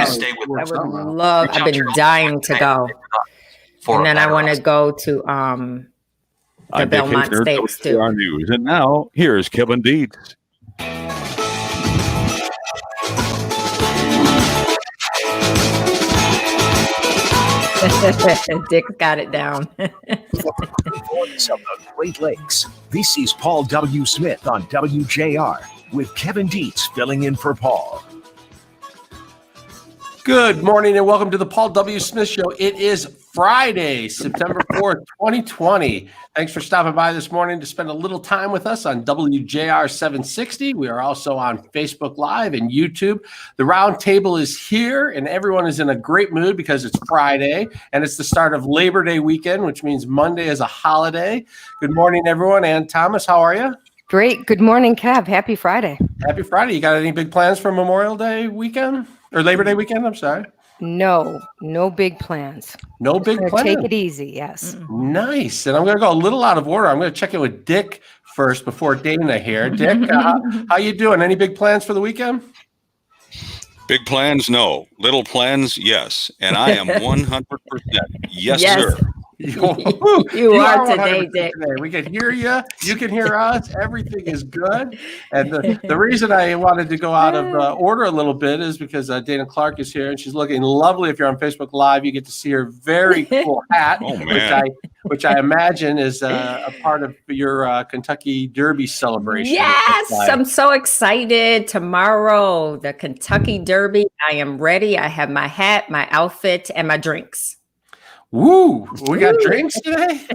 stay with I would love. I've been dying to go, and then I want to go to the Belmont Stakes too. WJR News. And now here's Kevin Dietz. Dick's got it down. Voice of the Great Lakes. This is Paul W. Smith on WJR with Kevin Dietz filling in for Paul. Good morning and welcome to the Paul W. Smith Show. It is Friday, September 4th, 2020. Thanks for stopping by this morning to spend a little time with us on WJR 760. We are also on Facebook Live and YouTube. The round table is here and everyone is in a great mood because it's Friday and it's the start of Labor Day weekend, which means Monday is a holiday. Good morning, everyone. Ann Thomas, how are you? Great. Good morning, Kev. Happy Friday. Happy Friday. You got any big plans for Memorial Day weekend? Or Labor Day weekend, I'm sorry. No big plans. No big plans. Take it easy, yes. Nice. And I'm going to go a little out of order. I'm going to check in with Dick first before Dana here. Dick, how you doing? Any big plans for the weekend? Big plans, no. Little plans, yes. And I am 100% yes, sir. You are today, Dick. We can hear you. You can hear us. Everything is good. And the reason I wanted to go out of order a little bit is because Dana Clark is here and she's looking lovely. If you're on Facebook Live, you get to see her very cool hat, which I imagine is a part of your Kentucky Derby celebration. Yes, I'm so excited. Tomorrow, the Kentucky Derby. I am ready. I have my hat, my outfit, and my drinks. Woo! We got drinks today?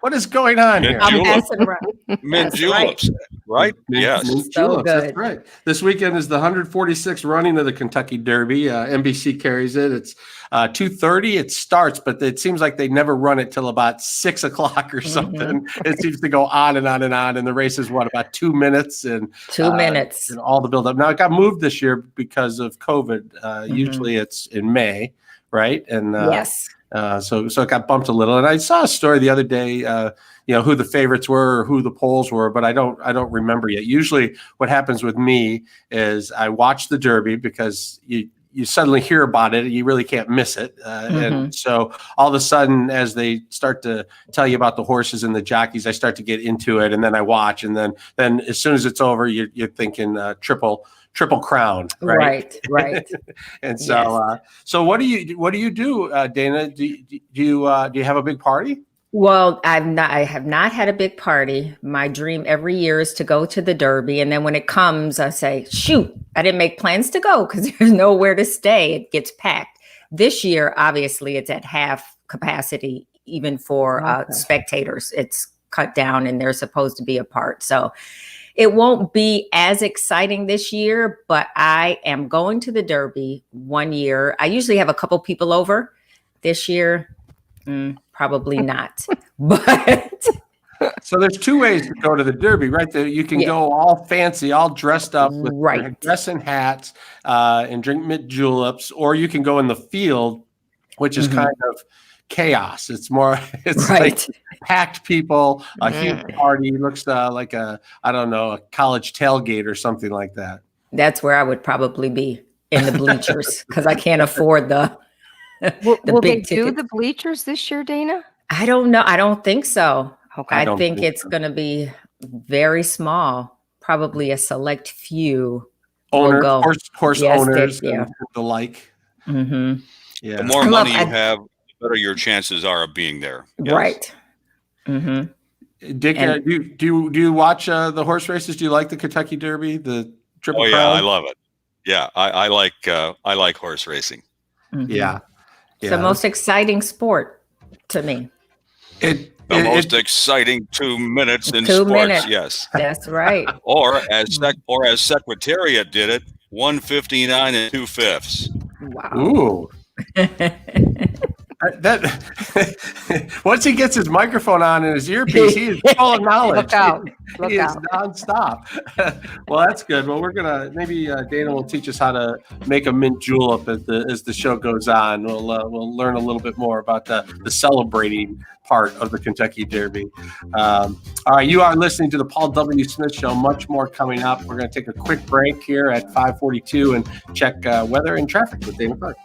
What is going on here? I'm passing around. Mint juleps, right? Yes. Mint so juleps, good. that's right. This weekend is the 146th running of the Kentucky Derby. NBC carries it. It's 2:30. It starts, but it seems like they never run it till about 6 o'clock or something. It seems to go on and on and on. And the race is about 2 minutes and 2 minutes and all the buildup. Now it got moved this year because of COVID. Usually it's in May, right? And yes. So it got bumped a little, and I saw a story the other day, who the favorites were or who the polls were, but I don't remember yet. Usually, what happens with me is I watch the Derby because you suddenly hear about it, and you really can't miss it, and so all of a sudden, as they start to tell you about the horses and the jockeys, I start to get into it, and then I watch, and then as soon as it's over, you're thinking triple crown, right? And so, yes. So what do you do, Dana? Do you have a big party? Well, I have not had a big party. My dream every year is to go to the Derby. And then when it comes, I say, shoot, I didn't make plans to go because there's nowhere to stay. It gets packed. This year, obviously, it's at half capacity, even for spectators. It's cut down and they're supposed to be apart. So it won't be as exciting this year, but I am going to the Derby one year. I usually have a couple people over. This year, probably not. But so there's two ways to go to the Derby, right? You can go all fancy, all dressed up with dress and hats and drink mint juleps, or you can go in the field, which is kind of chaos. It's like packed people, a huge party. Looks like a college tailgate or something like that. That's where I would probably be, in the bleachers, because I can't afford the Will big they do the bleachers this year, Dana? I don't know. I don't think so. Okay. I think it's going to be very small. Probably a select few horse owners and the like. Mm-hmm. Yeah. The more money you have, the better your chances are of being there. Yes. Right. Mm-hmm. Dick, do you watch the horse races? Do you like the Kentucky Derby, the Triple Crown? Yeah, I love it. Yeah, I like horse racing. Mm-hmm. Yeah. It's the most exciting sport to me. The most exciting 2 minutes in 2 sports. minutes. Yes, that's right. or as Secretariat did it, 1:59 2/5. Wow. Ooh. That once he gets his microphone on and his earpiece, he is full of knowledge. Look out. Look He is out. nonstop. Well, that's good. Well, we're gonna maybe Dana will teach us how to make a mint julep as the show goes on. We'll learn a little bit more about the celebrating part of the Kentucky Derby. All right, you are listening to the Paul W. Smith Show. Much more coming up. We're going to take a quick break here at 5:42 and check weather and traffic with Dana Clark.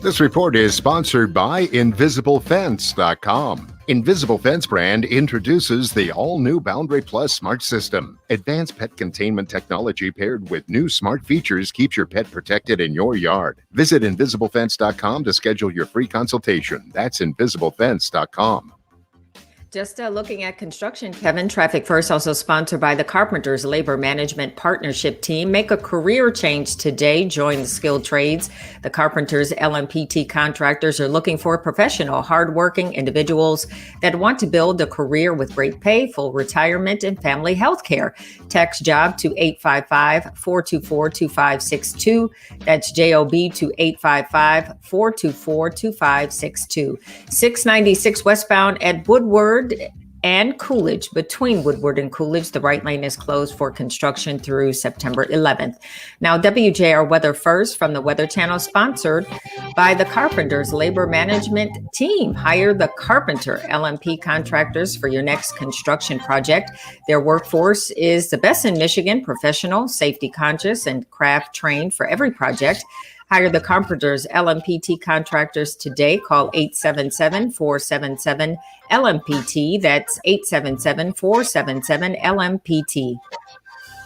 This report is sponsored by InvisibleFence.com. Invisible Fence brand introduces the all-new Boundary Plus Smart System. Advanced pet containment technology paired with new smart features keeps your pet protected in your yard. Visit InvisibleFence.com to schedule your free consultation. That's InvisibleFence.com. Just looking at construction, Kevin, Traffic First, also sponsored by the Carpenters Labor Management Partnership Team. Make a career change today. Join the skilled trades. The Carpenters LMPT contractors are looking for professional, hardworking individuals that want to build a career with great pay, full retirement, and family health care. Text JOB to 855-424-2562. That's JOB to 855-424-2562. 696 westbound at Woodward and Coolidge. Between Woodward and Coolidge, the right lane is closed for construction through September 11th. Now, WJR Weather First from the Weather Channel, sponsored by the Carpenters Labor Management Team. Hire the Carpenter LMP contractors for your next construction project. Their workforce is the best in Michigan, professional, safety conscious, and craft trained for every project. Hire the Carpenters LMPT contractors today. Call 877-477-LMPT. That's 877-477-LMPT.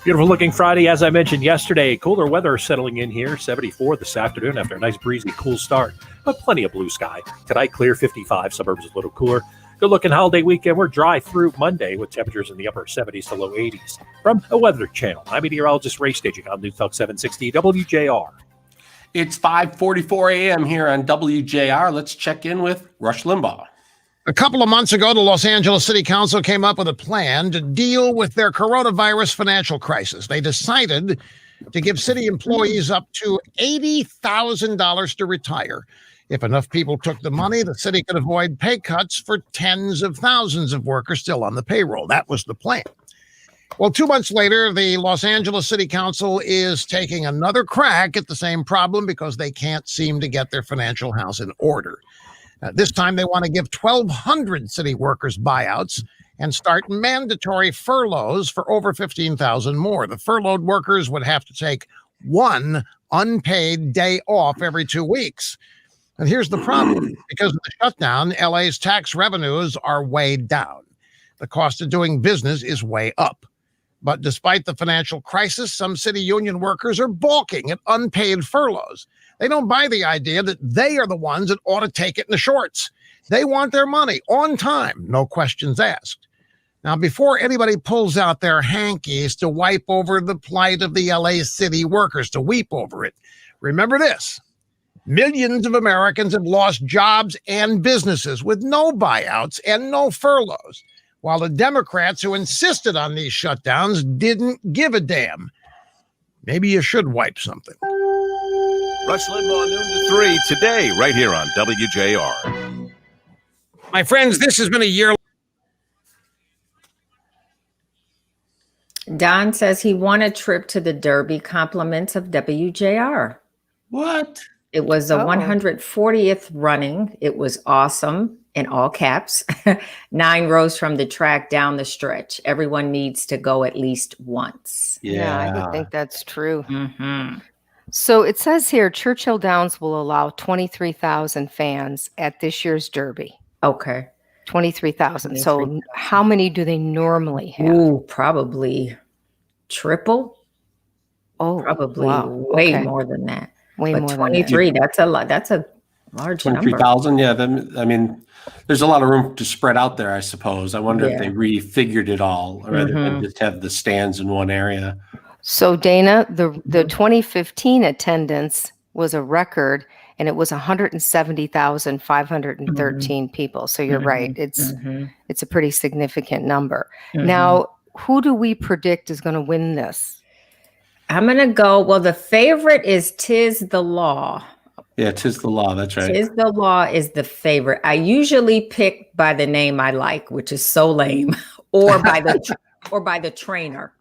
Beautiful looking Friday, as I mentioned yesterday. Cooler weather settling in here, 74 this afternoon after a nice breezy, cool start, but plenty of blue sky. Tonight, clear 55, suburbs a little cooler. Good looking holiday weekend. We're dry through Monday with temperatures in the upper 70s to low 80s. From the Weather Channel, I'm meteorologist Ray Staging on News Talk 760 WJR. It's 5:44 a.m. here on WJR. Let's check in with Rush Limbaugh. A couple of months ago, the Los Angeles City Council came up with a plan to deal with their coronavirus financial crisis. They decided to give city employees up to $80,000 to retire. If enough people took the money, the city could avoid pay cuts for tens of thousands of workers still on the payroll. That was the plan. Well, 2 months later, the Los Angeles City Council is taking another crack at the same problem because they can't seem to get their financial house in order. This time, they want to give 1,200 city workers buyouts and start mandatory furloughs for over 15,000 more. The furloughed workers would have to take one unpaid day off every 2 weeks. And here's the problem. Because of the shutdown, LA's tax revenues are way down. The cost of doing business is way up. But despite the financial crisis, some city union workers are balking at unpaid furloughs. They don't buy the idea that they are the ones that ought to take it in the shorts. They want their money on time, no questions asked. Now, before anybody pulls out their hankies to wipe over the plight of the LA city workers, to weep over it, remember this. Millions of Americans have lost jobs and businesses with no buyouts and no furloughs, while the Democrats who insisted on these shutdowns didn't give a damn. Maybe you should wipe something. Rush Limbaugh, noon to 3 today, right here on WJR. My friends, this has been a year. Don says he won a trip to the Derby, compliments of WJR. What? It was the Oh. 140th running. It was awesome, in all caps. 9 rows from the track down the stretch. Everyone needs to go at least once. Yeah, I would think that's true. Mm-hmm. So it says here, Churchill Downs will allow 23,000 fans at this year's Derby. Okay. 23,000. So 23,000. how many do they normally have? Ooh, probably triple. Oh, Probably wow. way Okay. more than that. Way But more than 23, that's a lot. That's a large number. 23,000. Yeah. I mean, there's a lot of room to spread out there, I suppose. I wonder if Yeah. they refigured it all rather than just have the stands in one area. So Dana, the 2015 attendance was a record, and it was 170,513 people. So you're right. It's a pretty significant number. Now, who do we predict is going to win this? I'm going to go. Well, the favorite is 'Tis the Law. Yeah, 'Tis the Law. That's right. Tis the Law is the favorite. I usually pick by the name I like, which is so lame, or by the trainer.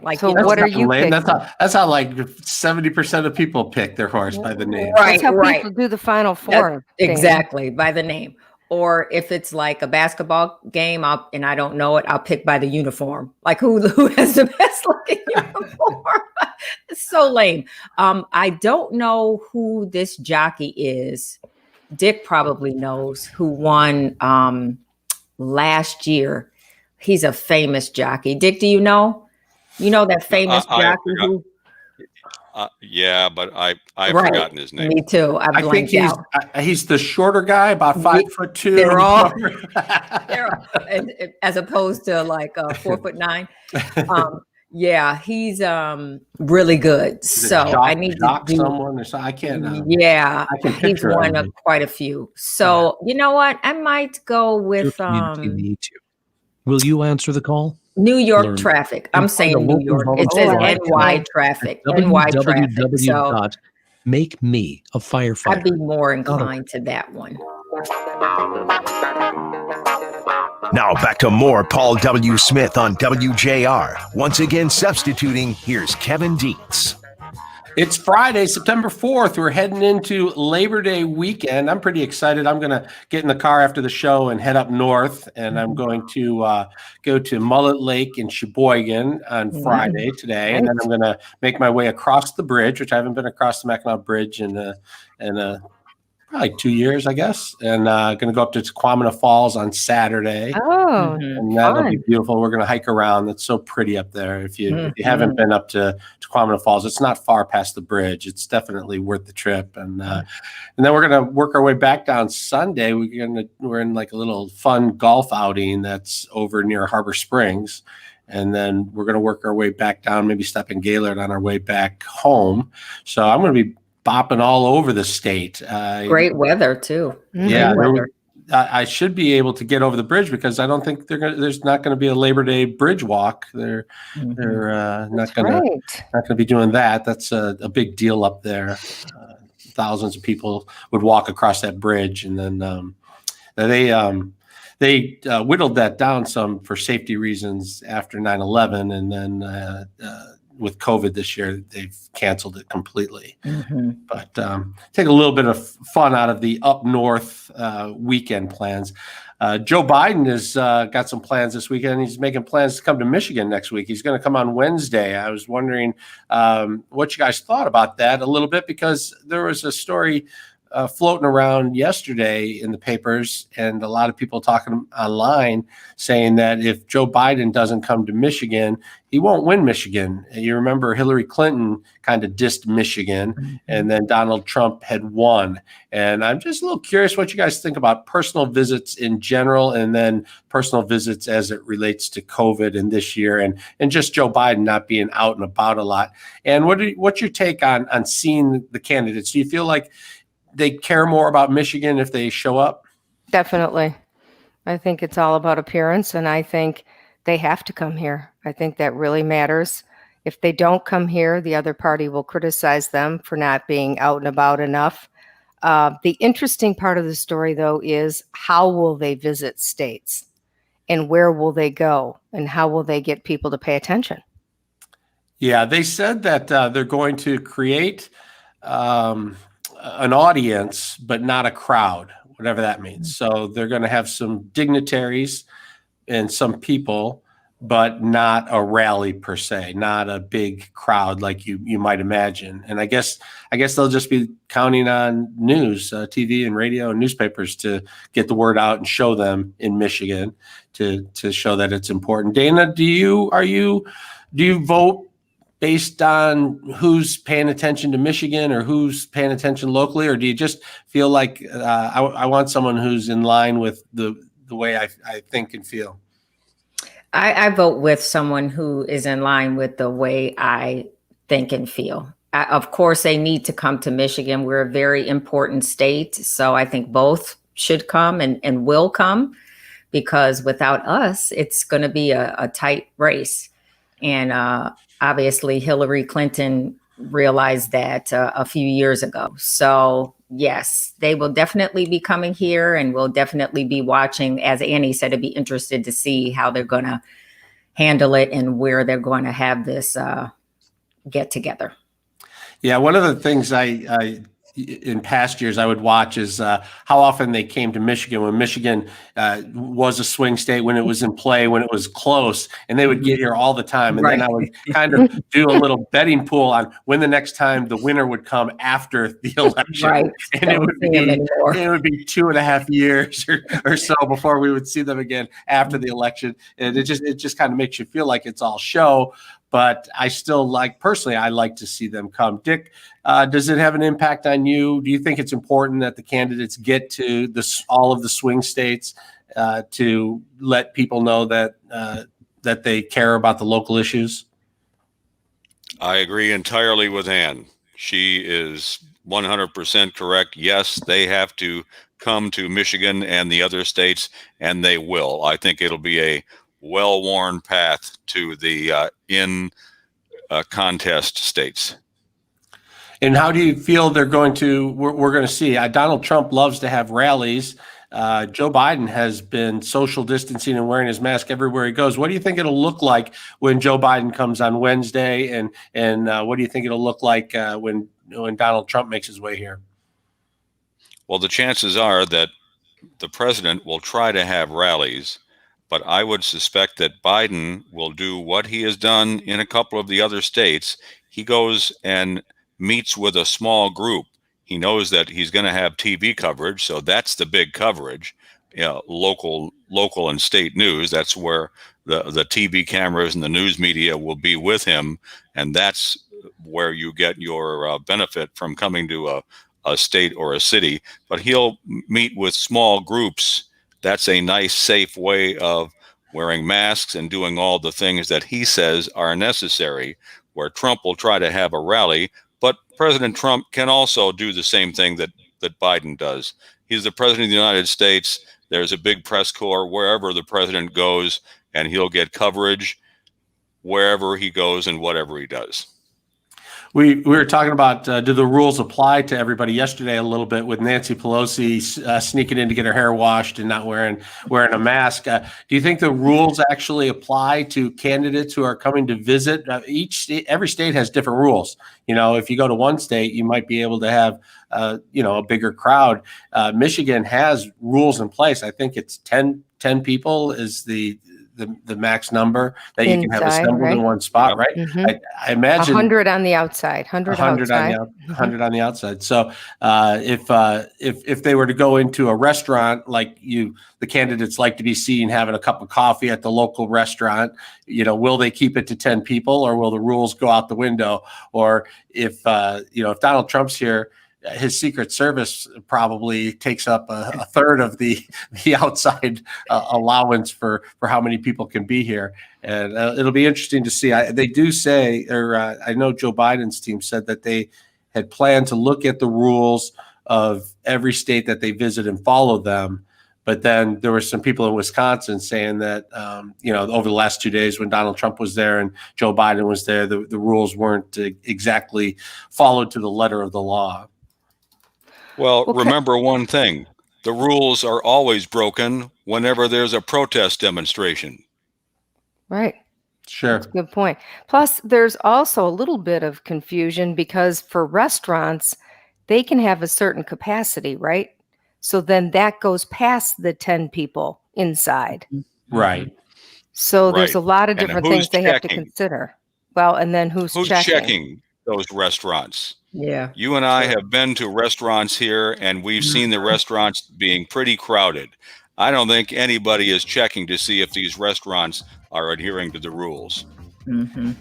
Like, So you know, what are Not you lame. picking? That's how like 70% of people pick their horse by the name. Right, That's how right. people do the Final Yeah, Four. Dan. exactly, by the name. Or if it's like a basketball game, and I don't know it, I'll pick by the uniform. Like who has the best looking uniform? It's so lame. I don't know who this jockey is. Dick probably knows who won last year. He's a famous jockey. Dick, do you know? You know that famous jockey who? Yeah, but I've Right. forgotten his name. Me too. I think blanked out. he's the shorter guy, about 5'2". They're all, as opposed to like 4'9". Yeah, he's really good. So I need to do someone or something. I can't. Yeah, I can he's picture won him. quite a few. So you know what? I might go with Need to. Will you answer the call? New York Learn. traffic. I'm And saying find a New local York. It volunteer says NY traffic. NY traffic. So www.makeme-a-firefighter. I'd be more inclined to that one. Now back to more Paul W. Smith on WJR. Once again substituting, here's Kevin Dietz. It's Friday, September 4th. We're heading into Labor Day weekend. I'm pretty excited. I'm going to get in the car after the show and head up north, and I'm going to go to Mullet Lake in Sheboygan on Friday today, and then I'm going to make my way across the bridge, which I haven't been across the Mackinac Bridge in probably 2 years, I guess, and going to go up to Tequamana Falls on Saturday. Oh, and that'll be beautiful. We're going to hike around. It's so pretty up there. If you haven't been up to Tequamana Falls, it's not far past the bridge. It's definitely worth the trip. And then we're going to work our way back down Sunday. We're in like a little fun golf outing that's over near Harbor Springs. And then we're going to work our way back down, maybe stop in Gaylord on our way back home. So I'm going to be bopping all over the state. Great weather too. Yeah, I should be able to get over the bridge because I don't think there's not going to be a Labor Day bridge walk. They're not going to be doing that. That's a big deal up there. Thousands of people would walk across that bridge, and then they whittled that down some for safety reasons after 9/11, and then with COVID this year, they've canceled it completely. But take a little bit of fun out of the up north weekend plans. Joe Biden has got some plans this weekend. He's making plans to come to Michigan next week. He's going to come on Wednesday. I was wondering what you guys thought about that a little bit, because there was a story floating around yesterday in the papers, and a lot of people talking online saying that if Joe Biden doesn't come to Michigan, he won't win Michigan. And you remember Hillary Clinton kind of dissed Michigan, and then Donald Trump had won. And I'm just a little curious what you guys think about personal visits in general, and then personal visits as it relates to COVID and this year, and just Joe Biden not being out and about a lot. And what's your take on seeing the candidates? Do you feel like they care more about Michigan if they show up? definitely. I think it's all about appearance, and I think they have to come here. I think that really matters. If they don't come here, the other party will criticize them for not being out and about enough. The interesting part of the story, though, is how will they visit states, and where will they go, and how will they get people to pay attention? Yeah, they said that they're going to create an audience, but not a crowd, whatever that means. So they're going to have some dignitaries and some people, but not a rally per se, not a big crowd like you might imagine. And I guess they'll just be counting on news, TV and radio and newspapers to get the word out and show them in Michigan to show that it's important. Dana, do you vote based on who's paying attention to Michigan or who's paying attention locally, or do you just feel like I want someone who's in line with the way I think and feel? I vote with someone who is in line with the way I think and feel. Of course, they need to come to Michigan. We're a very important state, so I think both should come and will come, because without us, it's going to be a tight race. And obviously, Hillary Clinton realized that a few years ago. So yes, they will definitely be coming here, and we'll definitely be watching. As Annie said, to be interested to see how they're going to handle it and where they're going to have this get together. Yeah, one of the things I in past years I would watch is how often they came to Michigan when Michigan was a swing state, when it was in play, when it was close, and they would get here all the time. And then I would kind of do a little betting pool on when the next time the winner would come after the election. Right. And it would be 2.5 years or so before we would see them again after the election. And it just kind of makes you feel like it's all show. But I still personally, I like to see them come. Dick, does it have an impact on you? Do you think it's important that the candidates get to all of the swing states to let people know that that they care about the local issues? I agree entirely with Ann. She is 100% correct. Yes, they have to come to Michigan and the other states, and they will. I think it'll be a well-worn path to the contest states. And how do you feel they're going to? We're going to see. Donald Trump loves to have rallies. Joe Biden has been social distancing and wearing his mask everywhere he goes. What do you think it'll look like when Joe Biden comes on Wednesday? And what do you think it'll look like when Donald Trump makes his way here? Well, the chances are that the president will try to have rallies, but I would suspect that Biden will do what he has done in a couple of the other states. He goes and meets with a small group. He knows that he's going to have TV coverage, so that's the big coverage. Local and state news, that's where the TV cameras and the news media will be with him, and that's where you get your benefit from coming to a state or a city. But he'll meet with small groups. That's a nice, safe way of wearing masks and doing all the things that he says are necessary, where Trump will try to have a rally. But President Trump can also do the same thing that Biden does. He's the president of the United States. There's a big press corps wherever the president goes, and he'll get coverage wherever he goes and whatever he does. We were talking about do the rules apply to everybody yesterday a little bit with Nancy Pelosi sneaking in to get her hair washed and not wearing a mask. Do you think the rules actually apply to candidates who are coming to visit? Every state has different rules. If you go to one state, you might be able to have a bigger crowd. Michigan has rules in place. I think it's 10 people is the max number that you can have assembled in one spot, right? Mm-hmm. I imagine 100 on the outside, 100 outside. 100 on the outside. So if they were to go into a restaurant, like the candidates like to be seen having a cup of coffee at the local restaurant, will they keep it to 10 people, or will the rules go out the window? Or if Donald Trump's here, his Secret Service probably takes up a third of the outside allowance for how many people can be here. And it'll be interesting to see. They do say, I know Joe Biden's team said that they had planned to look at the rules of every state that they visit and follow them. But then there were some people in Wisconsin saying that, over the last 2 days when Donald Trump was there and Joe Biden was there, the rules weren't exactly followed to the letter of the law. Well, remember one thing. The rules are always broken whenever there's a protest demonstration. Right. Sure. That's a good point. Plus, there's also a little bit of confusion because for restaurants, they can have a certain capacity, right? So then that goes past the 10 people inside. Right. So there's a lot of different things they have to checking? Consider. Well, and then who's checking those restaurants? Yeah. You and I have been to restaurants here, and we've seen the restaurants being pretty crowded. I don't think anybody is checking to see if these restaurants are adhering to the rules. Mm-hmm.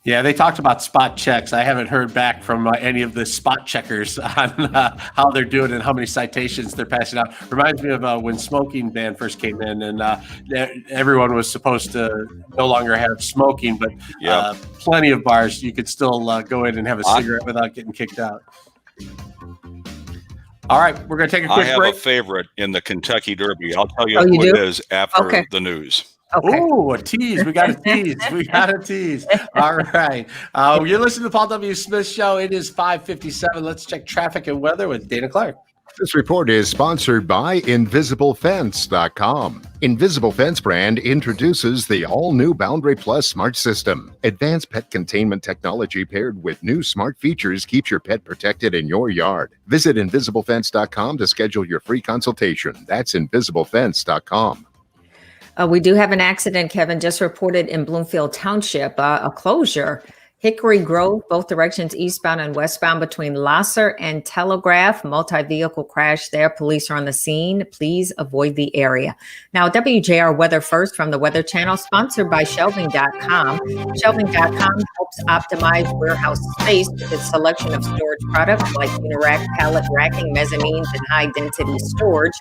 Yeah, they talked about spot checks. I haven't heard back from any of the spot checkers on how they're doing and how many citations they're passing out. Reminds me of when smoking ban first came in, and everyone was supposed to no longer have smoking, but plenty of bars you could still go in and have a cigarette without getting kicked out. All right, we're going to take a quick break. I have a favorite in the Kentucky Derby. I'll tell you who it is after Okay. the news. Okay. Oh, a tease. We got a tease. We got a tease. All right. You're listening to the Paul W. Smith Show. It is 5:57. Let's check traffic and weather with Dana Clark. This report is sponsored by InvisibleFence.com. Invisible Fence brand introduces the all-new Boundary Plus Smart System. Advanced pet containment technology paired with new smart features keeps your pet protected in your yard. Visit InvisibleFence.com to schedule your free consultation. That's InvisibleFence.com. We do have an accident, Kevin, just reported in Bloomfield Township, a closure. Hickory Grove, both directions eastbound and westbound between Lasser and Telegraph. Multi-vehicle crash there. Police are on the scene. Please avoid the area. Now, WJR Weather First from the Weather Channel, sponsored by Shelving.com. Shelving.com helps optimize warehouse space with its selection of storage products like Unirack, pallet racking, mezzanines, and high-density storage.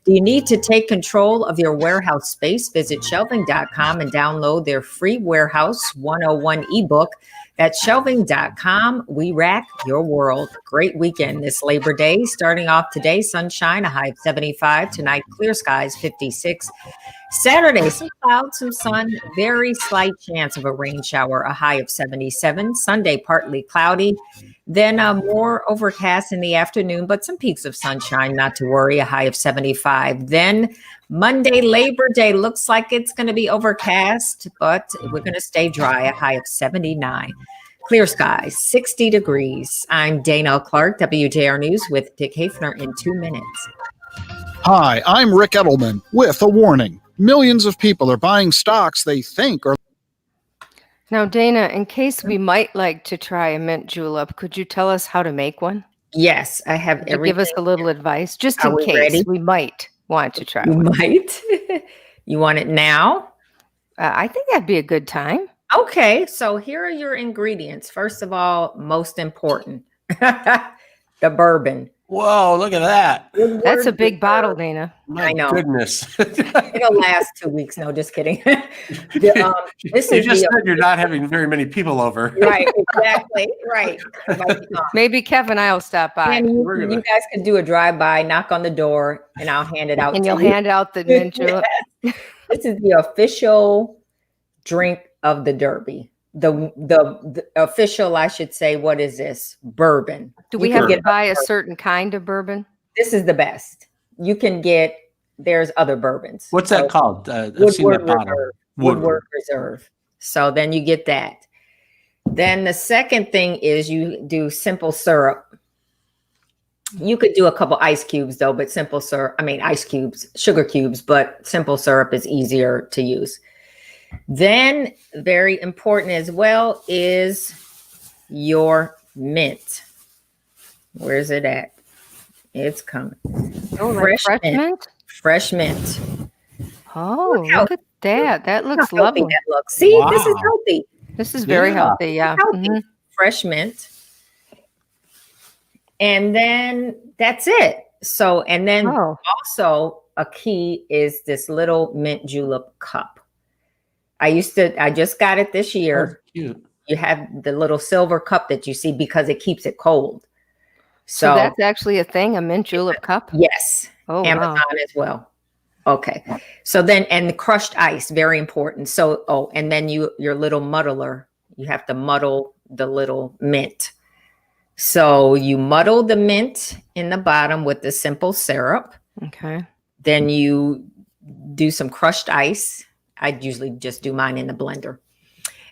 Do you need to take control of your warehouse space? Visit Shelving.com and download their free Warehouse 101 ebook. That's Shelving.com. We rack your world. Great weekend this Labor Day. Starting off today, sunshine, a high of 75. Tonight, clear skies, 56. Saturday, some clouds, some sun, very slight chance of a rain shower, a high of 77. Sunday, partly cloudy. Then more overcast in the afternoon, but some peaks of sunshine, not to worry, a high of 75. Then Monday, Labor Day, looks like it's going to be overcast, but we're going to stay dry, a high of 79. Clear skies, 60 degrees. I'm Dana Clark, WJR News with Dick Hafner in 2 minutes. Hi, I'm Rick Edelman with a warning. Millions of people are buying stocks they think are. Now, Dana, in case we might like to try a mint julep, could you tell us how to make one? Yes, I have Could you give us a little advice, just Are in we case ready? we might want to try You one. might. You want it now? I think that'd be a good time. Okay, so here are your ingredients. First of all, most important, the bourbon. Whoa, look at that. That's a big bottle, Dana. My I know. goodness. It'll last 2 weeks. No, just kidding. This You is just the said you're not having very many people over. right, exactly, right. Maybe Kevin and I will stop by. And We're you gonna- guys can do a drive-by, knock on the door, and I'll hand it out. And to you'll you. hand out the mint julep. This is the official drink of the Derby. The official, I should say, what is this? Bourbon. Do we You have can to get buy a certain kind of bourbon? This is the best. You can get, there's other bourbons. What's So that called? I've seen Woodward that bottle. Reserve. Woodward. Woodward Reserve. So then you get that. Then the second thing is you do simple syrup. You could do a couple ice cubes though, but simple syrup, ice cubes, sugar cubes, but simple syrup is easier to use. Then very important as well is your mint. Where's it at? It's coming. Oh, like fresh mint? Fresh mint. Oh, how- look at that. That looks How healthy lovely. that looks. See, this is Wow. healthy. This is very Yeah. healthy. Yeah. Healthy. Mhm. Fresh mint. And then that's it. So, and then Oh, also a key is this little mint julep cup. I just got it this year. That's cute. You have the little silver cup that you see because it keeps it cold. so So, that's actually a thing, a mint julep cup? yes, Oh, Amazon wow. as well. Okay. So then, and the crushed ice, very important. So, and then your little muddler, you have to muddle the little mint. So you muddle the mint in the bottom with the simple syrup. Okay. Then you do some crushed ice. I'd usually just do mine in the blender.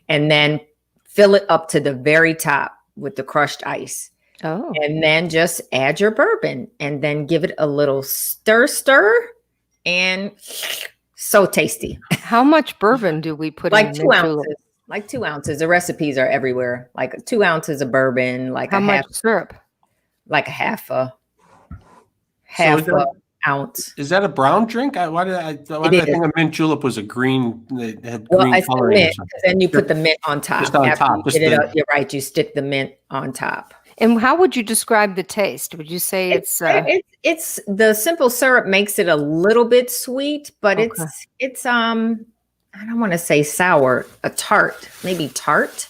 And then fill it up to the very top with the crushed ice. Oh, And then just add your bourbon and then give it a little stir. And so tasty. how much bourbon do we put Like in 2 mint ounces. julep? Like 2 ounces. The recipes are everywhere. Like 2 ounces of bourbon, like How a much half, syrup? like a half is a that- ounce. Is that a brown drink? Why did I is. think a mint julep was a green? It had Well, green I said coloring. or mint, something. 'cause then you put the mint on top. Just on After top, you just get it the- up, you're right. You stick the mint on top. And how would you describe the taste? Would you say it's It's the simple syrup makes it a little bit sweet, but Okay. it's I don't want to say sour, a tart, maybe tart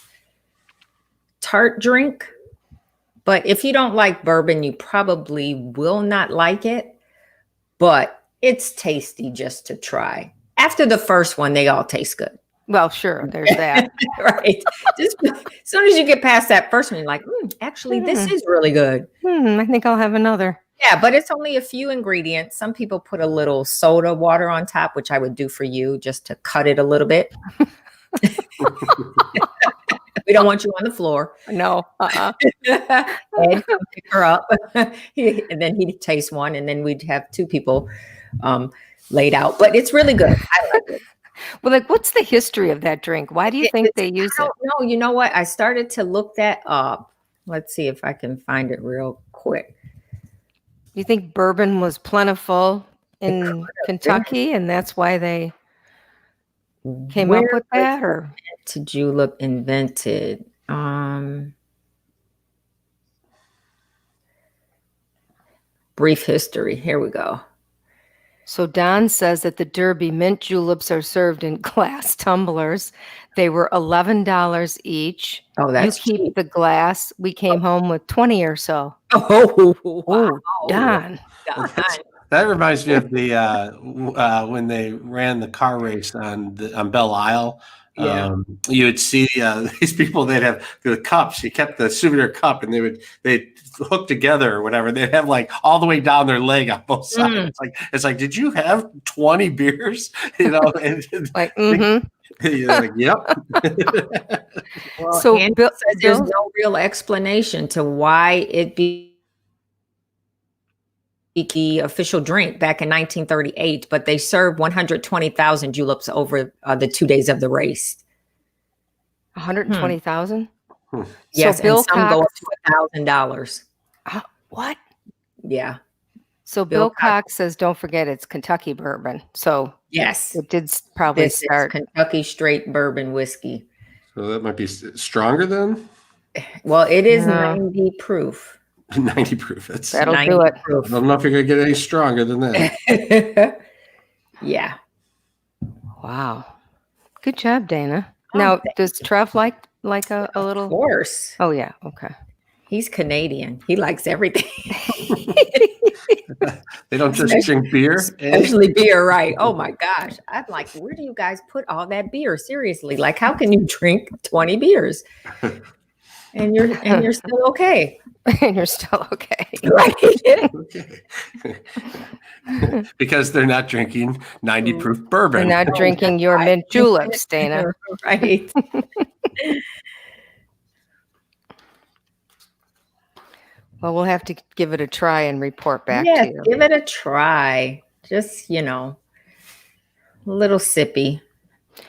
drink. But if you don't like bourbon, you probably will not like it. But it's tasty just to try. After the first one, they all taste good. Well, sure, there's that. Right. Just as soon as you get past that first one, you're like, actually, this is really good. I think I'll have another. Yeah, but it's only a few ingredients. Some people put a little soda water on top, which I would do for you just to cut it a little bit. We don't want you on the floor. No. Ed come pick her up. And then he'd taste one, and then we'd have two people laid out. But it's really good. I like it. Well, like, what's the history of that drink? Why do you think they use it? No, you know what? I started to look that up. Let's see if I can find it real quick. You think bourbon was plentiful in Kentucky, and that's why they came up with that? Or to Julep invented? Brief history. Here we go. So Don says that the Derby mint juleps are served in glass tumblers. They were $11 each. Oh, that's you keep cheap. the glass. We came home with 20 or so. Oh, wow. Don. That reminds me of the when they ran the car race on Belle Isle. Yeah. You would see these people. They'd have the cups. You kept the souvenir cup, and they'd hook together or whatever. They'd have like all the way down their leg on both sides. It's like, did you have 20 beers? You know, Like, you're like, yep. Well, So Bill said there's no real explanation to why it be the official drink back in 1938, but they served 120,000 juleps over the 2 days of the race. 120,000? Yes, so Bill and some go up Cox, to $1,000. what? Yeah. So Bill Cox says, don't forget it's Kentucky bourbon. So Yes. it did probably This start. is Kentucky straight bourbon whiskey. So that might be stronger than Well, it is 90 proof. 90 proof. That'll 90 do it. proof. I don't know if you're gonna get any stronger than that. Yeah. Wow. Good job, Dana. Now, does Trev like a Of little? course. Oh, yeah. Okay. He's Canadian. He likes everything. They don't just drink beer. Especially beer, right? Oh my gosh. I'm like, where do you guys put all that beer? Seriously. Like, how can you drink 20 beers? And you're still okay. And you're still okay. Right. Because they're not drinking 90 proof bourbon. They're not drinking your mint juleps, Dana. Right. Well, we'll have to give it a try and report back Yeah, to you. give it a try. Just, a little sippy.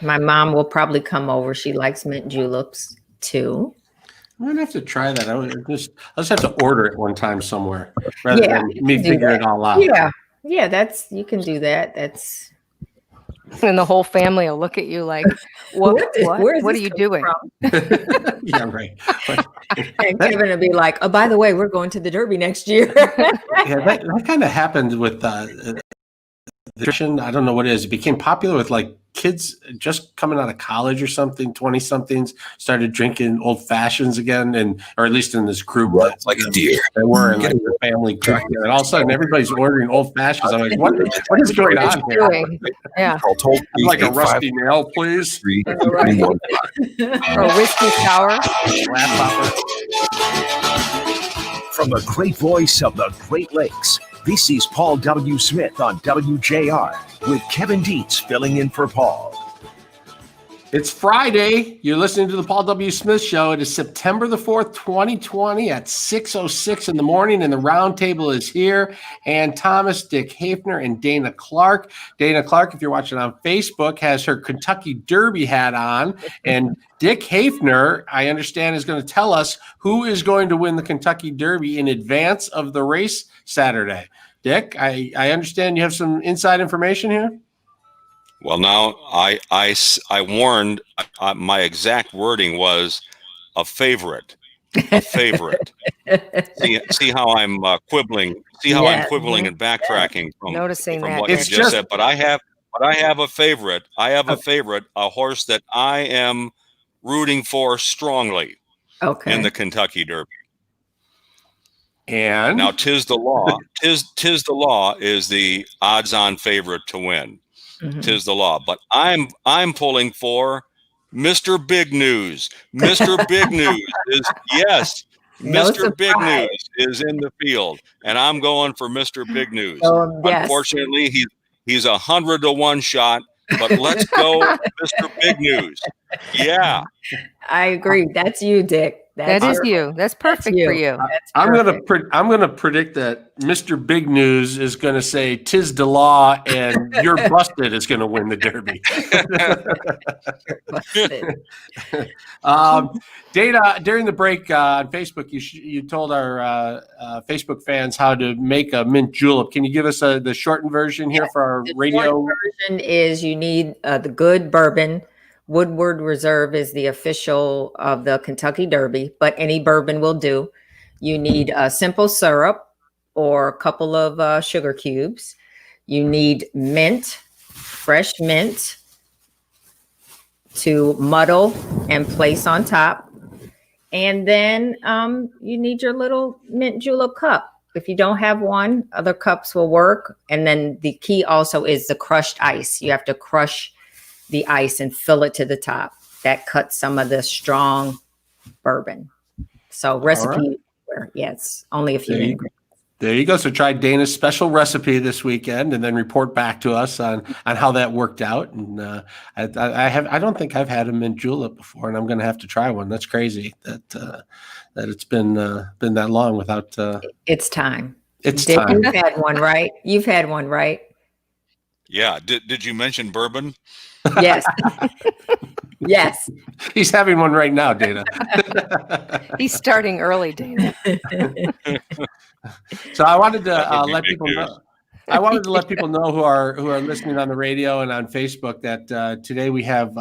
My mom will probably come over. She likes mint juleps too. I'm gonna have to try that. I'll just have to order it one time somewhere rather than me figure it all out. Yeah, you can do that. That's And the whole family will look at you like, what are you doing? Yeah, right. And Kevin will be like, oh, by the way, we're going to the Derby next year. Yeah, that kind of happened with the tradition. I don't know what it is. It became popular with like kids just coming out of college or something. 20-somethings started drinking old fashions again, or at least in this group, like a deer. They were in like the family group, and all of a sudden everybody's ordering old fashions. I'm like, what is going on here? Yeah, I'd like a rusty nail, please. or whiskey sour. From the great voice of the Great Lakes, this is Paul W. Smith on WJR with Kevin Dietz filling in for Paul. It's Friday. You're listening to the Paul W. Smith Show. It is September the 4th, 2020 at 6:06 in the morning, and the roundtable is here. And Thomas, Dick Hafner, and Dana Clark. Dana Clark, if you're watching on Facebook, has her Kentucky Derby hat on. And Dick Hafner, I understand, is going to tell us who is going to win the Kentucky Derby in advance of the race Saturday. Dick, I understand you have some inside information here? Well, now I warned. My exact wording was a favorite. A favorite. see how I'm quibbling. See how I'm quibbling and backtracking from what you just said. But I have a favorite. I have a favorite. A horse that I am rooting for strongly. Okay. In the Kentucky Derby. And now, tis the law. Tis the law is the odds-on favorite to win. 'tis the law. But I'm pulling for Mr. Big News. Mr. Big News is yes. No Mr. Big surprise. News is in the field, and I'm going for Mr. Big News. Yes. Unfortunately, he's 100 to 1 shot, but let's go, Mr. Big News. Yeah. I agree. That's you, Dick. That is you. That's perfect for you. That's I'm perfect. gonna predict that Mr. Big News is gonna say "'tis the law" and "you're busted" is gonna win the Derby. Dana, during the break on Facebook, you told our Facebook fans how to make a mint julep. Can you give us the shortened version here for our radio? Short version is you need the good bourbon. Woodward Reserve is the official of the Kentucky Derby, but any bourbon will do. You need a simple syrup or a couple of sugar cubes. You need mint, fresh mint to muddle and place on top. And then you need your little mint julep cup. If you don't have one, other cups will work. And then the key also is the crushed ice. You have to crush the ice and fill it to the top. That cuts some of the strong bourbon. So recipe, it's only a few ingredients. There you go. So try Dana's special recipe this weekend, and then report back to us on how that worked out. And I don't think I've had a mint julep before, and I'm going to have to try one. That's crazy that it's been that long without. It's time. It's Dick, time. You've had one, right? You've had one, right? Yeah. Did you mention bourbon? Yes. Yes. He's having one right now, Dana. He's starting early, Dana. So I wanted to let people know. I wanted to let people know who are listening on the radio and on Facebook that today we have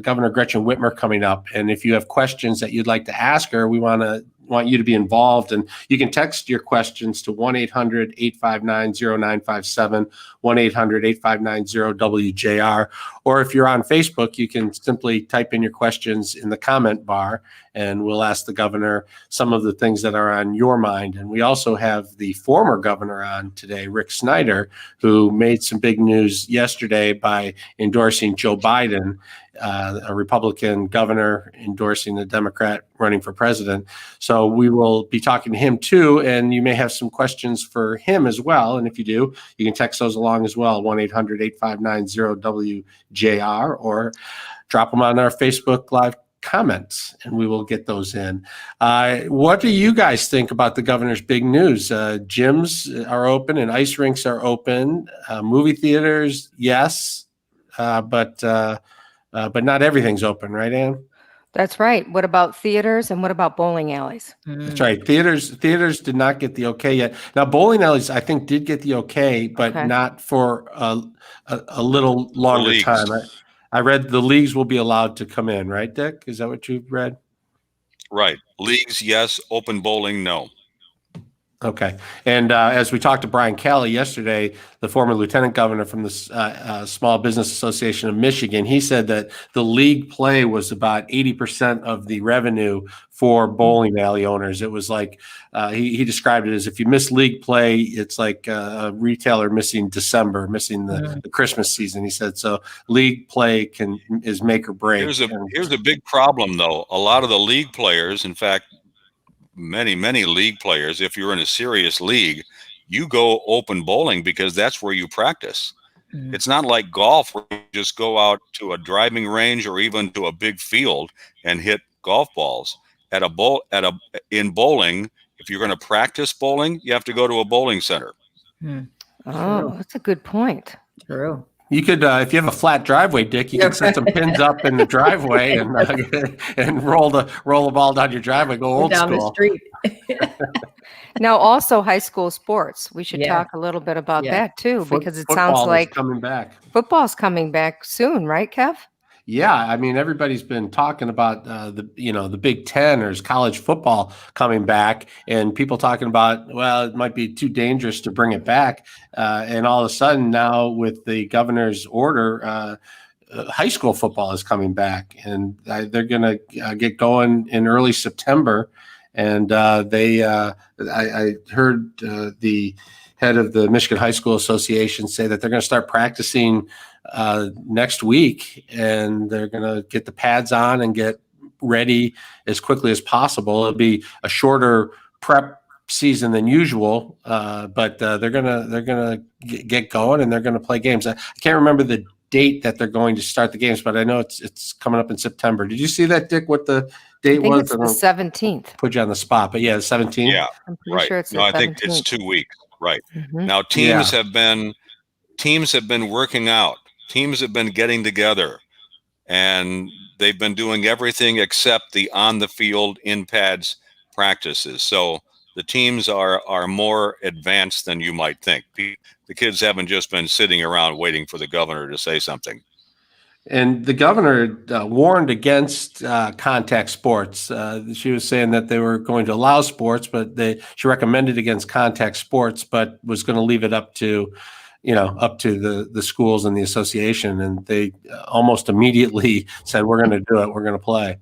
Governor Gretchen Whitmer coming up, and if you have questions that you'd like to ask her, we want you to be involved, and you can text your questions to 1-800-859-0957, 1-800-859-0WJR, or if you're on Facebook, you can simply type in your questions in the comment bar, and we'll ask the governor some of the things that are on your mind. And we also have the former governor on today, Rick Snyder, who made some big news yesterday by endorsing Joe Biden, a Republican governor endorsing the Democrat running for president. So we will be talking to him too, and you may have some questions for him as well. And if you do, you can text those along as well, 1-800-859-0WJR, or drop them on our Facebook Live comments, and we will get those in. What do you guys think about the governor's big news? Gyms are open and ice rinks are open. Movie theaters, yes, but not everything's open, right, Ann? That's right. What about theaters and what about bowling alleys? That's right. Theaters did not get the okay yet. Now, bowling alleys, I think, did get the okay, but not for a little longer time. I read the leagues will be allowed to come in, right, Dick? Is that what you've read? Right. Leagues, yes. Open bowling, no. Okay. And as we talked to Brian Kelly yesterday, the former lieutenant governor from the Small Business Association of Michigan, he said that the league play was about 80% of the revenue for bowling alley owners. It was like, he described it as if you miss league play, it's like a retailer missing December, missing the Christmas season. He said, so league play is make or break. Here's a big problem, though. A lot of the league players, in fact, many league players, if you're in a serious league, you go open bowling because that's where you practice. It's not like golf where you just go out to a driving range or even to a big field and hit golf balls. In bowling, if you're going to practice bowling, you have to go to a bowling center. Oh, that's a good point. True. You could, if you have a flat driveway, Dick, you can set some pins up in the driveway and roll the ball down your driveway. Go old down school. The street. Now, also high school sports. We should talk a little bit about that too, because it sounds like coming back. Football's coming back soon, right, Kev? Yeah, I mean, everybody's been talking about the Big Ten or college football coming back, and people talking about, well, it might be too dangerous to bring it back. And all of a sudden now with the governor's order, high school football is coming back, and they're going to get going in early September. And I heard the head of the Michigan High School Association say that they're going to start practicing next week, and they're going to get the pads on and get ready as quickly as possible. It'll be a shorter prep season than usual, but they're gonna get going, and they're going to play games. I can't remember the date that they're going to start the games, but I know it's coming up in September. Did you see that, Dick? What the date was? It's the 17th. Put you on the spot, but yeah, the 17th. Yeah, I'm pretty sure it's the I 17th. think it's 2 weeks. Right. Mhm. Now teams have been working out. Teams have been getting together, and they've been doing everything except the on the field in pads practices. So the teams are more advanced than you might think. The kids haven't just been sitting around waiting for the governor to say something. And the governor warned against contact sports. She was saying that they were going to allow sports, but she recommended against contact sports, but was going to leave it up to the schools and the association. And they almost immediately said, "We're going to do it. We're going to play."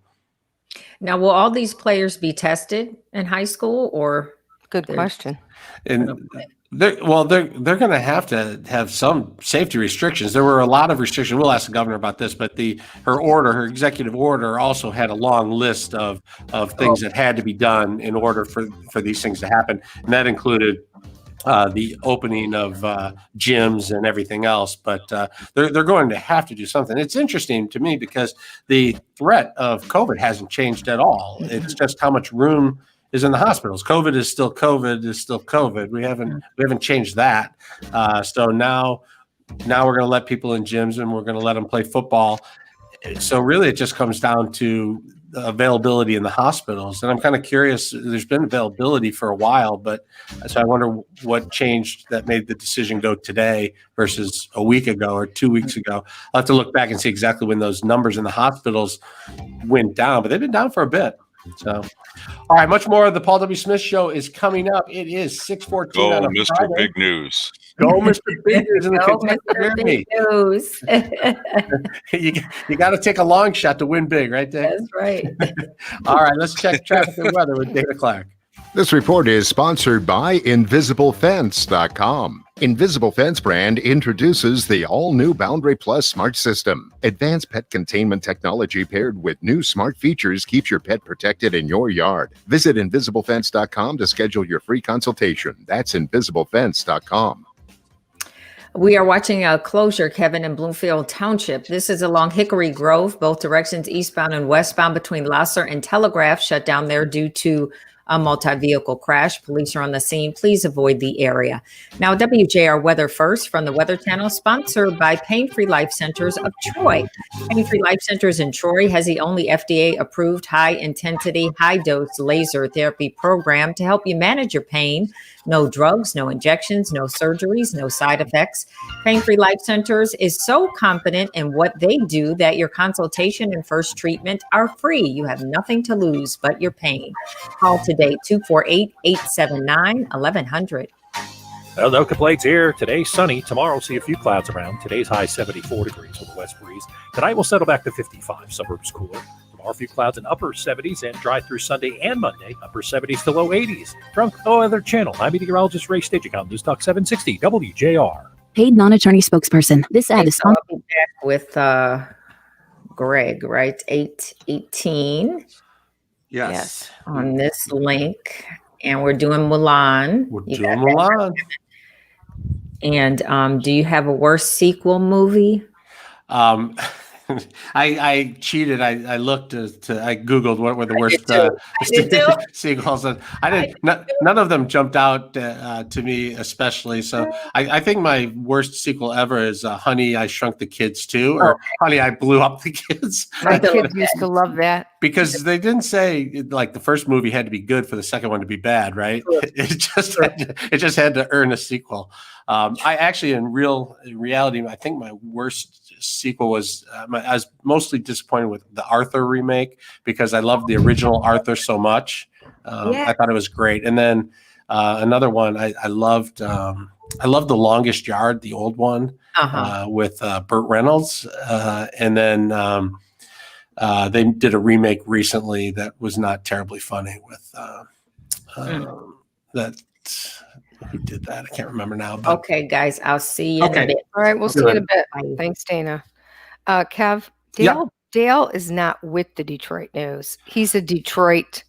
Now, will all these players be tested in high school, or? Good question. And they're going to have some safety restrictions. There were a lot of restrictions. We'll ask the governor about this, but her executive order also had a long list of things that had to be done in order for these things to happen, and that included the opening of gyms and everything else. But they're going to have to do something. It's interesting to me because the threat of COVID hasn't changed at all. It's just how much room is in the hospitals. COVID is still COVID. We haven't changed that. So now we're going to let people in gyms, and we're going to let them play football. So really, it just comes down to availability in the hospitals. And I'm kind of curious. There's been availability for a while, but so I wonder what changed that made the decision go today versus a week ago or 2 weeks ago. I'll have to look back and see exactly when those numbers in the hospitals went down, but they've been down for a bit. So, all right, much more of the Paul W. Smith Show is coming up. It is 6:14. Go, on a Mr. Friday. Big News. Go, Mr. Big News in the Go, Kentucky Mr. Derby. Big News. You got to take a long shot to win big, right there. That's right. All right, let's check traffic and weather with Dana Clark. This report is sponsored by InvisibleFence.com. Invisible Fence brand introduces the all-new Boundary Plus Smart System. Advanced pet containment technology paired with new smart features keeps your pet protected in your yard. Visit InvisibleFence.com to schedule your free consultation. That's InvisibleFence.com. We are watching a closure, Kevin, in Bloomfield Township. This is along Hickory Grove, both directions, eastbound and westbound between Lasser and Telegraph, shut down there due to a multi-vehicle crash. Police are on the scene. Please avoid the area. Now, WJR Weather first from the Weather Channel, sponsored by Pain-Free Life Centers of Troy. Pain-Free Life Centers in Troy has the only FDA-approved high-intensity, high-dose laser therapy program to help you manage your pain. No drugs, no injections, no surgeries, no side effects. Pain-Free Life Centers is so confident in what they do that your consultation and first treatment are free. You have nothing to lose but your pain. Call today, 248-879-1100. Well, no complaints here. Today, sunny. Tomorrow, see a few clouds around. Today's high 74 degrees with a west breeze. Tonight, we'll settle back to 55. Suburbs cooler. Tomorrow, a few clouds in upper 70s and dry through Sunday and Monday. Upper 70s to low 80s. From No Other Channel, I'm meteorologist Ray Stagicom on News Talk 760 WJR. Paid non-attorney spokesperson. This ad is So I'll be back with Greg, right? 8:18 Yes. on this link. And we're doing Mulan. We're You doing got that? Mulan. And do you have a worse sequel movie? I cheated. I looked I Googled what were the worst did too. sequels. And none of them jumped out to me especially. So I think my worst sequel ever is Honey, I Shrunk the Kids 2 or Honey, I Blew Up the Kids. My kids used to love that. Because they didn't say like the first movie had to be good for the second one to be bad, right? It just had to earn a sequel. I actually, in reality, I think my worst sequel was I was mostly disappointed with the Arthur remake because I loved the original Arthur so much. I thought it was great. And then another one I loved The Longest Yard, the old one with Burt Reynolds, and then They did a remake recently that was not terribly funny with that. Who did that? I can't remember now. But Okay, guys, I'll see you in a Okay. bit. All right, we'll see you in a bit. Bye. Thanks, Dana. Kev, Yeah. Dale is not with the Detroit News. He's a Detroit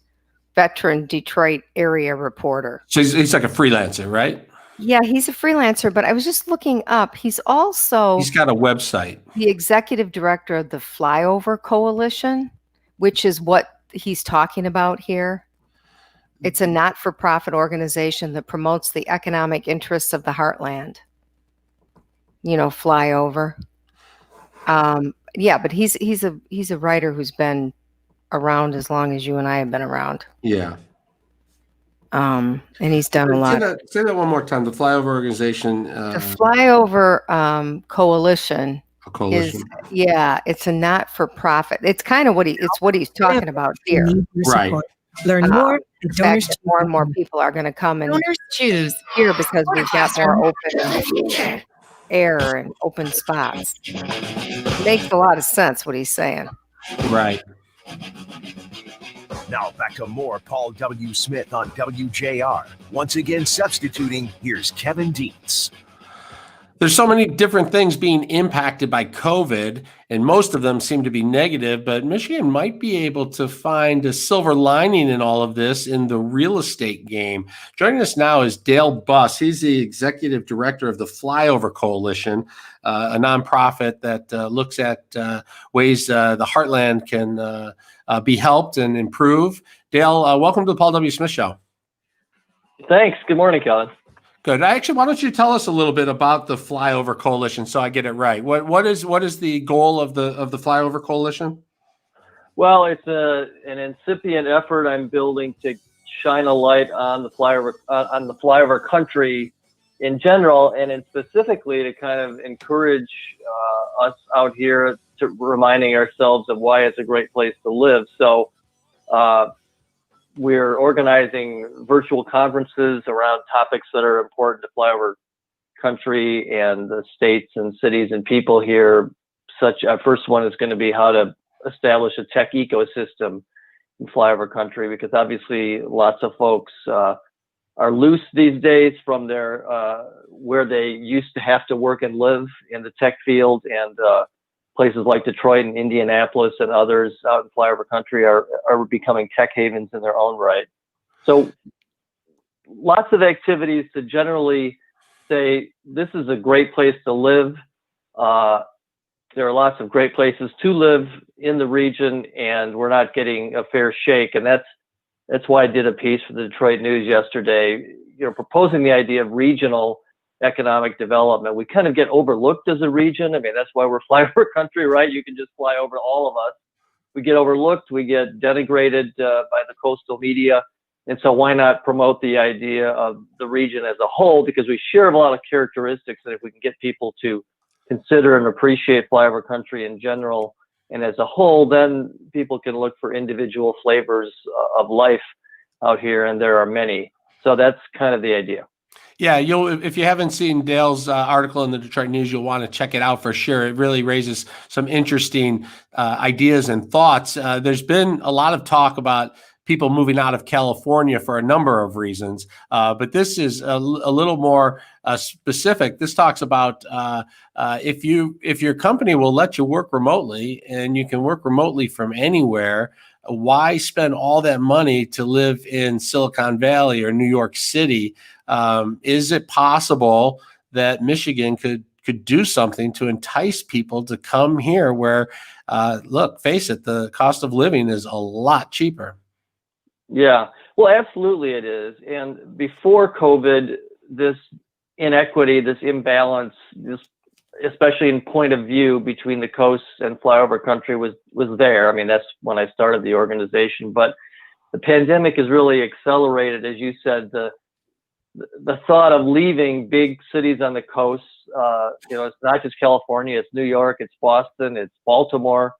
veteran, Detroit area reporter. So he's like a freelancer, right? Yeah, he's a freelancer, but I was just looking up. He's also He's got a website. the executive director of the Flyover Coalition, which is what he's talking about here. It's a not-for-profit organization that promotes the economic interests of the heartland. You know, Flyover. Yeah, but he's a writer who's been around as long as you and I have been around. Yeah. And he's done a lot. Say that one more time. The Flyover organization. The Flyover Coalition. A coalition. It's a not-for-profit. It's kind of what he's talking about here. Right. Learn more. In fact, more and more people are going to come and choose here because we've got more open air and open spots. Makes a lot of sense what he's saying. Right. Now back to more Paul W. Smith on WJR. Once again substituting, here's Kevin Dietz. There's so many different things being impacted by COVID, and most of them seem to be negative, but Michigan might be able to find a silver lining in all of this in the real estate game. Joining us now is Dale Buss. He's the executive director of the Flyover Coalition, a nonprofit that looks at ways the heartland can be helped and improve. Dale, welcome to the Paul W. Smith Show. Thanks. Good morning, Kevin. Good. Actually, why don't you tell us a little bit about the Flyover Coalition so I get it right? What is the goal of the Flyover Coalition? Well, it's an incipient effort I'm building to shine a light on the flyover country in general, and in specifically to kind of encourage us out here to reminding ourselves of why it's a great place to live. So we're organizing virtual conferences around topics that are important to flyover country and the states and cities and people here. Our first one is going to be how to establish a tech ecosystem in flyover country, because obviously lots of folks are loose these days from their where they used to have to work and live in the tech field, and places like Detroit and Indianapolis and others out in flyover country are becoming tech havens in their own right. So lots of activities to generally say this is a great place to live. There are lots of great places to live in the region, and we're not getting a fair shake. And that's why I did a piece for the Detroit News yesterday, proposing the idea of regional economic development. We kind of get overlooked as a region. I mean, that's why we're flyover country, right? You can just fly over all of us. We get overlooked, we get denigrated by the coastal media. And so why not promote the idea of the region as a whole? Because we share a lot of characteristics that if we can get people to consider and appreciate flyover country in general and as a whole, then people can look for individual flavors of life out here, and there are many. So that's kind of the idea. Yeah, if you haven't seen Dale's article in the Detroit News, you'll want to check it out for sure. It really raises some interesting ideas and thoughts. There's been a lot of talk about people moving out of California for a number of reasons, but this is a little more specific. This talks about if your company will let you work remotely, and you can work remotely from anywhere, why spend all that money to live in Silicon Valley or New York City? Is it possible that Michigan could do something to entice people to come here where, look, face it, the cost of living is a lot cheaper? Yeah, well, absolutely it is. And before COVID, this inequity, this imbalance, especially in point of view between the coasts and flyover country was there. I mean, that's when I started the organization. But the pandemic has really accelerated, as you said, the thought of leaving big cities on the coast. It's not just California, it's New York, it's Boston, it's Baltimore,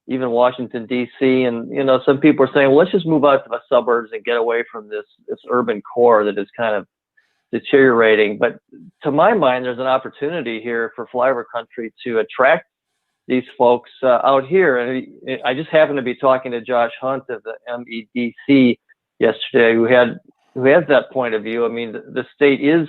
even Washington, D.C. And, some people are saying, well, let's just move out to the suburbs and get away from this urban core that is kind of deteriorating. But to my mind, there's an opportunity here for flyover country to attract these folks out here. And I just happened to be talking to Josh Hunt of the MEDC yesterday, who has that point of view. I mean, the state is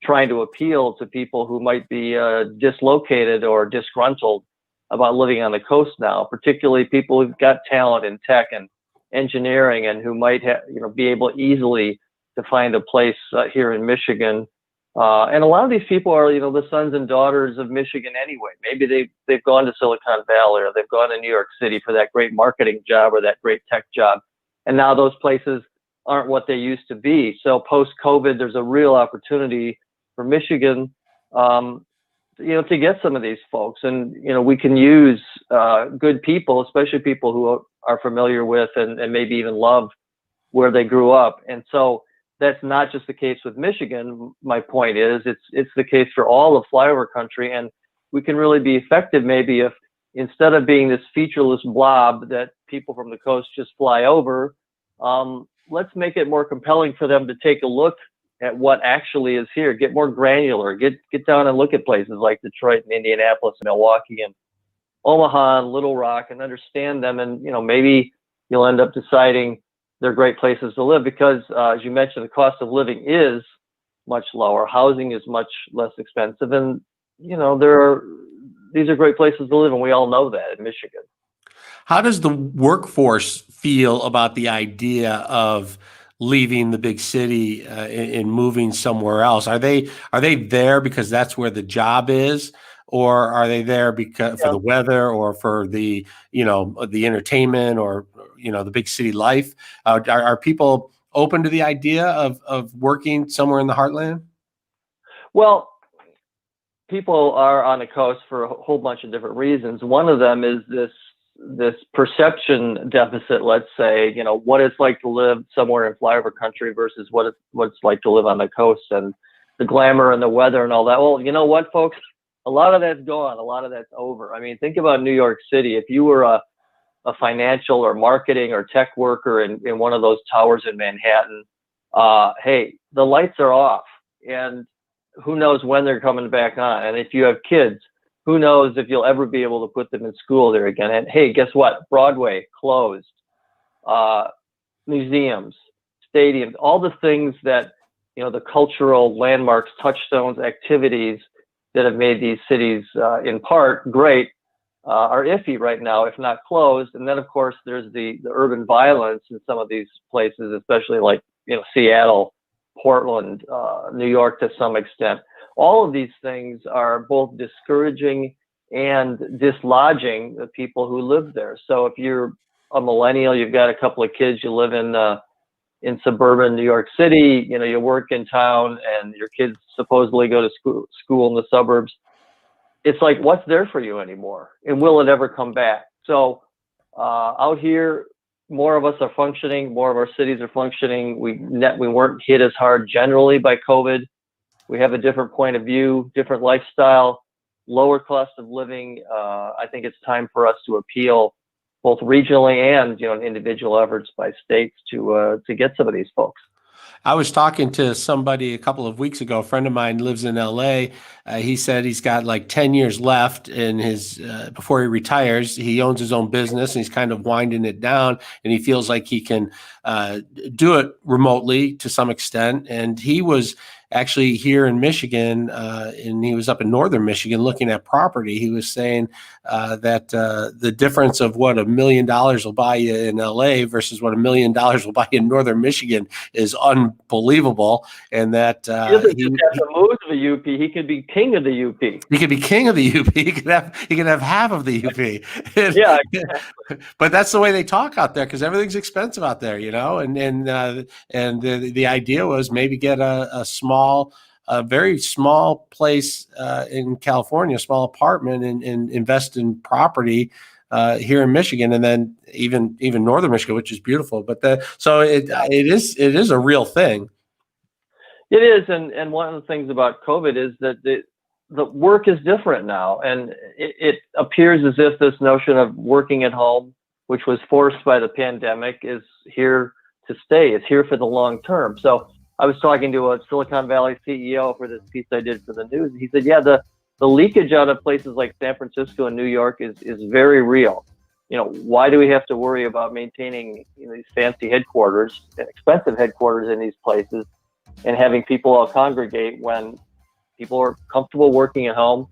trying to appeal to people who might be dislocated or disgruntled about living on the coast now, particularly people who've got talent in tech and engineering and who might be able easily to find a place here in Michigan. And a lot of these people are, the sons and daughters of Michigan anyway. Maybe they've gone to Silicon Valley, or they've gone to New York City for that great marketing job or that great tech job. And now those places aren't what they used to be. So post-COVID, there's a real opportunity for Michigan, to get some of these folks. And, we can use good people, especially people who are familiar with and maybe even love where they grew up. And so that's not just the case with Michigan. My point is it's the case for all of flyover country. And we can really be effective maybe if, instead of being this featureless blob that people from the coast just fly over, let's make it more compelling for them to take a look at what actually is here, get more granular, get down and look at places like Detroit and Indianapolis and Milwaukee and Omaha and Little Rock and understand them. And, maybe you'll end up deciding they're great places to live because, as you mentioned, the cost of living is much lower. Housing is much less expensive. And, these are great places to live. And we all know that in Michigan. How does the workforce feel about the idea of leaving the big city and moving somewhere else? Are they there because that's where the job is, or are they there because for the weather or for the the entertainment or the big city life? Are people open to the idea of working somewhere in the heartland? Well, people are on the coast for a whole bunch of different reasons. One of them is this perception deficit, let's say, what it's like to live somewhere in flyover country versus what it's like to live on the coast and the glamour and the weather and all that. Well, you know what, folks? A lot of that's gone. A lot of that's over. I mean, think about New York City. If you were a financial or marketing or tech worker in one of those towers in Manhattan, hey, the lights are off. And who knows when they're coming back on. And if you have kids, who knows if you'll ever be able to put them in school there again. And hey, guess what? Broadway closed, museums, stadiums, all the things that, the cultural landmarks, touchstones, activities that have made these cities in part great are iffy right now, if not closed. And then, of course, there's the urban violence in some of these places, especially like, Seattle, Portland, New York to some extent. All of these things are both discouraging and dislodging the people who live there. So if you're a millennial, you've got a couple of kids, you live in suburban New York City, you work in town and your kids supposedly go to school in the suburbs. It's like, what's there for you anymore? And will it ever come back? So out here, more of us are functioning, more of our cities are functioning. We weren't hit as hard generally by COVID. We have a different point of view, different lifestyle, lower cost of living. I think it's time for us to appeal both regionally and individual efforts by states to get some of these folks. I was talking to somebody a couple of weeks ago. A friend of mine lives in LA. He said he's got like 10 years left in his before he retires. He owns his own business and he's kind of winding it down, and he feels like he can do it remotely to some extent. And he was actually here in Michigan, and he was up in northern Michigan looking at property. He was saying that the difference of what $1 million will buy you in LA versus what $1 million will buy you in northern Michigan is unbelievable. And that he doesn't just have to move to the UP. He could be king of the UP. He could be king of the UP. He could have half of the UP. Yeah, exactly. But that's the way they talk out there because everything's expensive out there, And the idea was maybe get a very small place in California, a small apartment, and invest in property here in Michigan, and then even northern Michigan, which is beautiful. But it is a real thing. It is, and one of the things about COVID is that the work is different now, and it appears as if this notion of working at home, which was forced by the pandemic, is here to stay. It's here for the long term. So I was talking to a Silicon Valley CEO for this piece I did for the news. He said, yeah, the the leakage out of places like San Francisco and New York is very real. Why do we have to worry about maintaining these fancy headquarters, expensive headquarters in these places, and having people all congregate when people are comfortable working at home?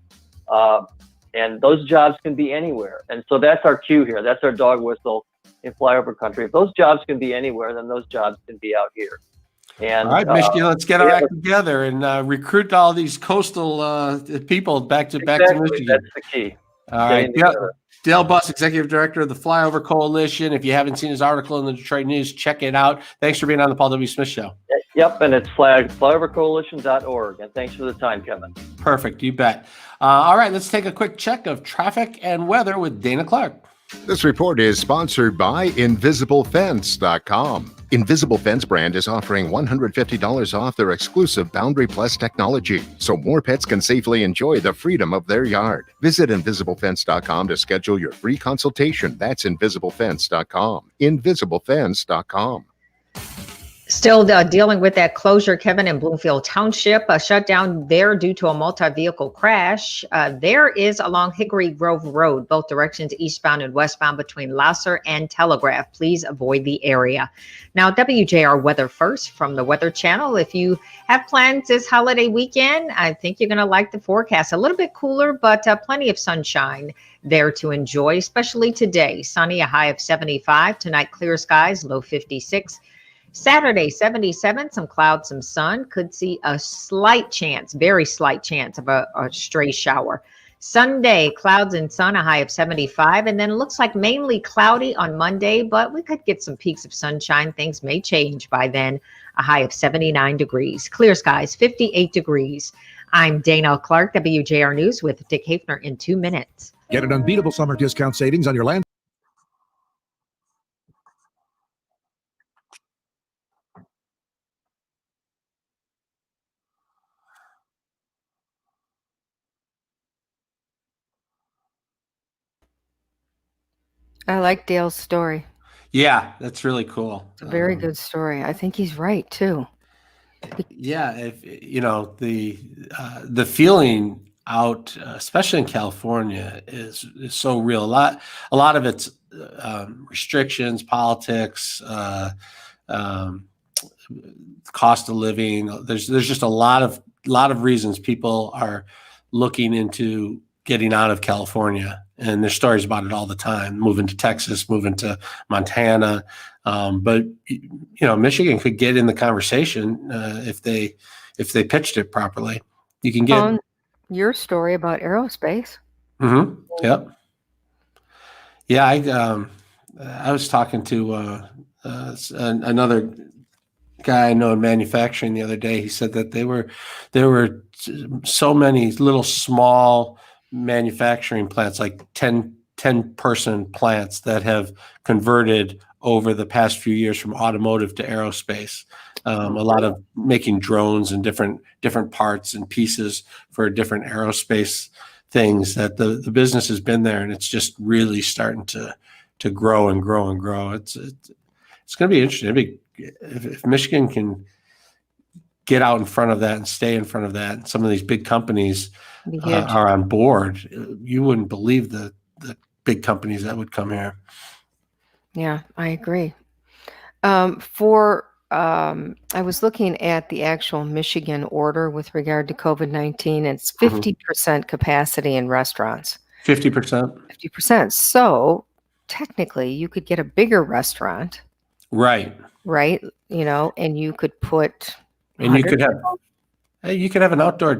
And those jobs can be anywhere. And so that's our cue here. That's our dog whistle in flyover country. If those jobs can be anywhere, then those jobs can be out here. And all right, Michigan, let's get our act together and recruit all these coastal people back to Michigan. That's the key. All right. Dale Buss, Executive Director of the Flyover Coalition. If you haven't seen his article in the Detroit News, check it out. Thanks for being on the Paul W. Smith Show. Yep, and it's flyovercoalition.org. And thanks for the time, Kevin. Perfect, you bet. All right, let's take a quick check of traffic and weather with Dana Clark. This report is sponsored by InvisibleFence.com. Invisible Fence brand is offering $150 off their exclusive Boundary Plus technology, so more pets can safely enjoy the freedom of their yard. Visit InvisibleFence.com to schedule your free consultation. That's InvisibleFence.com. InvisibleFence.com. Still dealing with that closure, Kevin, in Bloomfield Township, a shutdown there due to a multi-vehicle crash. There is along Hickory Grove Road, both directions eastbound and westbound between Lasser and Telegraph. Please avoid the area. Now, WJR Weather first from the Weather Channel. If you have plans this holiday weekend, I think you're going to like the forecast. A little bit cooler, but plenty of sunshine there to enjoy, especially today. Sunny, a high of 75. Tonight, clear skies, low 56. Saturday, 77, some clouds, some sun. Could see a slight chance, very slight chance of a stray shower. Sunday, clouds and sun, a high of 75. And then it looks like mainly cloudy on Monday, but we could get some peaks of sunshine. Things may change by then. A high of 79 degrees. Clear skies, 58 degrees. I'm Dana Clark, WJR News with Dick Hafner in 2 minutes. Get an unbeatable summer discount savings on your land. I like Dale's story. Yeah, that's really cool. It's a very good story. I think he's right too. Yeah, if the feeling out, especially in California, is so real. A lot of it's restrictions, politics, cost of living. There's just a lot of reasons people are looking into getting out of California. And there's stories about it all the time, moving to Texas, moving to Montana. But, Michigan could get in the conversation if they pitched it properly. You can get your story about aerospace. Mm-hmm. Yep. Yeah. I was talking to another guy I know in manufacturing the other day. He said that there were so many little small manufacturing plants, like 10 person plants that have converted over the past few years from automotive to aerospace. A lot of making drones and different parts and pieces for different aerospace things. That the business has been there, and it's just really starting to grow and grow and grow. It's going to be interesting. If Michigan can get out in front of that and stay in front of that, and some of these big companies are on board, you wouldn't believe the big companies that would come here. Yeah, I agree. I was looking at the actual Michigan order with regard to COVID-19. It's 50% capacity in restaurants. 50%? 50%. So technically you could get a bigger restaurant. Right. Right. And you could put. And you could have an outdoor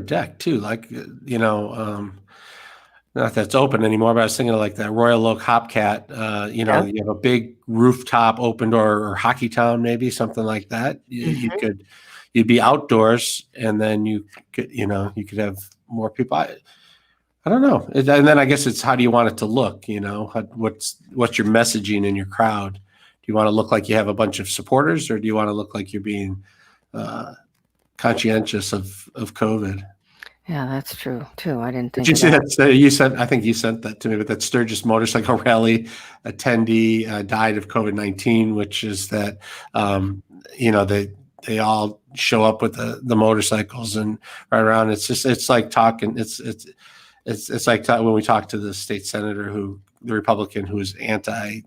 deck too. Like, not that it's open anymore, but I was thinking of like that Royal Oak Hopcat, you have a big rooftop open door, or Hockey Town, maybe something like that. You'd be outdoors, and then you could have more people. I don't know. And then I guess it's, how do you want it to look? What's your messaging in your crowd? Do you want to look like you have a bunch of supporters, or do you want to look like you're being conscientious of COVID? Yeah, that's true too. I didn't think. Did you see that? I think you sent that to me. But that Sturgis Motorcycle Rally attendee died of COVID-19, which is that they all show up with the motorcycles and ride around. It's like talking. It's like when we talk to the state senator the Republican who's anti,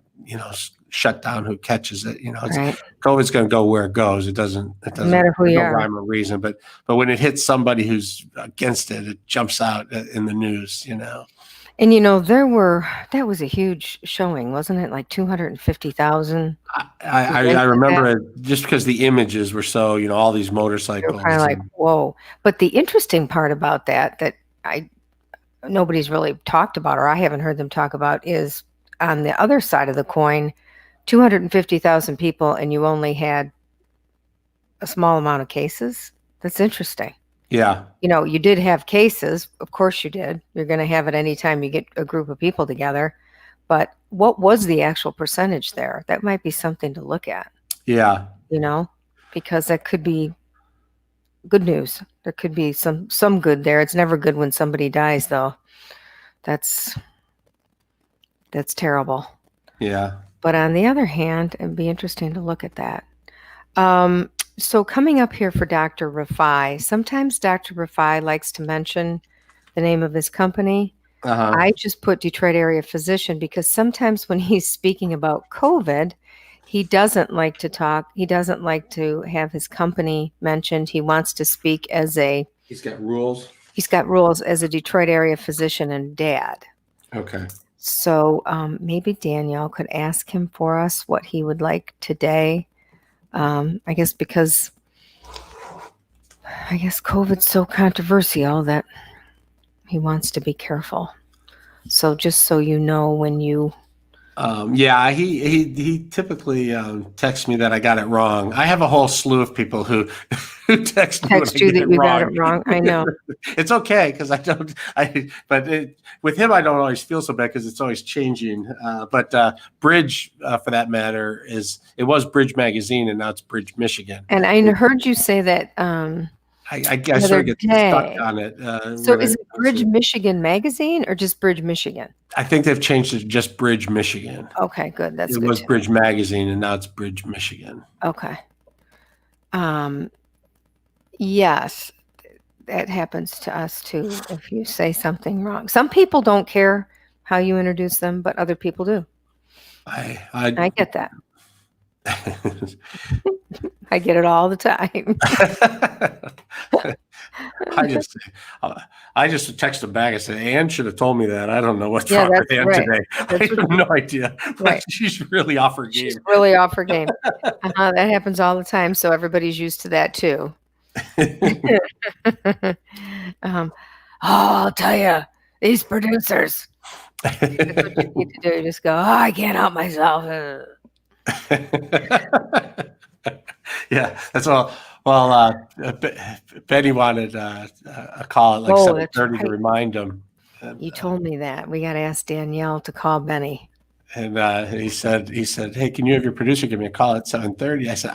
shutdown, who catches it. Right. COVID's going to go where it goes. It doesn't matter who you are. Rhyme or reason. But when it hits somebody who's against it, it jumps out in the news. And that was a huge showing, wasn't it? Like 250,000. I remember it just because the images were so, all these motorcycles. Kind of like, whoa. But the interesting part about that nobody's really talked about, or I haven't heard them talk about, is on the other side of the coin, 250,000 people, and you only had a small amount of cases. That's interesting. Yeah. You did have cases. Of course you did. You're going to have it anytime you get a group of people together. But what was the actual percentage there? That might be something to look at. Yeah. Because that could be good news. There could be some good there. It's never good when somebody dies, though. That's terrible. Yeah. But on the other hand, it'd be interesting to look at that. So coming up here for Dr. Rafai, sometimes Dr. Rafai likes to mention the name of his company. Uh-huh. I just put Detroit area physician because sometimes when he's speaking about COVID, he doesn't like to talk. He doesn't like to have his company mentioned. He wants to speak as He's got rules. He's got rules as a Detroit area physician and dad. Okay. So maybe Danielle could ask him for us what he would like today. I guess because COVID's so controversial that he wants to be careful. So just so you know when you... he typically texts me that I got it wrong. I have a whole slew of people who text me you that you got it wrong. I know. It's okay because with him I don't always feel so bad because it's always changing. But Bridge, for that matter, it was Bridge Magazine and now it's Bridge Michigan. And I heard you say that. I sort of get stuck on it. So is it Bridge Michigan Magazine or just Bridge Michigan? I think they've changed it to just Bridge Michigan. Okay, good. That's good. It was Bridge Magazine and now it's Bridge Michigan. Okay. Yes, that happens to us too. If you say something wrong, some people don't care how you introduce them, but other people do. I get that. I get it all the time. I just text him back and said, Ann should have told me that. I don't know what's wrong with Ann today. I have no idea. Right. She's really off her game. She's really off her game. That happens all the time. So everybody's used to that too. I'll tell you, these producers. That's what you need to do. You just go, I can't help myself. Yeah, that's all. Well, Benny wanted a call at like 7:30 to remind him. And, you told me that. We got to ask Danielle to call Benny. And he said, hey, can you have your producer give me a call at 7:30? I said,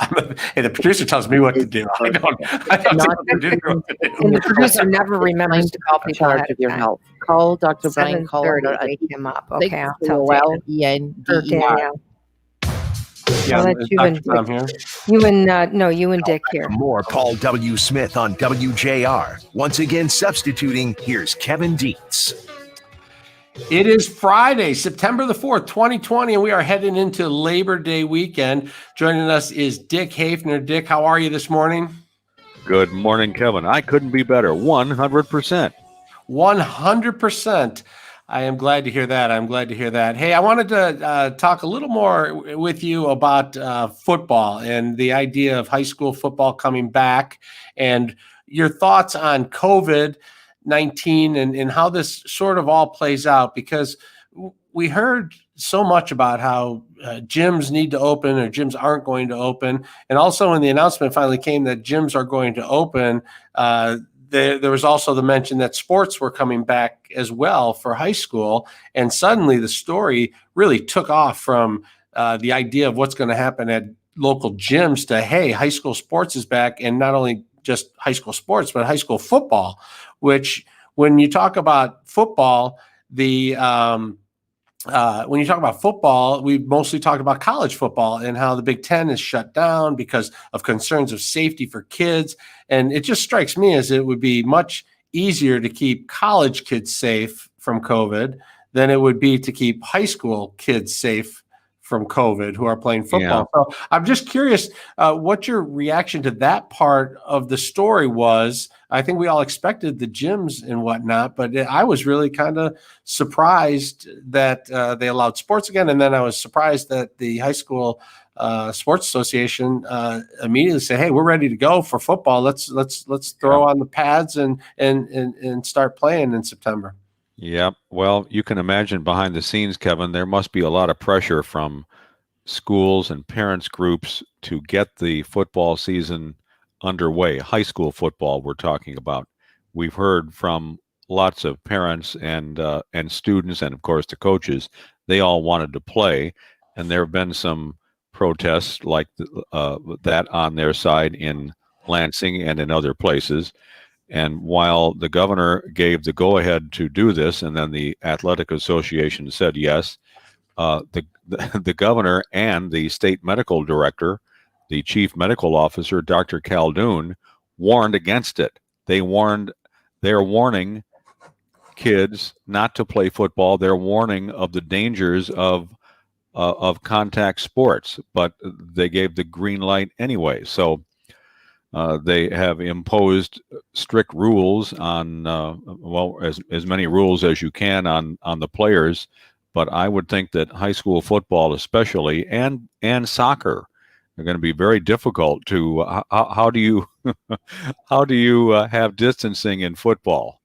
hey, the producer tells me what to do. I don't tell the producer what to do. And the producer never remembers to call people charge of your health. Call Dr. Brian Collar. Wake him up. Okay, I'll tell Danielle. Yeah, I'll let you and Dick here. More Paul W. Smith on WJR. Once again, substituting, here's Kevin Dietz. It is Friday, September the 4th, 2020, and we are heading into Labor Day weekend. Joining us is Dick Hafner. Dick, how are you this morning? Good morning, Kevin. I couldn't be better. 100%. 100%. I am glad to hear that. Hey, I wanted to talk a little more with you about football and the idea of high school football coming back and your thoughts on COVID-19 and how this sort of all plays out, because we heard so much about how gyms need to open or gyms aren't going to open. And also when the announcement finally came that gyms are going to open, there was also the mention that sports were coming back as well for high school. And suddenly the story really took off from the idea of what's going to happen at local gyms to, hey, high school sports is back. And not only just high school sports, but high school football, which when you talk about football, the when you talk about football, we've mostly talked about college football and how the Big Ten is shut down because of concerns of safety for kids. And it just strikes me as it would be much easier to keep college kids safe from COVID than it would be to keep high school kids safe from COVID who are playing football. So I'm just curious what your reaction to that part of the story was. I think we all expected the gyms and whatnot, but I was really kind of surprised that they allowed sports again. And then I was surprised that the high school sports association immediately said, "Hey, we're ready to go for football. Let's throw on the pads and start playing in September." Yeah, well, you can imagine behind the scenes, Kevin, there must be a lot of pressure from schools and parents groups to get the football season underway. High school football, we're talking about. We've heard from lots of parents and students, and of course the coaches. They all wanted to play, and there have been some protests like that on their side in Lansing and in other places. And while the governor gave the go-ahead to do this, and then the Athletic Association said yes, the governor and the state medical director, the chief medical officer, Dr. Caldoun, warned against it. They're warning kids not to play football. They're warning of the dangers of contact sports, but they gave the green light anyway. So they have imposed strict rules on, as many rules as you can on the players. But I would think that high school football, especially, and soccer, are going to be very difficult to. How do you have distancing in football?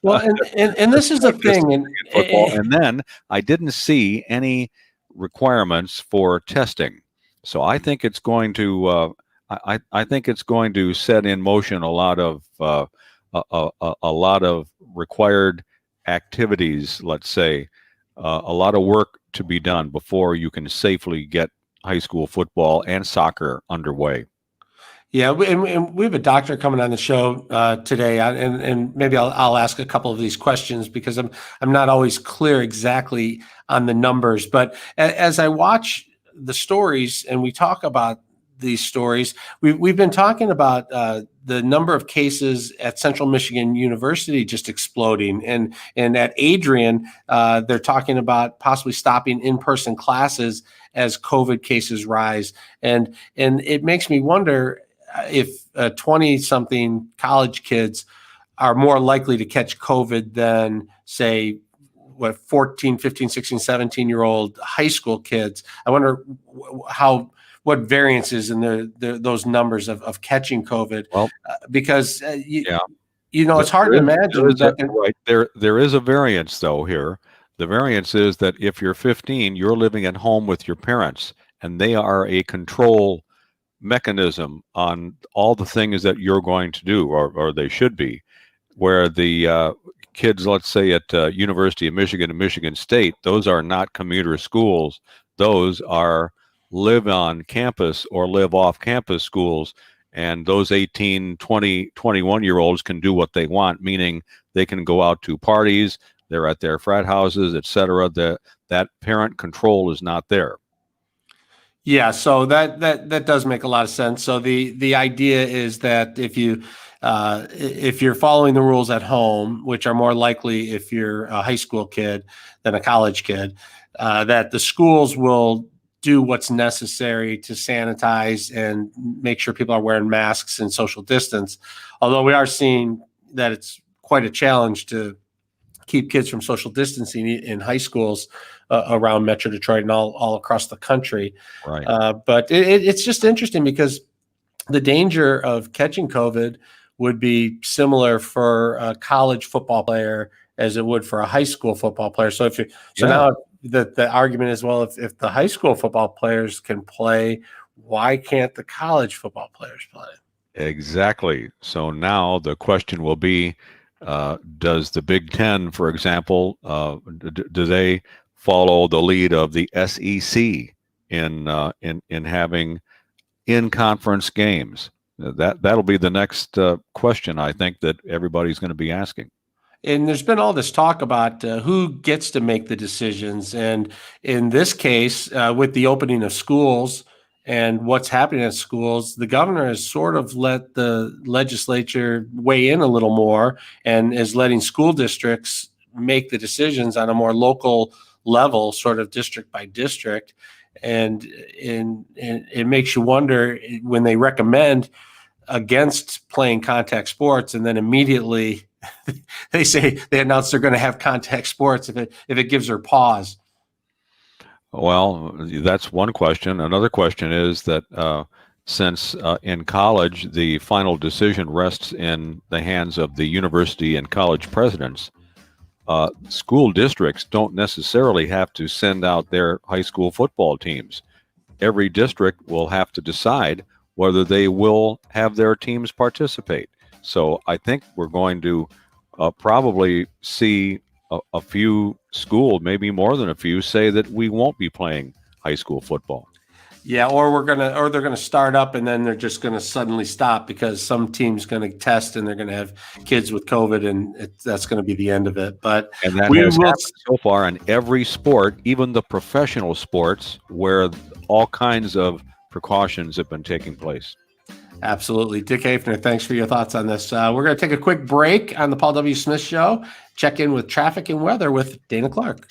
Well, and this is the thing. And then I didn't see any requirements for testing, so I think it's going to. I think it's going to set in motion a lot of required activities. Let's say a lot of work to be done before you can safely get high school football and soccer underway. Yeah, and we have a doctor coming on the show today, and maybe I'll ask a couple of these questions because I'm not always clear exactly on the numbers. But as I watch the stories and we talk about these stories, we've been talking about the number of cases at Central Michigan University just exploding, and at Adrian, they're talking about possibly stopping in-person classes as COVID cases rise, and it makes me wonder if 20-something college kids are more likely to catch COVID than, say, 14, 15, 16, 17-year-old high school kids. I wonder what variances in those numbers of catching COVID, because it's hard to imagine. There is a variance though here. The variance is that if you're 15, you're living at home with your parents, and they are a control mechanism on all the things that you're going to do, or they should be. Where the kids, let's say at University of Michigan and Michigan State, those are not commuter schools. Those are live on campus or live off campus schools, and those 18, 20, 21-year-olds can do what they want, meaning they can go out to parties, they're at their frat houses, etc. That parent control is not there. Yeah, so that does make a lot of sense. So the idea is that if you're following the rules at home, which are more likely if you're a high school kid than a college kid, that the schools will do what's necessary to sanitize and make sure people are wearing masks and social distance. Although we are seeing that it's quite a challenge to keep kids from social distancing in high schools around Metro Detroit and all across the country. Right. But it's just interesting because the danger of catching COVID would be similar for a college football player as it would for a high school football player. So now the argument is, well, if the high school football players can play, why can't the college football players play? Exactly. So now the question will be, does the Big Ten, for example, do they follow the lead of the SEC in having in-conference games? That'll be the next question, I think, that everybody's going to be asking. And there's been all this talk about who gets to make the decisions. And in this case, with the opening of schools and what's happening at schools, the governor has sort of let the legislature weigh in a little more and is letting school districts make the decisions on a more local level, sort of district by district. And it makes you wonder when they recommend against playing contact sports, and then immediately they announce they're going to have contact sports if it gives her pause. Well, that's one question. Another question is that since in college the final decision rests in the hands of the university and college presidents, school districts don't necessarily have to send out their high school football teams. Every district will have to decide whether they will have their teams participate. So I think we're going to probably see a few schools, maybe more than a few, say that we won't be playing high school football. Yeah, or they're gonna start up and then they're just gonna suddenly stop because some team's gonna test and they're gonna have kids with COVID, and that's gonna be the end of it. But and that has happened so far in every sport, even the professional sports, where all kinds of precautions have been taking place. Absolutely. Dick Hafner, thanks for your thoughts on this. We're going to take a quick break on the Paul W. Smith Show. Check in with traffic and weather with Dana Clark.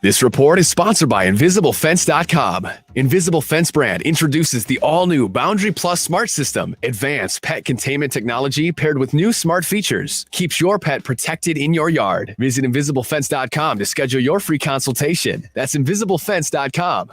This report is sponsored by InvisibleFence.com. Invisible Fence brand introduces the all-new Boundary Plus Smart System. Advanced pet containment technology paired with new smart features keeps your pet protected in your yard. Visit InvisibleFence.com to schedule your free consultation. That's InvisibleFence.com.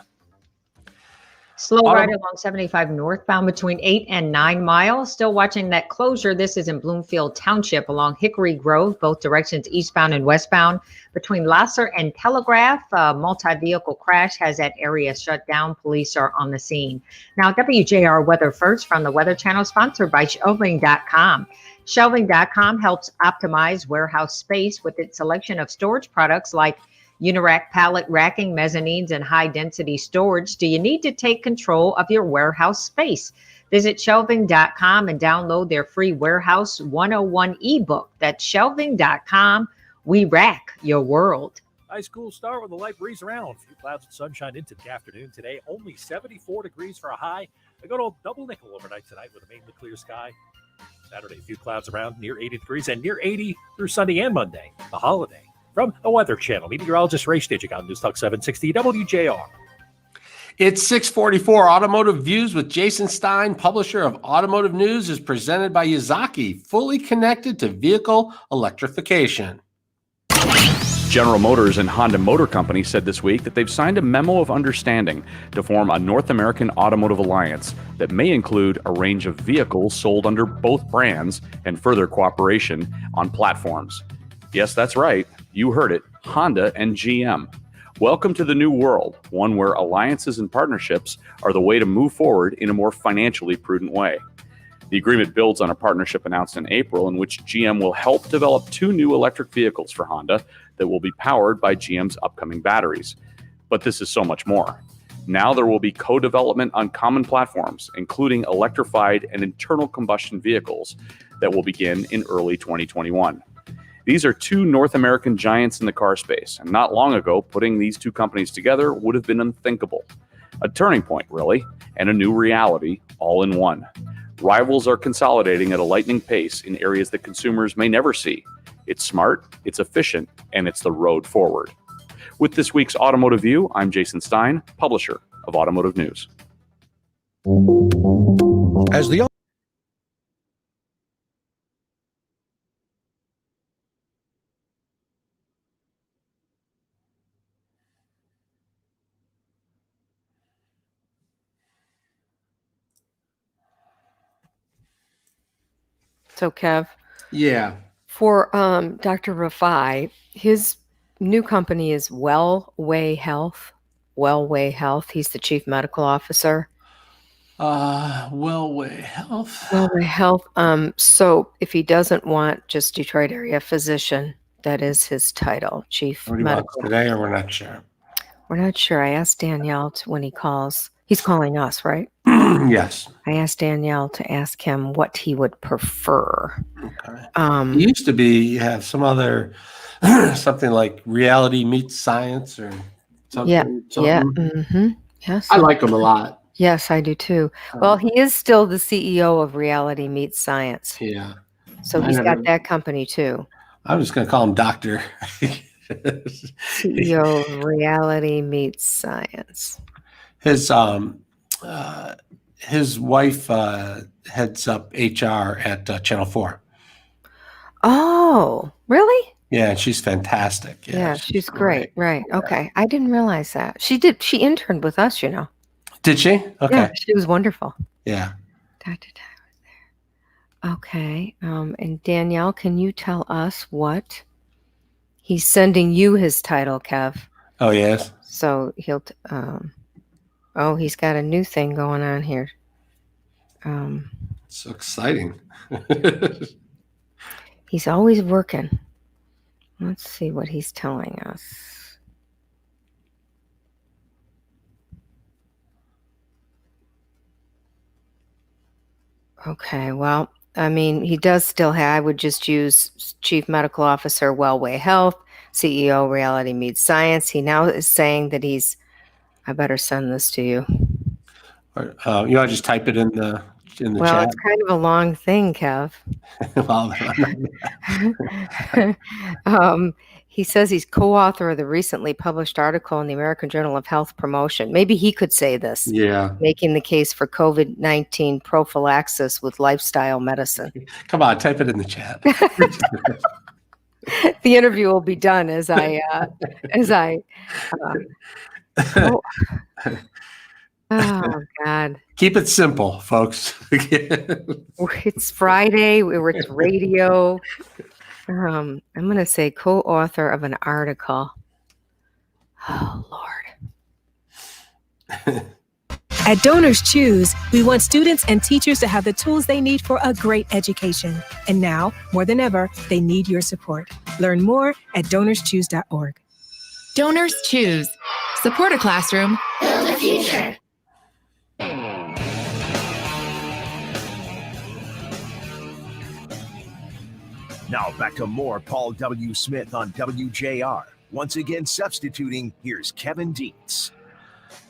Slow ride along 75 northbound between 8 and 9 miles. Still watching that closure. This is in Bloomfield Township along Hickory Grove, both directions eastbound and westbound. Between Lasser and Telegraph, a multi-vehicle crash has that area shut down. Police are on the scene. Now, WJR Weather First from the Weather Channel, sponsored by Shelving.com. Shelving.com helps optimize warehouse space with its selection of storage products like Unirack pallet racking, mezzanines, and high-density storage. Do you need to take control of your warehouse space? Visit Shelving.com and download their free Warehouse 101 ebook. That's Shelving.com. We rack your world. Nice cool start with a light breeze around. A few clouds and sunshine into the afternoon today. Only 74 degrees for a high. I go to a double nickel overnight tonight with a mainly clear sky. Saturday, a few clouds around, near 80 degrees, and near 80 through Sunday and Monday, the holiday. From the Weather Channel, meteorologist Ray Stitchik on News Talk 760 WJR. It's 6:44. Automotive Views with Jason Stein, publisher of Automotive News, is presented by Yazaki, fully connected to vehicle electrification. General Motors and Honda Motor Company said this week that they've signed a memo of understanding to form a North American automotive alliance that may include a range of vehicles sold under both brands and further cooperation on platforms. Yes, that's right. You heard it. Honda and GM. Welcome to the new world, one where alliances and partnerships are the way to move forward in a more financially prudent way. The agreement builds on a partnership announced in April in which GM will help develop 2 new electric vehicles for Honda that will be powered by GM's upcoming batteries. But this is so much more. Now there will be co-development on common platforms, including electrified and internal combustion vehicles that will begin in early 2021. These are 2 North American giants in the car space, and not long ago, putting these 2 companies together would have been unthinkable. A turning point, really, and a new reality, all in one. Rivals are consolidating at a lightning pace in areas that consumers may never see. It's smart, it's efficient, and it's the road forward. With this week's Automotive View, I'm Jason Stein, publisher of Automotive News. As the So, Kev, Yeah. for Dr. Rafai, his new company is Wjr Health. Wjr Health. He's the chief medical officer. Wjr Health. Wjr Health. So if he doesn't want just Detroit area physician, that is his title, chief What do you want today, or we're not sure? We're not sure. I asked Danielle when he calls. He's calling us, right? Yes. I asked Danielle to ask him what he would prefer. Okay. It used to be have some other something like reality meets science or something. Yeah. Yes. I like him a lot. Yes, I do too. Well, he is still the CEO of Reality Meets Science. Yeah. So he's got that company too. I'm just going to call him Doctor. CEO of Reality Meets Science. His wife heads up HR at Channel 4. Oh, really? Yeah, she's fantastic. Yeah, she's great. Right. Okay. I didn't realize that. She did. She interned with us, you know. Did she? Okay. Yeah, she was wonderful. Yeah. Dr. Ty was there. Okay. And Danielle, can you tell us what he's sending you his title, Kev? Oh, yes. So he'll, he's got a new thing going on here. So exciting. He's always working. Let's see what he's telling us. Okay, well, I mean, he does still have, I would just use Chief Medical Officer, Wellway Health, CEO, Reality Meets Science. He now is saying that I better send this to you. You want to just type it in the Well, chat? it's kind of a long thing, Kev. He says he's co-author of the recently published article in the American Journal of Health Promotion. Maybe he could say this. Yeah. Making the case for COVID-19 prophylaxis with lifestyle medicine. Come on, type it in the chat. The interview will be done as I oh God. Keep it simple, folks. It's Friday, it's radio. I'm going to say co-author of an article. Oh, Lord. At Donors Choose, we want students and teachers to have the tools they need for a great education. And now, more than ever, they need your support. Learn more at donorschoose.org. Donors Choose. Support a classroom. Build a future. Now back to more Paul W. Smith on WJR. Once again substituting, here's Kevin Dietz.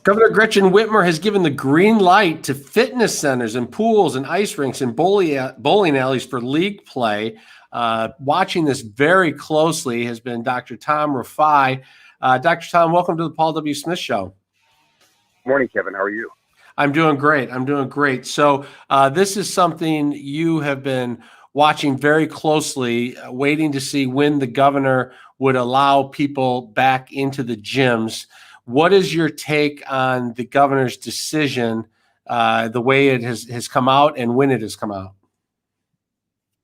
Governor Gretchen Whitmer has given the green light to fitness centers and pools and ice rinks and bowling alleys for league play. Watching this very closely has been Dr. Tom Rafai. Dr. Tom, welcome to the Paul W. Smith Show. Morning, Kevin. How are you? I'm doing great. So this is something you have been watching very closely, waiting to see when the governor would allow people back into the gyms. What is your take on the governor's decision, the way it has come out and when it has come out?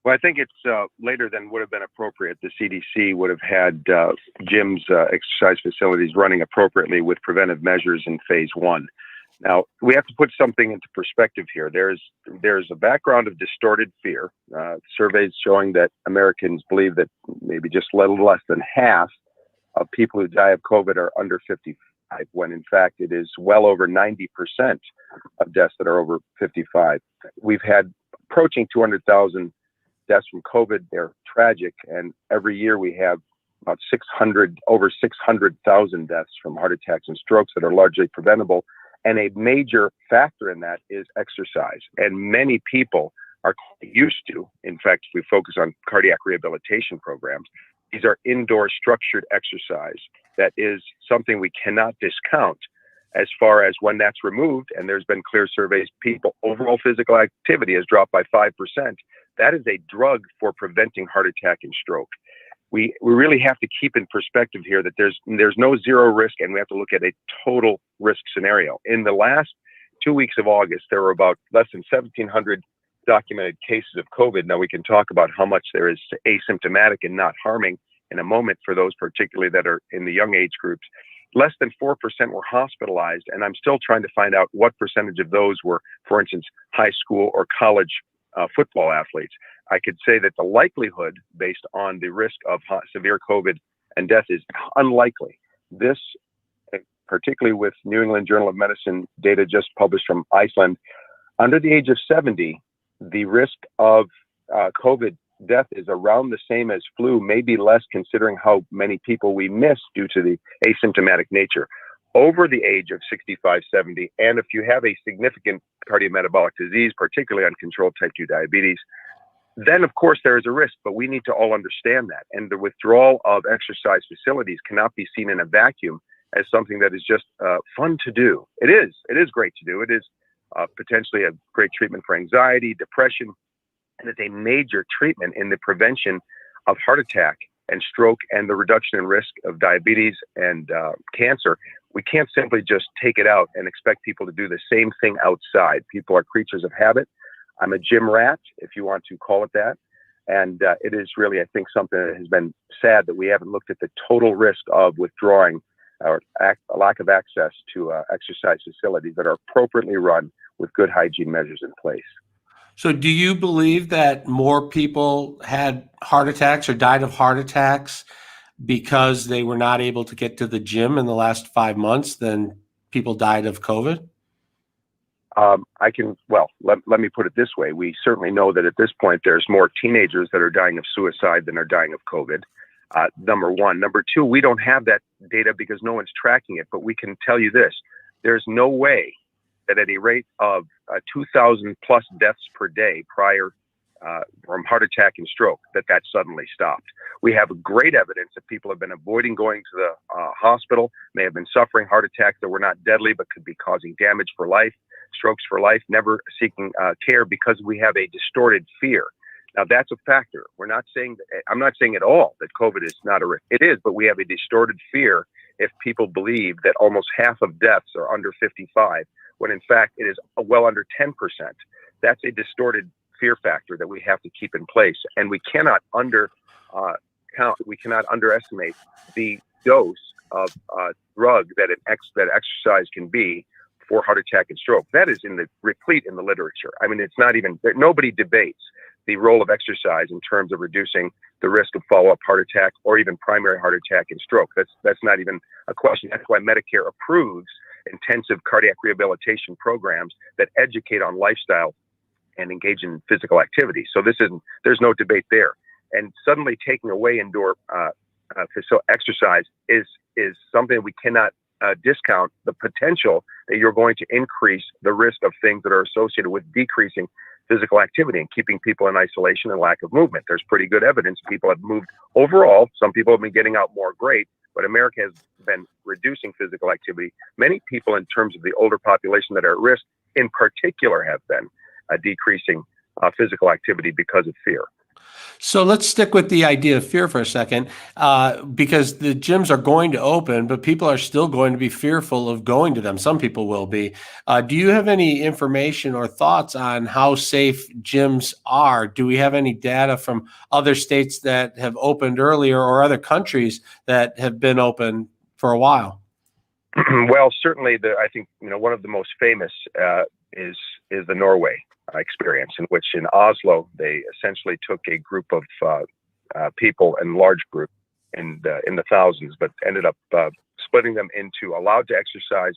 Well, I think it's later than would have been appropriate. The CDC would have had gyms, exercise facilities running appropriately with preventive measures in phase one. Now, we have to put something into perspective here. There's a background of distorted fear. Surveys showing that Americans believe that maybe just a little less than half of people who die of COVID are under 55, when in fact it is well over 90% of deaths that are over 55. We've had approaching 200,000 deaths from COVID. They're tragic, and every year we have about over 600,000 deaths from heart attacks and strokes that are largely preventable. And a major factor in that is exercise. And many people are used to, in fact, if we focus on cardiac rehabilitation programs, these are indoor structured exercise. That is something we cannot discount as far as when that's removed. And there's been clear surveys, people, overall physical activity has dropped by 5%. That is a drug for preventing heart attack and stroke. We really have to keep in perspective here that there's no zero risk, and we have to look at a total risk scenario. In the last 2 weeks of August, there were about less than 1,700 documented cases of COVID. Now we can talk about how much there is asymptomatic and not harming in a moment for those particularly that are in the young age groups. Less than 4% were hospitalized, and I'm still trying to find out what percentage of those were, for instance, high school or college football athletes. I could say that the likelihood based on the risk of severe COVID and death is unlikely. This particularly with New England Journal of Medicine data just published from Iceland. Under the age of 70, the risk of COVID death is around the same as flu, maybe less considering how many people we miss due to the asymptomatic nature. Over the age of 65, 70, and if you have a significant cardiometabolic disease, particularly uncontrolled type 2 diabetes, then of course there is a risk, but we need to all understand that. And the withdrawal of exercise facilities cannot be seen in a vacuum as something that is just fun to do. It is great to do. It is potentially a great treatment for anxiety, depression, and it's a major treatment in the prevention of heart attack and stroke and the reduction in risk of diabetes and cancer. We can't simply just take it out and expect people to do the same thing outside. People are creatures of habit. I'm a gym rat, if you want to call it that. And it is really, I think, something that has been sad that we haven't looked at the total risk of withdrawing or a lack of access to exercise facilities that are appropriately run with good hygiene measures in place. So do you believe that more people had heart attacks or died of heart attacks because they were not able to get to the gym in the last 5 months than people died of COVID? Let me put it this way. We certainly know that at this point, there's more teenagers that are dying of suicide than are dying of COVID. Number one. Number two, we don't have that data because no one's tracking it, but we can tell you this. There's no way that at a rate of 2,000 plus deaths per day prior from heart attack and stroke, that suddenly stopped. We have great evidence that people have been avoiding going to the hospital, may have been suffering heart attacks that were not deadly, but could be causing damage for life, strokes for life, never seeking care because we have a distorted fear. Now that's a factor. I'm not saying at all that COVID is not a risk. It is, but we have a distorted fear if people believe that almost half of deaths are under 55, when in fact it is well under 10%. That's a distorted fear factor that we have to keep in place, and we cannot underestimate the dose of drug that exercise can be for heart attack and stroke. That is replete in the literature. I mean, it's not even, nobody debates the role of exercise in terms of reducing the risk of follow-up heart attack or even primary heart attack and stroke. That's not even a question. That's why Medicare approves intensive cardiac rehabilitation programs that educate on lifestyle and engage in physical activity. So there's no debate there. And suddenly taking away indoor exercise is something we cannot discount the potential that you're going to increase the risk of things that are associated with decreasing physical activity and keeping people in isolation and lack of movement. There's pretty good evidence people have moved overall. Some people have been getting out more, great, but America has been reducing physical activity. Many people in terms of the older population that are at risk in particular have been decreasing physical activity because of fear. So let's stick with the idea of fear for a second, because the gyms are going to open, but people are still going to be fearful of going to them. Some people will be. Do you have any information or thoughts on how safe gyms are? Do we have any data from other states that have opened earlier or other countries that have been open for a while? Well, certainly, I think one of the most famous is the Norway experience, in which in Oslo they essentially took a group of people in large group in the thousands, but ended up splitting them into allowed to exercise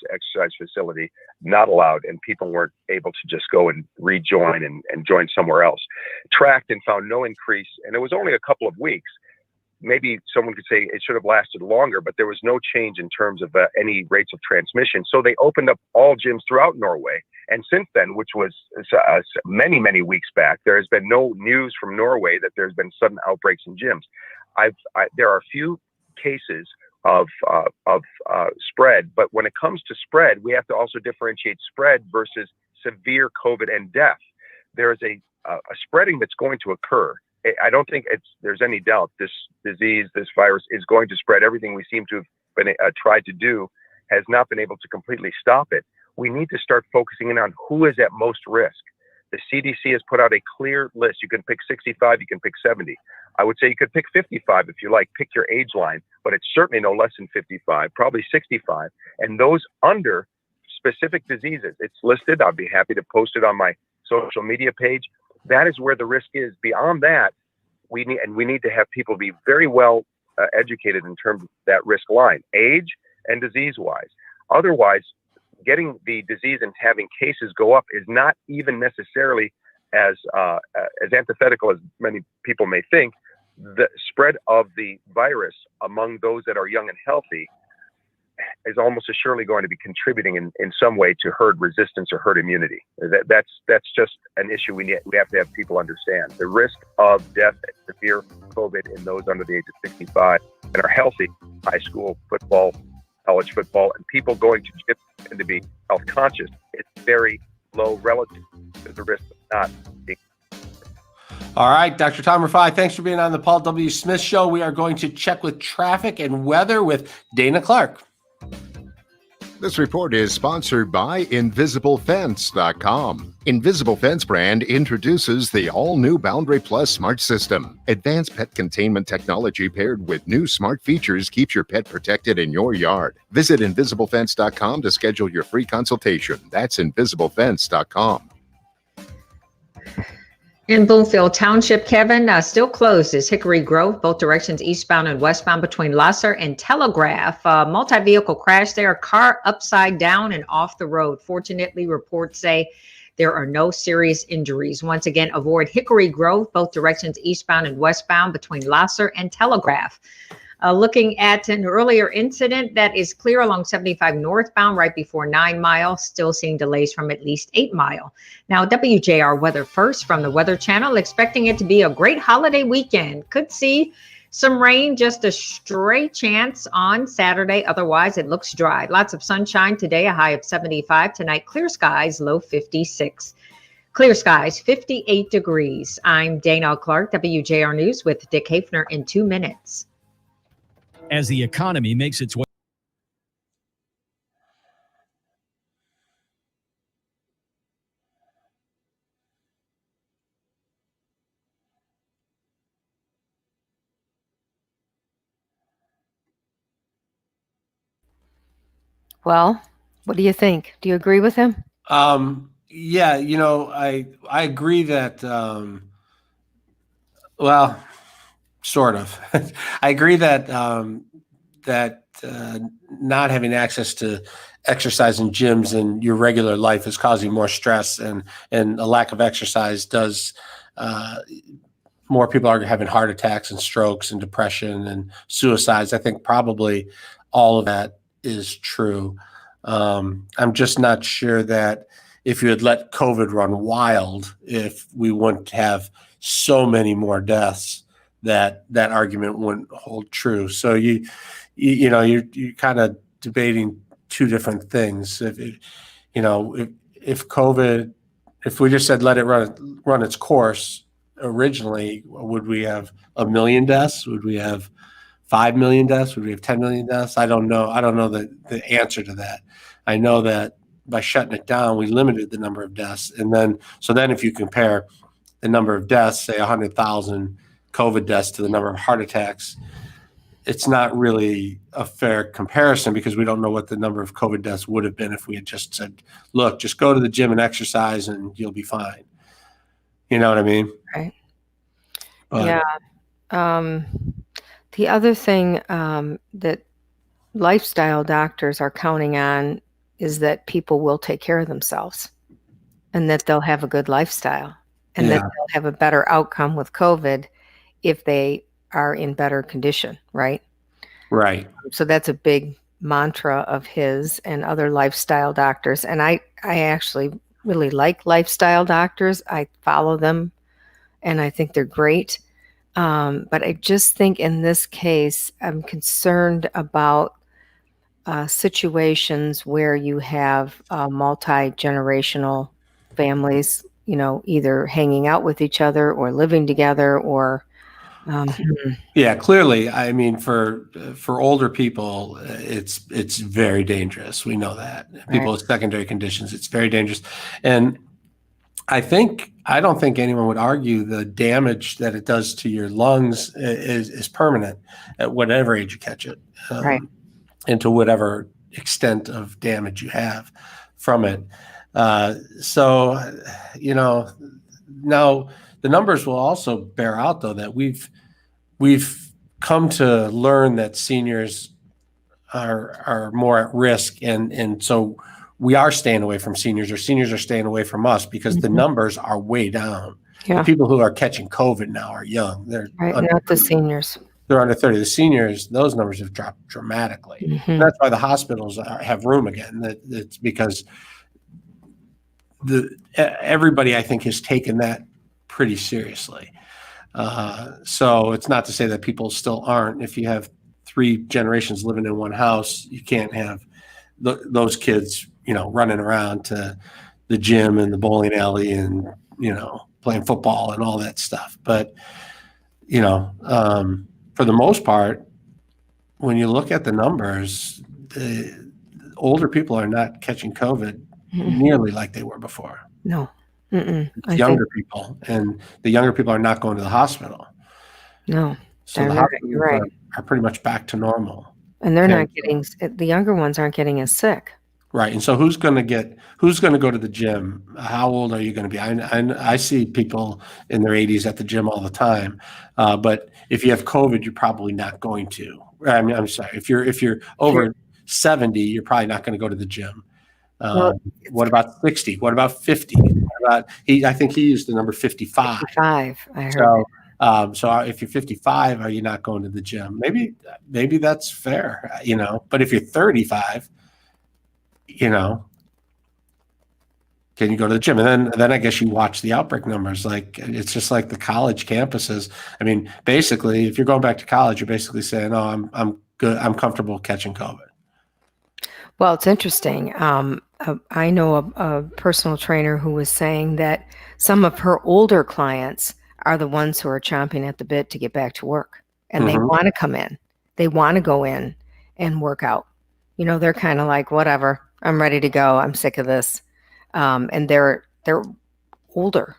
facility, not allowed, and people weren't able to just go and rejoin and join somewhere else. Tracked and found no increase, and it was only a couple of weeks. Maybe someone could say it should have lasted longer, but there was no change in terms of any rates of transmission. So they opened up all gyms throughout Norway. And since then, which was many, many weeks back, there has been no news from Norway that there's been sudden outbreaks in gyms. There are a few cases of spread, but when it comes to spread, we have to also differentiate spread versus severe COVID and death. There is a spreading that's going to occur. I don't think there's any doubt this disease, this virus is going to spread. Everything we seem to have been tried to do has not been able to completely stop it. We need to start focusing in on who is at most risk. The CDC has put out a clear list. You can pick 65, you can pick 70. I would say you could pick 55 if you like, pick your age line, but it's certainly no less than 55, probably 65. And those under specific diseases, it's listed. I'll be happy to post it on my social media page. That is where the risk is. Beyond that, we need to have people be very well educated in terms of that risk line, age and disease-wise. Otherwise, getting the disease and having cases go up is not even necessarily as antithetical as many people may think. The spread of the virus among those that are young and healthy is almost surely going to be contributing in some way to herd resistance or herd immunity. That's just an issue we have to have people understand. The risk of death and severe COVID in those under the age of 65 and are healthy, high school football, college football, and people going to gyms tend to be health conscious. It's very low relative to the risk of not being. All right, Dr. Tom Rafai, thanks for being on the Paul W. Smith Show. We are going to check with traffic and weather with Dana Clark. This report is sponsored by InvisibleFence.com. Invisible Fence brand introduces the all-new Boundary Plus Smart System. Advanced pet containment technology paired with new smart features keeps your pet protected in your yard. Visit InvisibleFence.com to schedule your free consultation. That's InvisibleFence.com. In Bloomfield Township, Kevin, still closed is Hickory Grove, both directions eastbound and westbound between Lasser and Telegraph. Multi-vehicle crash there, car upside down and off the road. Fortunately, reports say there are no serious injuries. Once again, avoid Hickory Grove, both directions eastbound and westbound between Lasser and Telegraph. Looking at an earlier incident that is clear along 75 northbound right before 9 Mile, still seeing delays from at least 8 Mile. Now, WJR weather first from the Weather Channel, expecting it to be a great holiday weekend. Could see some rain, just a stray chance on Saturday. Otherwise, it looks dry. Lots of sunshine today, a high of 75. Tonight, clear skies, low 56. Clear skies, 58 degrees. I'm Dana Clark, WJR News with Dick Hafner in 2 minutes. As the economy makes its way. Well, what do you think? Do you agree with him? Yeah, I agree that, well, sort of. I agree that not having access to exercise in gyms in your regular life is causing more stress, and a lack of exercise does. More people are having heart attacks and strokes and depression and suicides. I think probably all of that is true. I'm just not sure that if you had let COVID run wild, if we wouldn't have so many more deaths, that argument wouldn't hold true. So you're kind of debating two different things. If COVID, if we just said let it run its course originally, would we have 1 million deaths? Would we have 5 million deaths? Would we have 10 million deaths? I don't know. I don't know the answer to that. I know that by shutting it down, we limited the number of deaths. And then if you compare the number of deaths, say 100,000 COVID deaths to the number of heart attacks, it's not really a fair comparison because we don't know what the number of COVID deaths would have been if we had just said, look, just go to the gym and exercise and you'll be fine. You know what I mean? Right. Yeah. The other thing that lifestyle doctors are counting on is that people will take care of themselves and that they'll have a good lifestyle and that they'll have a better outcome with COVID if they are in better condition, right? Right. So that's a big mantra of his and other lifestyle doctors. And I actually really like lifestyle doctors. I follow them and I think they're great. But I just think in this case, I'm concerned about situations where you have multi-generational families, either hanging out with each other or living together or yeah, clearly. I mean, for older people, it's very dangerous. We know that. People with secondary conditions, it's very dangerous. And I don't think anyone would argue the damage that it does to your lungs is permanent at whatever age you catch it, and to whatever extent of damage you have from it. So, now the numbers will also bear out, though, that we've come to learn that seniors are more at risk, and so we are staying away from seniors, or seniors are staying away from us because the numbers are way down. Yeah. The people who are catching COVID now are young. They're not the seniors. They're under 30. The seniors, those numbers have dropped dramatically. And that's why the hospitals have room again. It's because everybody, I think, has taken that pretty seriously. So it's not to say that people still aren't. If you have 3 generations living in one house, you can't have those kids, running around to the gym and the bowling alley and, playing football and all that stuff. But, for the most part, when you look at the numbers, the older people are not catching COVID nearly like they were before. No. Younger people, and the younger people are not going to the hospital. No. So the hospitals are pretty much back to normal. And they're not getting, the younger ones aren't getting as sick. Right. And so who's going to go to the gym? How old are you going to be? I see people in their 80s at the gym all the time. But if you have COVID, you're probably not going to. I'm sorry. If you're over 70, you're probably not going to go to the gym. What about 60? What about 50? I think he used the number 55. 55. I heard. So if you're 55, are you not going to the gym? Maybe that's fair, But if you're 35, can you go to the gym? And then I guess you watch the outbreak numbers. Like, it's just like the college campuses. I mean, basically, if you're going back to college, you're basically saying, "Oh, I'm good. I'm comfortable catching COVID." Well, it's interesting. I know a personal trainer who was saying that some of her older clients are the ones who are chomping at the bit to get back to work, and they want to come in. They want to go in and work out. They're kind of like, whatever, I'm ready to go. I'm sick of this. And they're older.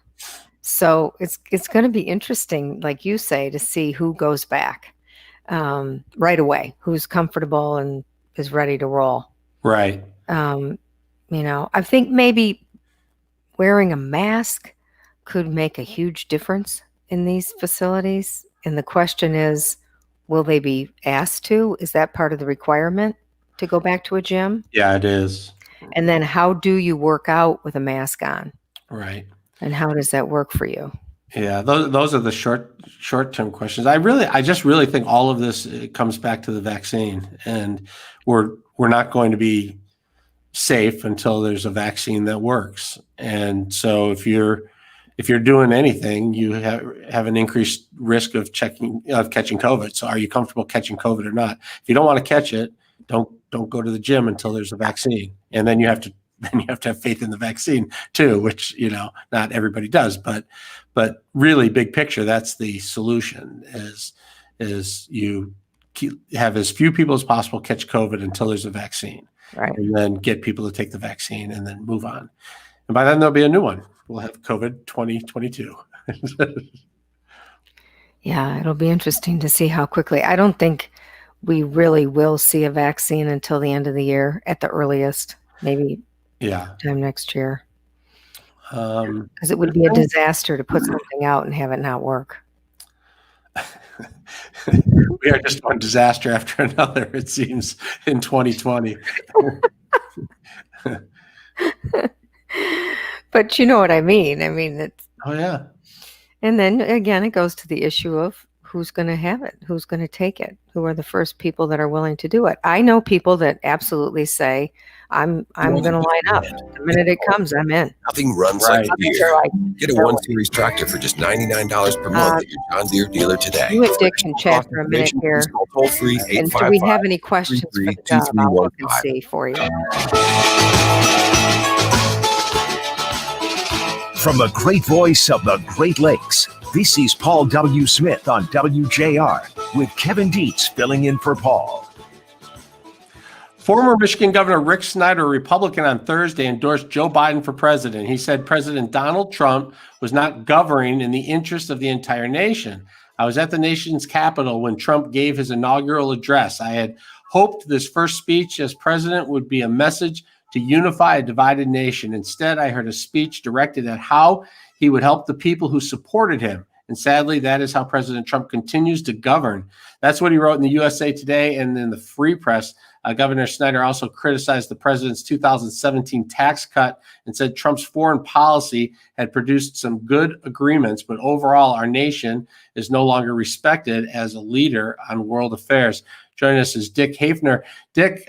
So it's going to be interesting, like you say, to see who goes back right away, who's comfortable and is ready to roll. Right. I think maybe wearing a mask could make a huge difference in these facilities. And the question is, will they be asked to? Is that part of the requirement to go back to a gym? Yeah, it is. And then how do you work out with a mask on? Right. And how does that work for you? Yeah, those are the short-term questions. I just really think all of this comes back to the vaccine, and we're not going to be safe until there's a vaccine that works. And so if you're doing anything, you have an increased risk of catching COVID. So are you comfortable catching COVID or not? If you don't want to catch it, don't go to the gym until there's a vaccine. And then you have to have faith in the vaccine too, which, not everybody does, but really big picture, that's the solution is you have as few people as possible catch COVID until there's a vaccine. Right. And then get people to take the vaccine and then move on. And by then there'll be a new one. We'll have COVID 2022. Yeah, it'll be interesting to see how quickly. I don't think we really will see a vaccine until the end of the year at the earliest, maybe time next year. Because it would be a disaster to put something out and have it not work. We are just one disaster after another, it seems, in 2020. But you know what I mean. I mean, it's. Oh, yeah. And then again, it goes to the issue of who's going to have it, who's going to take it, who are the first people that are willing to do it. I know people that absolutely say, I'm going to line up. The minute it comes, I'm in. Nothing runs like beer. Get a 1 Series tractor for just $99 per month at your John Deere dealer today. You and Dick can chat for a minute here. Toll free. And do we have any questions for the job? I'll look and see for you. From the great voice of the Great Lakes, this is Paul W. Smith on WJR with Kevin Dietz filling in for Paul. Former Michigan Governor Rick Snyder, a Republican, on Thursday endorsed Joe Biden for president. He said President Donald Trump was not governing in the interest of the entire nation. I was at the nation's capital when Trump gave his inaugural address. I had hoped this first speech as president would be a message to unify a divided nation. Instead, I heard a speech directed at how he would help the people who supported him. And sadly, that is how President Trump continues to govern. That's what he wrote in the USA Today and in the Free Press. Governor Snyder also criticized the president's 2017 tax cut and said Trump's foreign policy had produced some good agreements, but overall our nation is no longer respected as a leader on world affairs. Joining us is Dick Hafner. Dick,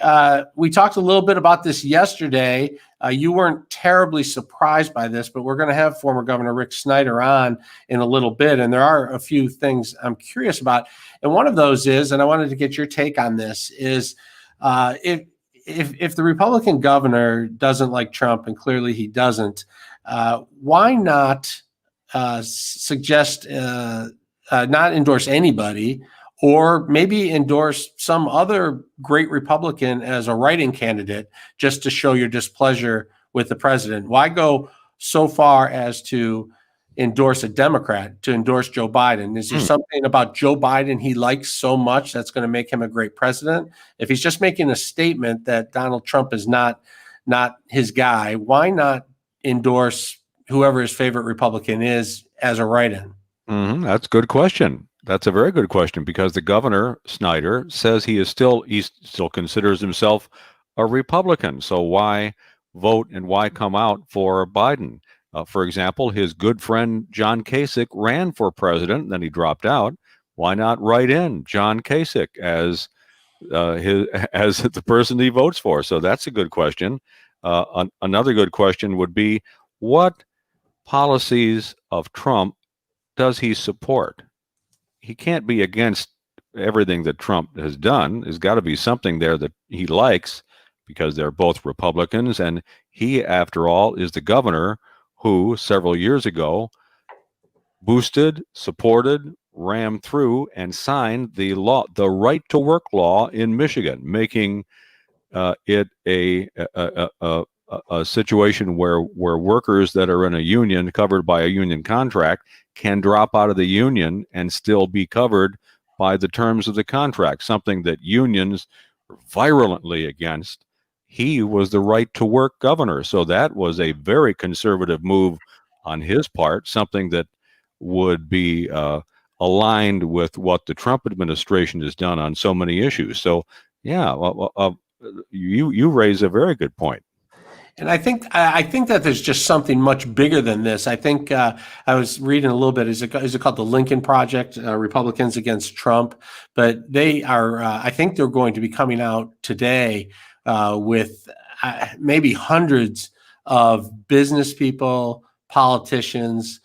we talked a little bit about this yesterday. You weren't terribly surprised by this, but we're going to have former Governor Rick Snyder on in a little bit, and there are a few things I'm curious about. And one of those is, and I wanted to get your take on this, is if the Republican governor doesn't like Trump, and clearly he doesn't, why not suggest not endorse anybody, or maybe endorse some other great Republican as a write-in candidate just to show your displeasure with the president? Why go so far as to endorse a Democrat, to endorse Joe Biden? Is there something about Joe Biden he likes so much that's going to make him a great president? If he's just making a statement that Donald Trump is not his guy, why not endorse whoever his favorite Republican is as a write-in? That's a good question. That's a very good question, because the governor, Snyder, says he still considers himself a Republican. So why vote and why come out for Biden? For example, his good friend John Kasich ran for president, then he dropped out. Why not write in John Kasich as the person he votes for? So that's a good question. Another good question would be, what policies of Trump does he support? He can't be against everything that Trump has done. There's got to be something there that he likes, because they're both Republicans, and he, after all, is the governor who several years ago boosted, supported, rammed through, and signed the right to work law in Michigan, making it a situation where workers that are in a union covered by a union contract can drop out of the union and still be covered by the terms of the contract, something that unions are virulently against. He was the right to work governor. So that was a very conservative move on his part, something that would be aligned with what the Trump administration has done on so many issues. So, yeah, you raise a very good point. And I think that there's just something much bigger than this. I think I was reading a little bit. Is it called the Lincoln Project? Republicans Against Trump, but they are. I think they're going to be coming out today with maybe hundreds of business people, politicians,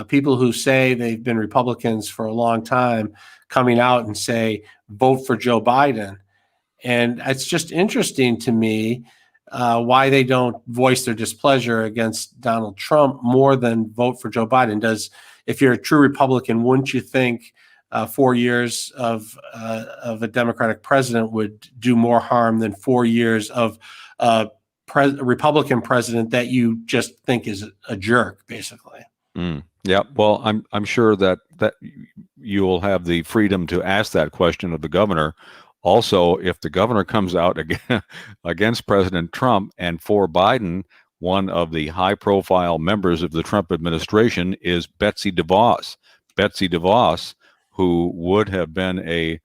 people who say they've been Republicans for a long time, coming out and say vote for Joe Biden. And it's just interesting to me. Why they don't voice their displeasure against Donald Trump more than vote for Joe Biden. If you're a true Republican, wouldn't you think 4 years of a Democratic president would do more harm than 4 years of a Republican president that you just think is a jerk, basically? Yeah, well, I'm sure that you will have the freedom to ask that question of the governor. Also, if the governor comes out against President Trump and for Biden, one of the high-profile members of the Trump administration is Betsy DeVos. Betsy DeVos, who would have been a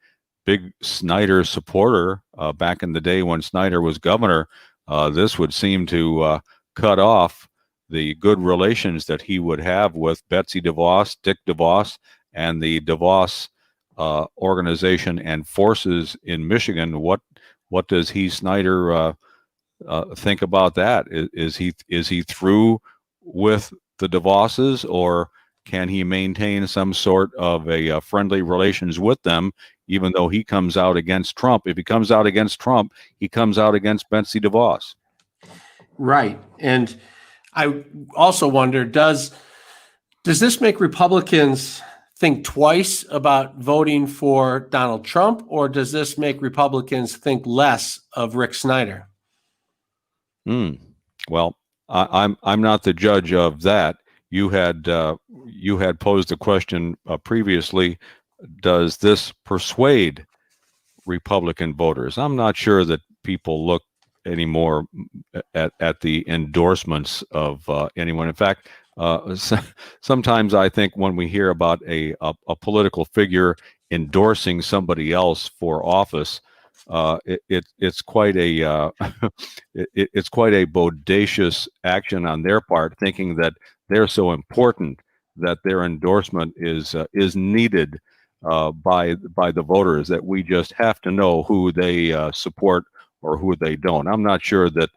big Snyder supporter back in the day when Snyder was governor, this would seem to cut off the good relations that he would have with Betsy DeVos, Dick DeVos, and the DeVos organization and forces in Michigan. What does Snyder think about that? Is he through with the DeVosses, or can he maintain some sort of a friendly relations with them, even though he comes out against Trump? If he comes out against Trump, he comes out against Betsy DeVos. Right. And I also wonder, does this make Republicans think twice about voting for Donald Trump, or does this make Republicans think less of Rick Snyder? Well, I'm not the judge of that. You had posed the question previously. Does this persuade Republican voters? I'm not sure that people look anymore at the endorsements of anyone. In fact, sometimes I think when we hear about a political figure endorsing somebody else for office, it's quite a it's quite a bodacious action on their part, thinking that they're so important that their endorsement is needed by the voters, that we just have to know who they support or who they don't. I'm not sure that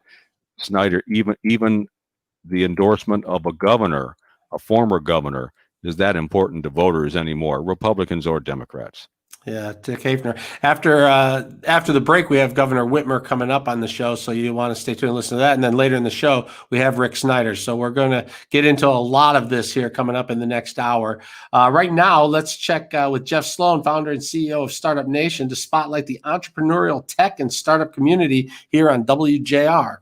Snyder, even the endorsement of a governor, a former governor, is that important to voters anymore, Republicans or Democrats. Yeah, Dick Hafner. After the break, we have Governor Whitmer coming up on the show, so you want to stay tuned and listen to that. And then later in the show, we have Rick Snyder. So we're going to get into a lot of this here coming up in the next hour. Right now, let's check with Jeff Sloan, founder and CEO of Startup Nation, to spotlight the entrepreneurial tech and startup community here on WJR.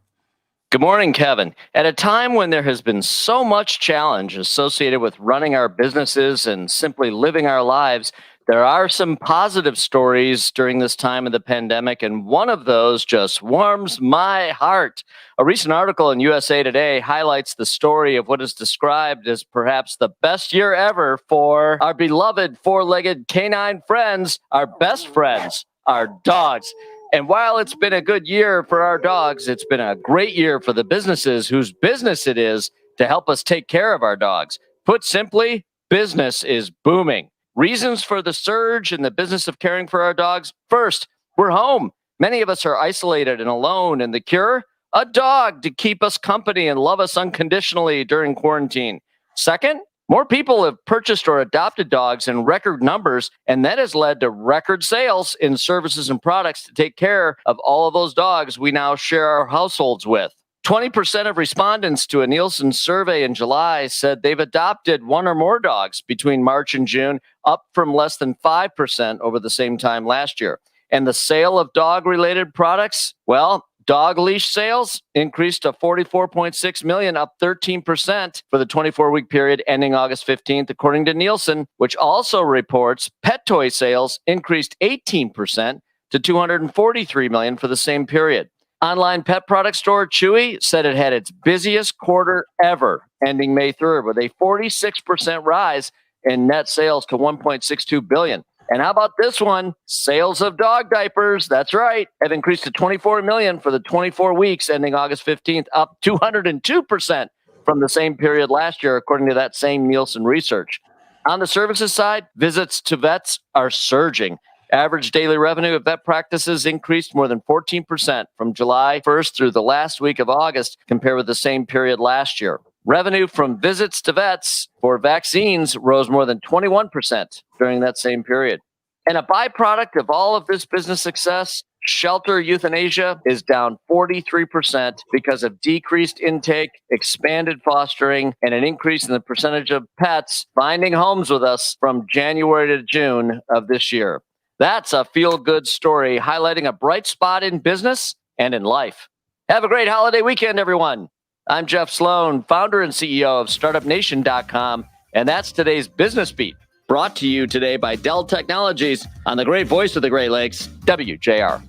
Good morning, Kevin. At a time when there has been so much challenge associated with running our businesses and simply living our lives, there are some positive stories during this time of the pandemic, and one of those just warms my heart. A recent article in USA Today highlights the story of what is described as perhaps the best year ever for our beloved four-legged canine friends, our best friends, our dogs. And while it's been a good year for our dogs, it's been a great year for the businesses whose business it is to help us take care of our dogs. Put simply, business is booming. Reasons for the surge in the business of caring for our dogs. First, we're home. Many of us are isolated and alone, and the cure? A dog to keep us company and love us unconditionally during quarantine. Second, more people have purchased or adopted dogs in record numbers, and that has led to record sales in services and products to take care of all of those dogs we now share our households with. 20% of respondents to a Nielsen survey in July said they've adopted one or more dogs between March and June, up from less than 5% over the same time last year. And the sale of dog-related products, well, dog leash sales increased to 44.6 million, up 13% for the 24-week period ending August 15th, according to Nielsen, which also reports pet toy sales increased 18% to 243 million for the same period. Online pet product store Chewy said it had its busiest quarter ever, ending May 3rd, with a 46% rise in net sales to 1.62 billion. And how about this one? Sales of dog diapers, that's right, have increased to 24 million for the 24 weeks ending August 15th, up 202% from the same period last year, according to that same Nielsen research. On the services side, visits to vets are surging. Average daily revenue of vet practices increased more than 14% from July 1st through the last week of August compared with the same period last year. Revenue from visits to vets for vaccines rose more than 21% during that same period. And a byproduct of all of this business success, shelter euthanasia is down 43% because of decreased intake, expanded fostering, and an increase in the percentage of pets finding homes with us from January to June of this year. That's a feel-good story highlighting a bright spot in business and in life. Have a great holiday weekend, everyone. I'm Jeff Sloan, founder and CEO of StartupNation.com, and that's today's Business Beat, brought to you today by Dell Technologies on the great voice of the Great Lakes, WJR.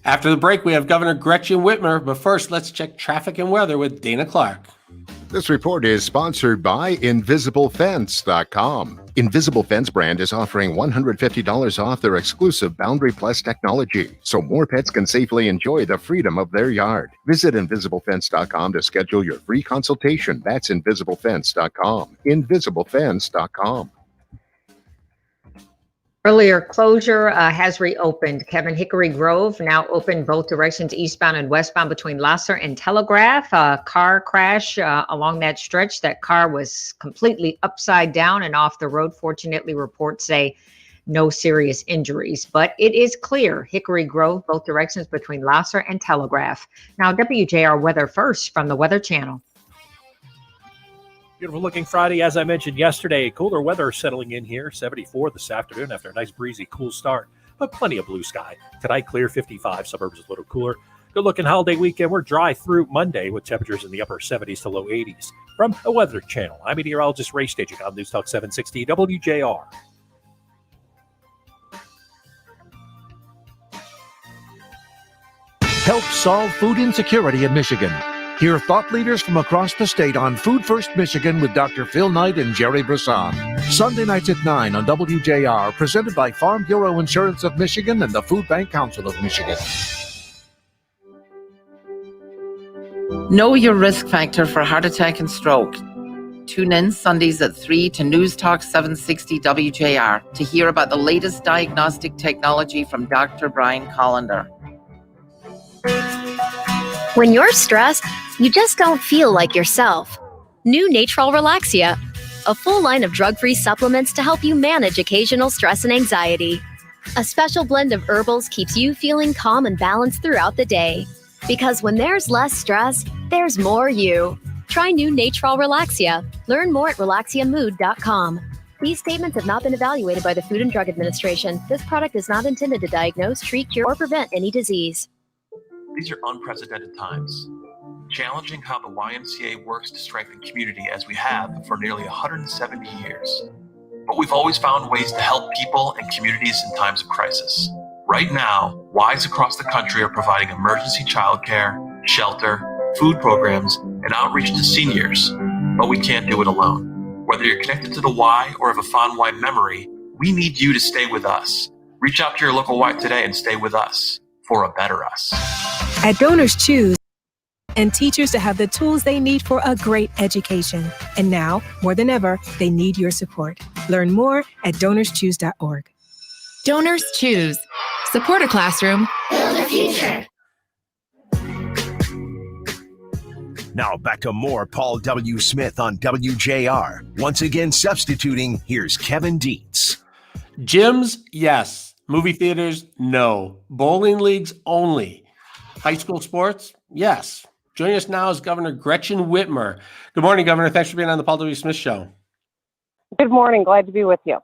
After the break, we have Governor Gretchen Whitmer, but first, let's check traffic and weather with Dana Clark. This report is sponsored by InvisibleFence.com. Invisible Fence brand is offering $150 off their exclusive Boundary Plus technology, so more pets can safely enjoy the freedom of their yard. Visit InvisibleFence.com to schedule your free consultation. That's InvisibleFence.com. InvisibleFence.com. Earlier closure has reopened. Kevin, Hickory Grove now open both directions, eastbound and westbound between Lasser and Telegraph. Car crash along that stretch. That car was completely upside down and off the road. Fortunately, reports say no serious injuries, but it is clear Hickory Grove, both directions between Lasser and Telegraph. Now, WJR weather first from the Weather Channel. Beautiful looking Friday, as I mentioned yesterday. Cooler weather settling in here, 74 this afternoon after a nice breezy, cool start, but plenty of blue sky. Tonight, clear 55, suburbs a little cooler. Good looking holiday weekend. We're dry through Monday with temperatures in the upper 70s to low 80s. From the Weather Channel, I'm meteorologist Ray Staging on News Talk 760 WJR. Help solve food insecurity in Michigan. Hear thought leaders from across the state on Food First Michigan with Dr. Phil Knight and Jerry Brisson. Sunday nights at 9 on WJR, presented by Farm Bureau Insurance of Michigan and the Food Bank Council of Michigan. Know your risk factor for heart attack and stroke. Tune in Sundays at 3 to News Talk 760 WJR to hear about the latest diagnostic technology from Dr. Brian Collender. When you're stressed, you just don't feel like yourself. New Natrol Relaxia, a full line of drug-free supplements to help you manage occasional stress and anxiety. A special blend of herbals keeps you feeling calm and balanced throughout the day. Because when there's less stress, there's more you. Try new Natrol Relaxia. Learn more at relaxiamood.com. These statements have not been evaluated by the Food and Drug Administration. This product is not intended to diagnose, treat, cure, or prevent any disease. These are unprecedented times, challenging how the YMCA works to strengthen community as we have for nearly 170 years. But we've always found ways to help people and communities in times of crisis. Right now, Ys across the country are providing emergency childcare, shelter, food programs, and outreach to seniors, but we can't do it alone. Whether you're connected to the Y or have a fond Y memory, we need you to stay with us. Reach out to your local Y today and stay with us for a better us. At Donors Choose, and teachers to have the tools they need for a great education. And now, more than ever, they need your support. Learn more at donorschoose.org. Donors Choose. Support a classroom. Build a future. Now back to more Paul W. Smith on WJR. Once again substituting, here's Kevin Dietz. Gyms, yes. Movie theaters, no. Bowling leagues, only. High school sports, yes. Joining us now is Governor Gretchen Whitmer. Good morning, Governor. Thanks for being on the Paul W. Smith Show. Good morning. Glad to be with you.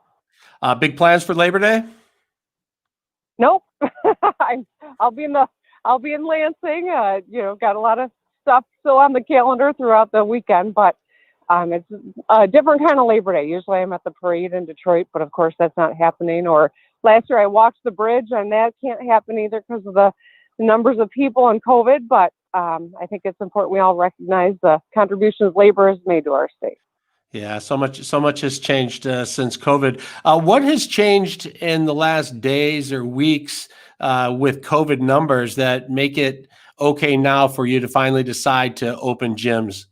Big plans for Labor Day? Nope. I'll be in Lansing. Got a lot of stuff still on the calendar throughout the weekend, but it's a different kind of Labor Day. Usually I'm at the parade in Detroit, but of course that's not happening. Or last year I walked the bridge, and that can't happen either because of the numbers of people and COVID. But I think it's important we all recognize the contributions labor has made to our state. Yeah, so much has changed since COVID. What has changed in the last days or weeks with COVID numbers that make it okay now for you to finally decide to open gyms?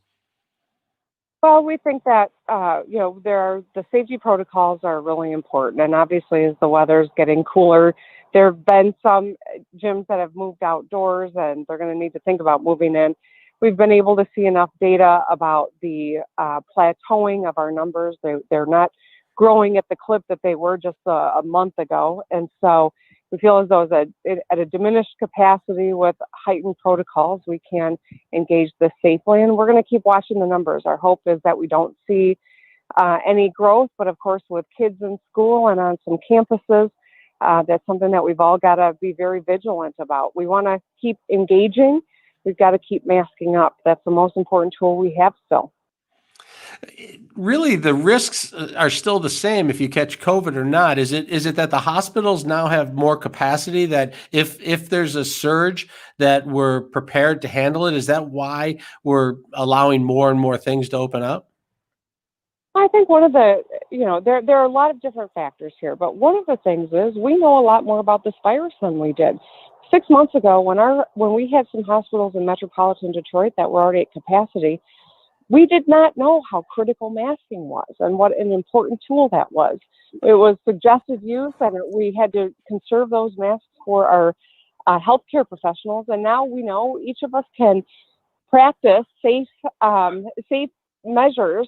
Well, we think that the safety protocols are really important, and obviously as the weather's getting cooler, there have been some gyms that have moved outdoors, and they're going to need to think about moving in. We've been able to see enough data about the plateauing of our numbers. They're not growing at the clip that they were just a month ago. And so we feel as though at a diminished capacity with heightened protocols, we can engage this safely. And we're going to keep watching the numbers. Our hope is that we don't see any growth. But of course, with kids in school and on some campuses, that's something that we've all got to be very vigilant about. We want to keep engaging. We've got to keep masking up. That's the most important tool we have still. Really, the risks are still the same if you catch COVID or not. Is it that the hospitals now have more capacity, that if there's a surge that we're prepared to handle it? Is that why we're allowing more and more things to open up? I think one of the, there are a lot of different factors here, but one of the things is we know a lot more about this virus than we did. 6 months ago, when we had some hospitals in metropolitan Detroit that were already at capacity, we did not know how critical masking was and what an important tool that was. It was suggested use, and we had to conserve those masks for our healthcare professionals. And now we know each of us can practice safe measures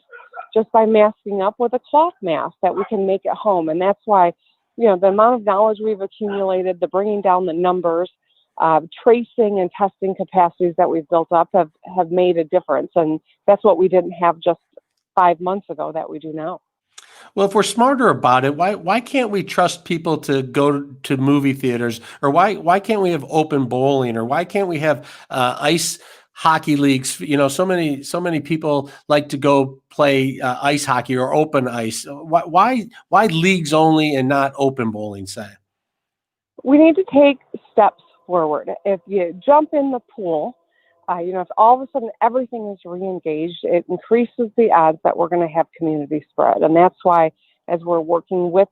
just by masking up with a cloth mask that we can make at home. And that's why, the amount of knowledge we've accumulated, the bringing down the numbers, tracing and testing capacities that we've built up have made a difference. And that's what we didn't have just 5 months ago that we do now. Well, if we're smarter about it, why can't we trust people to go to movie theaters? Or why can't we have open bowling? Or why can't we have ice hockey leagues? So many people like to go play ice hockey or open ice. Why leagues only and not open bowling, say? We need to take steps forward. If you jump in the pool, if all of a sudden everything is re-engaged, it increases the odds that we're going to have community spread. And that's why, as we're working with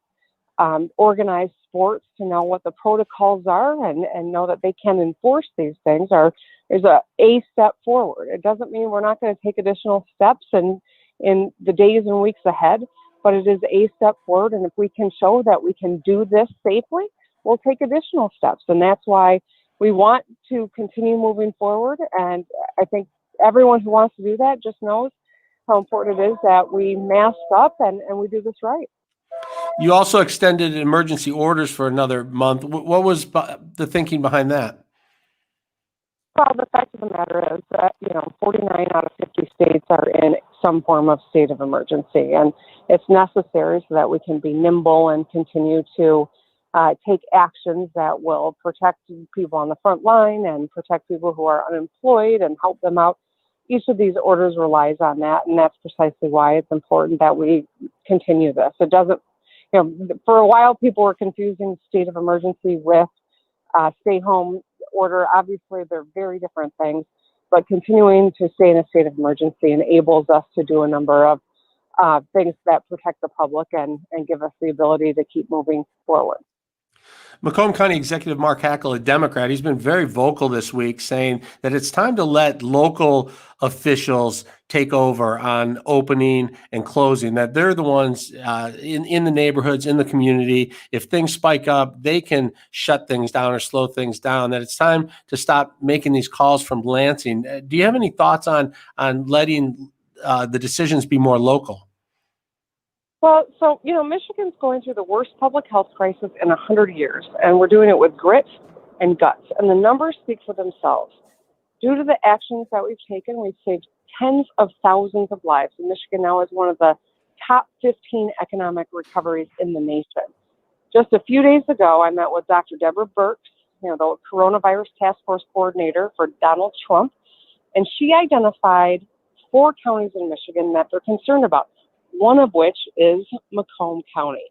organized sports to know what the protocols are and know that they can enforce these things, is a step forward. It doesn't mean we're not going to take additional steps in the days and weeks ahead, but it is a step forward. And if we can show that we can do this safely, we'll take additional steps. And that's why we want to continue moving forward. And I think everyone who wants to do that just knows how important it is that we mask up and we do this right. You also extended emergency orders for another month. What was the thinking behind that? Well, the fact of the matter is that, 49 out of 50 states are in some form of state of emergency, and it's necessary so that we can be nimble and continue to take actions that will protect people on the front line and protect people who are unemployed and help them out. Each of these orders relies on that, and that's precisely why it's important that we continue this. It doesn't, for a while people were confusing state of emergency with stay home order. Obviously, they're very different things, but continuing to stay in a state of emergency enables us to do a number of things that protect the public and give us the ability to keep moving forward. Macomb County Executive Mark Hackle, a Democrat, he's been very vocal this week saying that it's time to let local officials take over on opening and closing, that they're the ones in the neighborhoods, in the community. If things spike up, they can shut things down or slow things down, that it's time to stop making these calls from Lansing. Do you have any thoughts on letting the decisions be more local? Well, so, Michigan's going through the worst public health crisis in 100 years, and we're doing it with grit and guts. And the numbers speak for themselves. Due to the actions that we've taken, we've saved tens of thousands of lives. And Michigan now is one of the top 15 economic recoveries in the nation. Just a few days ago, I met with Dr. Deborah Birx, the coronavirus task force coordinator for Donald Trump, and she identified 4 counties in Michigan that they're concerned about, one of which is Macomb County.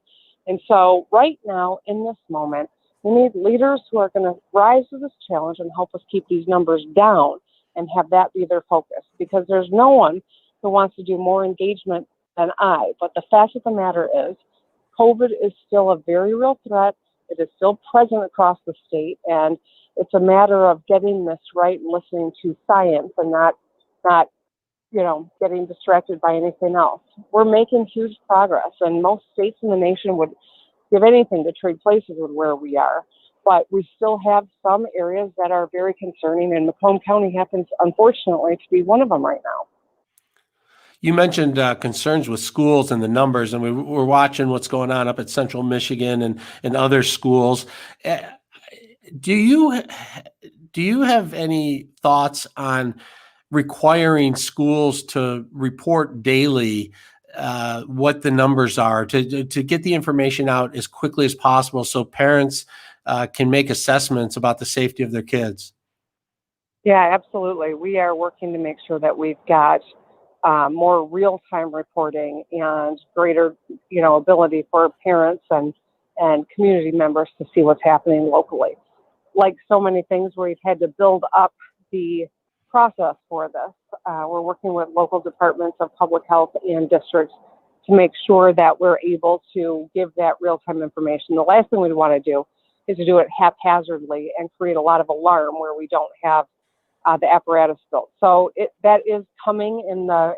And so right now, in this moment, we need leaders who are going to rise to this challenge and help us keep these numbers down and have that be their focus, because there's no one who wants to do more engagement than I. But the fact of the matter is, COVID is still a very real threat. It is still present across the state, and it's a matter of getting this right and listening to science and not getting distracted by anything else. We're making huge progress, and most states in the nation would give anything to trade places with where we are. But we still have some areas that are very concerning, and Macomb County happens, unfortunately, to be one of them right now. You mentioned concerns with schools and the numbers, and we're watching what's going on up at Central Michigan and other schools. Do you have any thoughts on requiring schools to report daily what the numbers are, to get the information out as quickly as possible so parents can make assessments about the safety of their kids? Yeah, absolutely. We are working to make sure that we've got more real-time reporting and greater, ability for parents and community members to see what's happening locally. Like so many things, we've had to build up the process for this. We're working with local departments of public health and districts to make sure that we're able to give that real-time information. The last thing we want to do is to do it haphazardly and create a lot of alarm where we don't have the apparatus built. So that is coming in the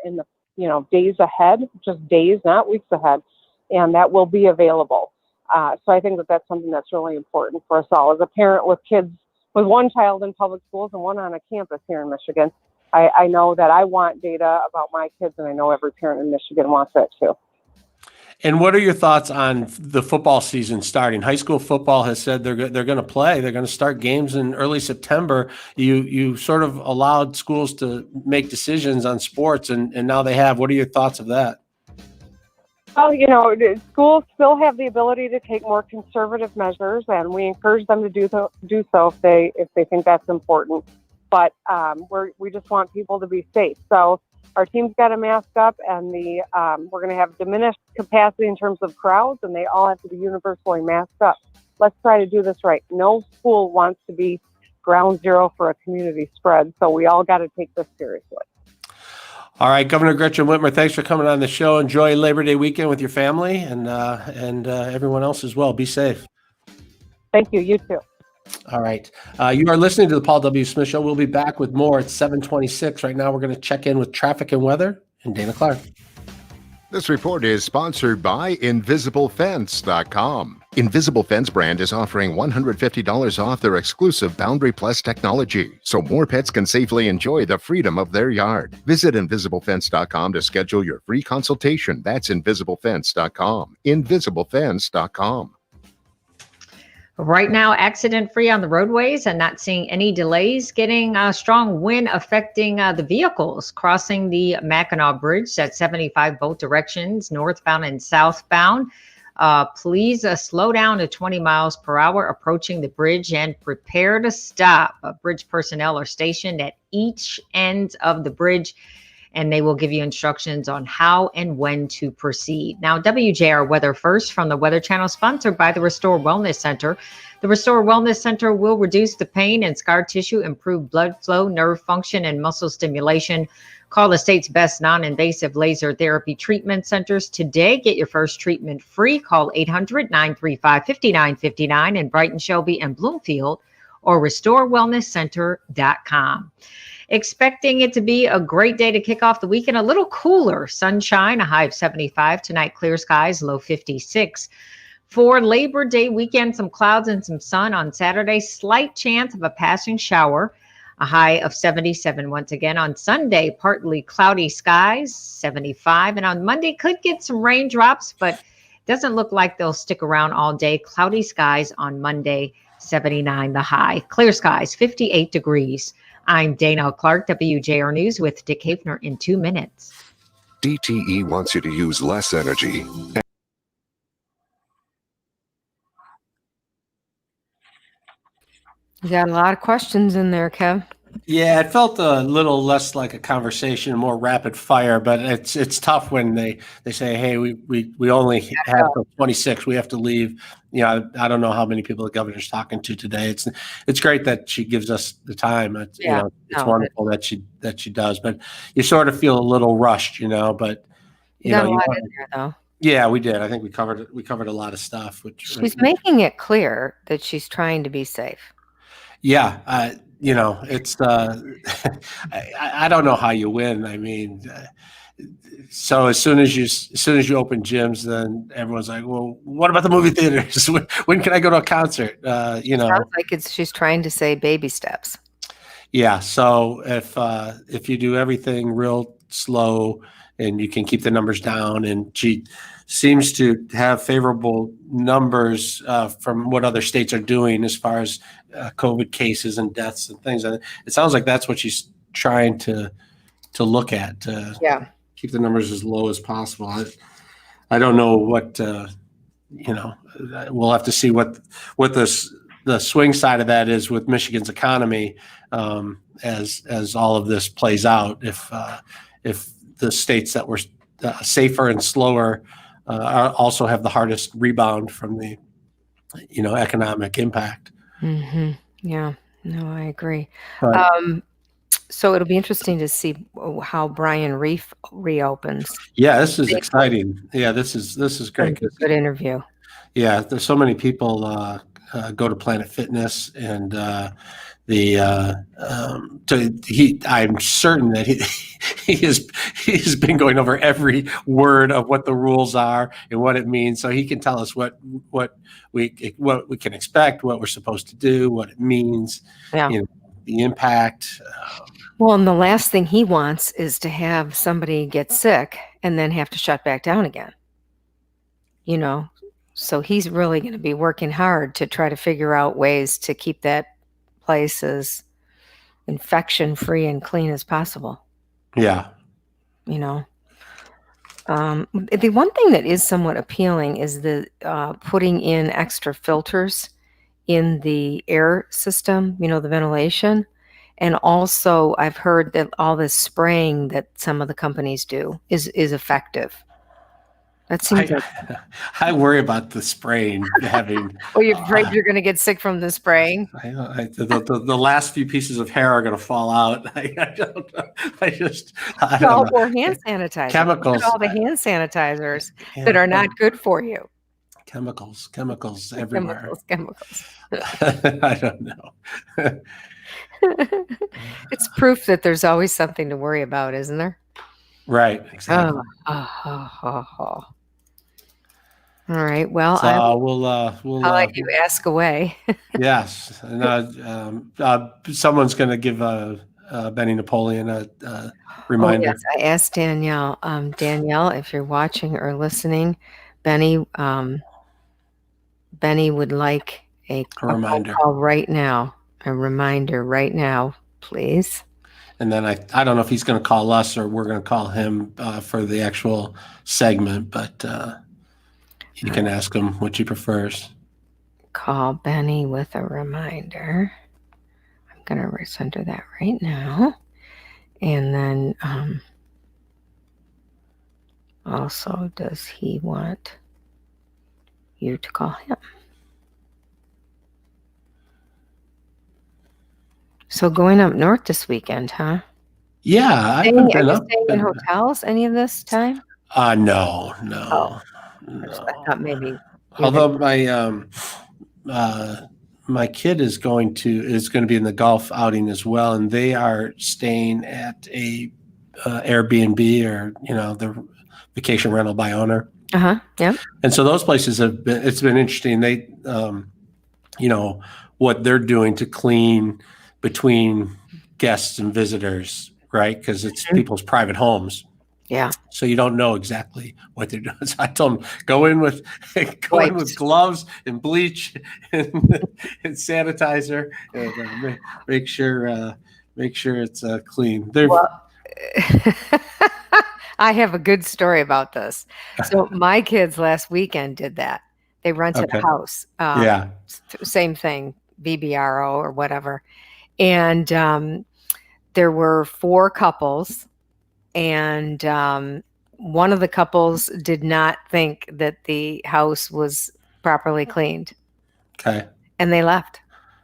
days ahead, just days, not weeks ahead, and that will be available. So I think that's something that's really important for us all. As a parent with kids, with one child in public schools and one on a campus here in Michigan, I know that I want data about my kids, and I know every parent in Michigan wants that too. And what are your thoughts on the football season starting? High school football has said they're going to play. They're going to start games in early September. You sort of allowed schools to make decisions on sports, and now they have. What are your thoughts of that? Well, schools still have the ability to take more conservative measures, and we encourage them to do so if they think that's important. But we just want people to be safe. So our team's got to mask up, and we're going to have diminished capacity in terms of crowds, and they all have to be universally masked up. Let's try to do this right. No school wants to be ground zero for a community spread. So we all got to take this seriously. All right, Governor Gretchen Whitmer, thanks for coming on the show. Enjoy Labor Day weekend with your family and everyone else as well. Be safe. Thank you. You too. All right. You are listening to the Paul W. Smith Show. We'll be back with more at 7:26. Right now, we're going to check in with traffic and weather and Dana Clark. This report is sponsored by InvisibleFence.com. Invisible Fence brand is offering $150 off their exclusive Boundary Plus technology, so more pets can safely enjoy the freedom of their yard. Visit InvisibleFence.com to schedule your free consultation. That's InvisibleFence.com. InvisibleFence.com. Right now, accident-free on the roadways and not seeing any delays. Getting a strong wind affecting the vehicles crossing the Mackinac Bridge at 75 both directions, northbound and southbound. Please slow down to 20 miles per hour approaching the bridge and prepare to stop. Bridge personnel are stationed at each end of the bridge, and they will give you instructions on how and when to proceed. Now, WJR Weather first from the Weather Channel, sponsored by the Restore Wellness Center. The Restore Wellness Center will reduce the pain and scar tissue, improve blood flow, nerve function, and muscle stimulation. Call the state's best non-invasive laser therapy treatment centers today. Get your first treatment free. Call 800-935-5959 in Brighton, Shelby, and Bloomfield, or restorewellnesscenter.com. Expecting it to be a great day to kick off the weekend. A little cooler, sunshine, a high of 75. Tonight, clear skies, low 56. For Labor Day weekend, some clouds and some sun on Saturday. Slight chance of a passing shower, a high of 77. Once again, on Sunday, partly cloudy skies, 75. And on Monday, could get some raindrops, but doesn't look like they'll stick around all day. Cloudy skies on Monday, 79 the high. Clear skies, 58 degrees. I'm Dana Clark, WJR News with Dick Hafner in 2 minutes. DTE wants you to use less energy. You got a lot of questions in there, Kev. Yeah, it felt a little less like a conversation, more rapid fire, but it's tough when they say, hey, we only have till 26. We have to leave. You know, I don't know how many people the governor's talking to today. It's great that she gives us the time. It's wonderful that she does, but you sort of feel a little rushed, but you got a lot in there though. Yeah, we did. I think we covered a lot of stuff. Which she's making it clear that she's trying to be safe. Yeah, it's I don't know how you win. I mean, so as soon as you open gyms, then everyone's like, well, what about the movie theaters? When can I go to a concert? Sounds like she's trying to say baby steps. Yeah. So if you do everything real slow and you can keep the numbers down, and she seems to have favorable numbers from what other states are doing as far as COVID cases and deaths and things. And it sounds like that's what she's trying to look at. Keep the numbers as low as possible. I don't know what we'll have to see what the swing side of that is with Michigan's economy as all of this plays out. If the states that were safer and slower also have the hardest rebound from the economic impact. Mm-hmm. Yeah, no, I agree. So it'll be interesting to see how Bryan Reef reopens. Yeah, this is exciting. Yeah, this is great. Good interview. Yeah, there's so many people go to Planet Fitness, and I'm certain that he has been going over every word of what the rules are and what it means, so he can tell us what we can expect, what we're supposed to do, what it means, the impact. Well, and the last thing he wants is to have somebody get sick and then have to shut back down again. So he's really going to be working hard to try to figure out ways to keep that place as infection-free and clean as possible. Yeah. The one thing that is somewhat appealing is the putting in extra filters in the air system, the ventilation. And also I've heard that all this spraying that some of the companies do is effective. That seems like. I worry about the spraying having. Well, you're afraid you're going to get sick from the spraying. The last few pieces of hair are going to fall out. I don't know. I don't know. Or hand sanitizer. Chemicals. Look at all the hand sanitizers that are not good for you. Chemicals everywhere. Chemicals. I don't know. It's proof that there's always something to worry about, isn't there? Right. Exactly. All right. Well, so we'll I'll let you ask away. Yes. And someone's going to give Benny Napoleon a reminder. Oh, yes. I asked Danielle. Danielle, if you're watching or listening, Benny would like a reminder call right now. A reminder right now, please. And then I don't know if he's going to call us or we're going to call him for the actual segment, but you can ask him which he prefers. Call Benny with a reminder. I'm going to center that right now. And then also, does he want you to call him? So going up north this weekend, huh? Yeah. Are you staying in hotels any of this time? No. I thought maybe. Although my kid is going to be in the golf outing as well, and they are staying at a Airbnb or the vacation rental by owner. Yeah. And so those places it's been interesting. They what they're doing to clean between guests and visitors, right? Because it's people's private homes. Yeah. So you don't know exactly what they're doing. So I told them go in with gloves and bleach and sanitizer and make sure it's clean. I have a good story about this. So my kids last weekend did that. They rented a house. Same thing, VBRO or whatever. And there were 4 couples. And one of the couples did not think that the house was properly cleaned. Okay. And they left.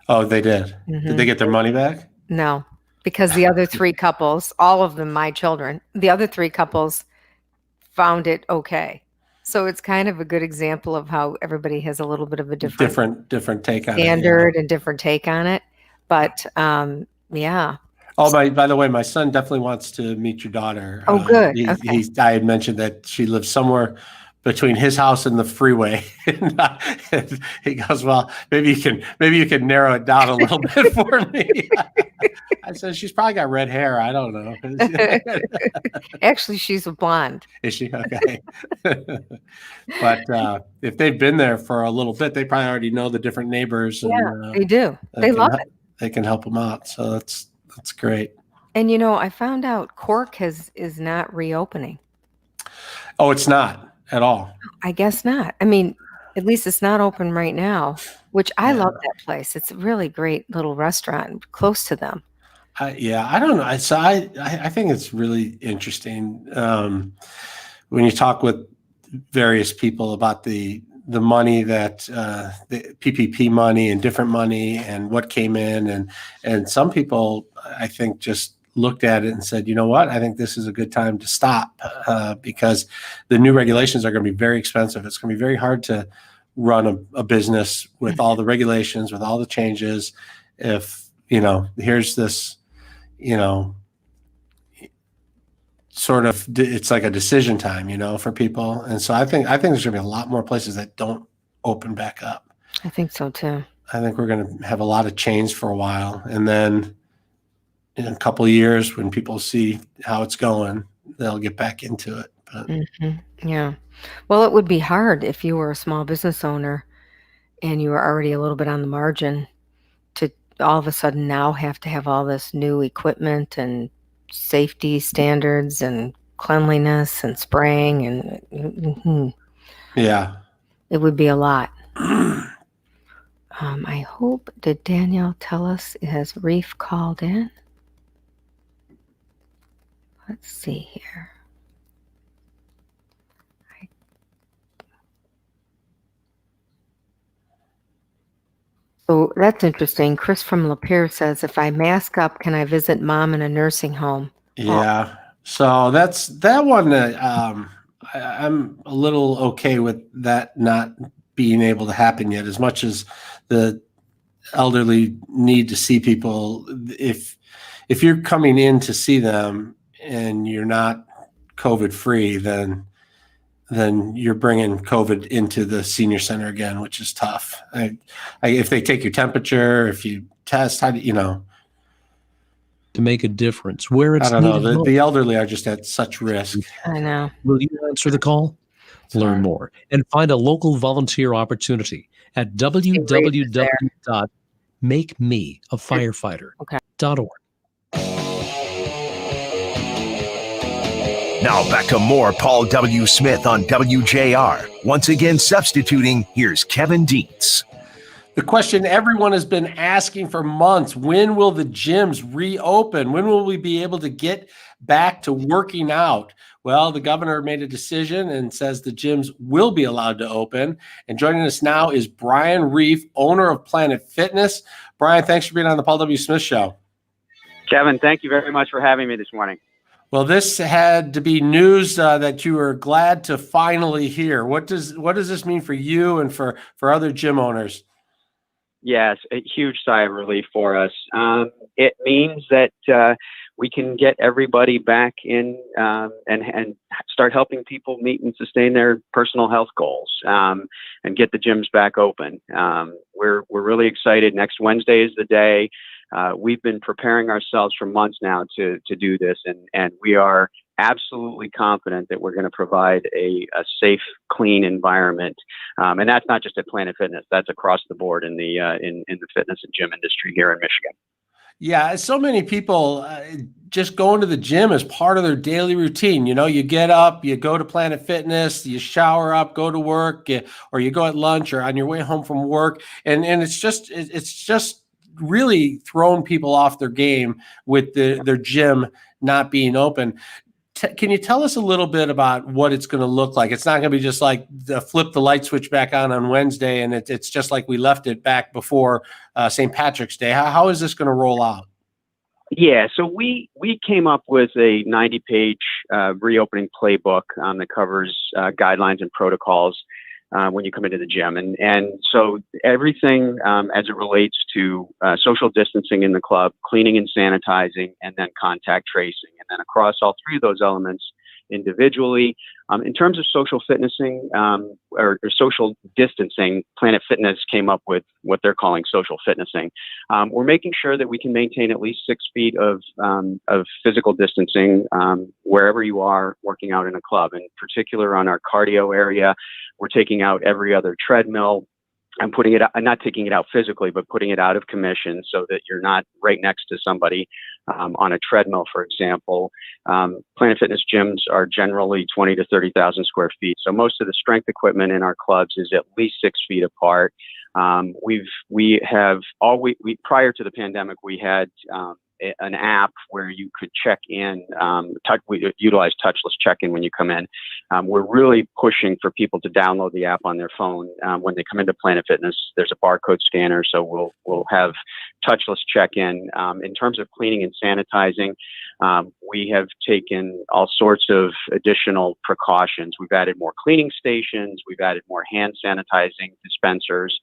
Oh, they did. Mm-hmm. Did they get their money back? No, because the other 3 couples, all of them my children, the other 3 couples found it okay. So it's kind of a good example of how everybody has a little bit of a different take on standard and different take on it. But yeah. Oh, by the way, my son definitely wants to meet your daughter. Oh, good. I had mentioned that she lives somewhere between his house and the freeway. And he goes, well, maybe you can narrow it down a little bit for me. I said, she's probably got red hair. I don't know. Actually, she's a blonde. Is she? Okay. But if they've been there for a little bit, they probably already know the different neighbors. Yeah, they do. They love it. They can help them out. So that's great. And I found out Cork is not reopening. Oh, it's not at all. I guess not. I mean, at least it's not open right now, which I love that place. It's a really great little restaurant close to them. I don't know. I think it's really interesting when you talk with various people about the money that the PPP money and different money and what came in, and some people I think just looked at it and said, you know what, I think this is a good time to stop because the new regulations are going to be very expensive. It's going to be very hard to run a business with all the regulations, with all the changes. If here's this, sort of, it's like a decision time, for people. And so I think there's going to be a lot more places that don't open back up. I think so too. I think we're going to have a lot of change for a while. And then in a couple of years, when people see how it's going, they'll get back into it. But Yeah. Well, it would be hard if you were a small business owner and you were already a little bit on the margin to all of a sudden now have to have all this new equipment and safety standards and cleanliness and spraying and yeah, it would be a lot. I hope, did Danielle tell us, has Reef called in? Let's see here. So that's interesting. Chris from Lapeer says, if I mask up, can I visit mom in a nursing home? Yeah. So that's that one. I'm a little okay with that not being able to happen yet, as much as the elderly need to see people. If you're coming in to see them and you're not COVID free, then you're bringing COVID into the senior center again, which is tough. If they take your temperature, if you test, how do you know? To make a difference where it's I don't know. needed most. The elderly are just at such risk. I know. Will you answer the call? Learn more and find a local volunteer opportunity at www.makemeafirefighter.org. Now back to more Paul W. Smith on WJR. Once again, substituting, here's Kevin Dietz. The question everyone has been asking for months: when will the gyms reopen? When will we be able to get back to working out? Well, the governor made a decision and says the gyms will be allowed to open. And joining us now is Brian Reef, owner of Planet Fitness. Brian, thanks for being on the Paul W. Smith Show. Kevin, thank you very much for having me this morning. Well, this had to be news that you were glad to finally hear. What does this mean for you and for other gym owners? Yes, a huge sigh of relief for us. It means that we can get everybody back in and start helping people meet and sustain their personal health goals and get the gyms back open. We're really excited. Next Wednesday is the day. We've been preparing ourselves for months now to do this, and we are absolutely confident that we're going to provide a safe, clean environment. And that's not just at Planet Fitness; that's across the board in the fitness and gym industry here in Michigan. Yeah, so many people just going to the gym as part of their daily routine. You know, you get up, you go to Planet Fitness, you shower up, go to work, or you go at lunch or on your way home from work, and it's just really thrown people off their game with their gym not being open. Can you tell us a little bit about what it's going to look like? It's not going to be just like flip the light switch back on Wednesday, and it's just like we left it back before St. Patrick's Day. How is this going to roll out? Yeah, so we came up with a 90-page reopening playbook that covers guidelines and protocols when you come into the gym. And so everything as it relates to social distancing in the club, cleaning and sanitizing, and then contact tracing. And then across all three of those elements individually. In terms of social fitnessing or social distancing, Planet Fitness came up with what they're calling social fitnessing. We're making sure that we can maintain at least 6 feet of physical distancing wherever you are working out in a club. In particular, on our cardio area, we're taking out every other treadmill and putting it out, not taking it out physically, but putting it out of commission so that you're not right next to somebody on a treadmill, for example. Planet Fitness gyms are generally 20 to 30,000 square feet. So most of the strength equipment in our clubs is at least 6 feet apart. We have prior to the pandemic, we had an app where you could check in. We utilize touchless check-in when you come in. We're really pushing for people to download the app on their phone when they come into Planet Fitness. There's a barcode scanner, so we'll have touchless check-in. In terms of cleaning and sanitizing, we have taken all sorts of additional precautions. We've added more cleaning stations. We've added more hand sanitizing dispensers.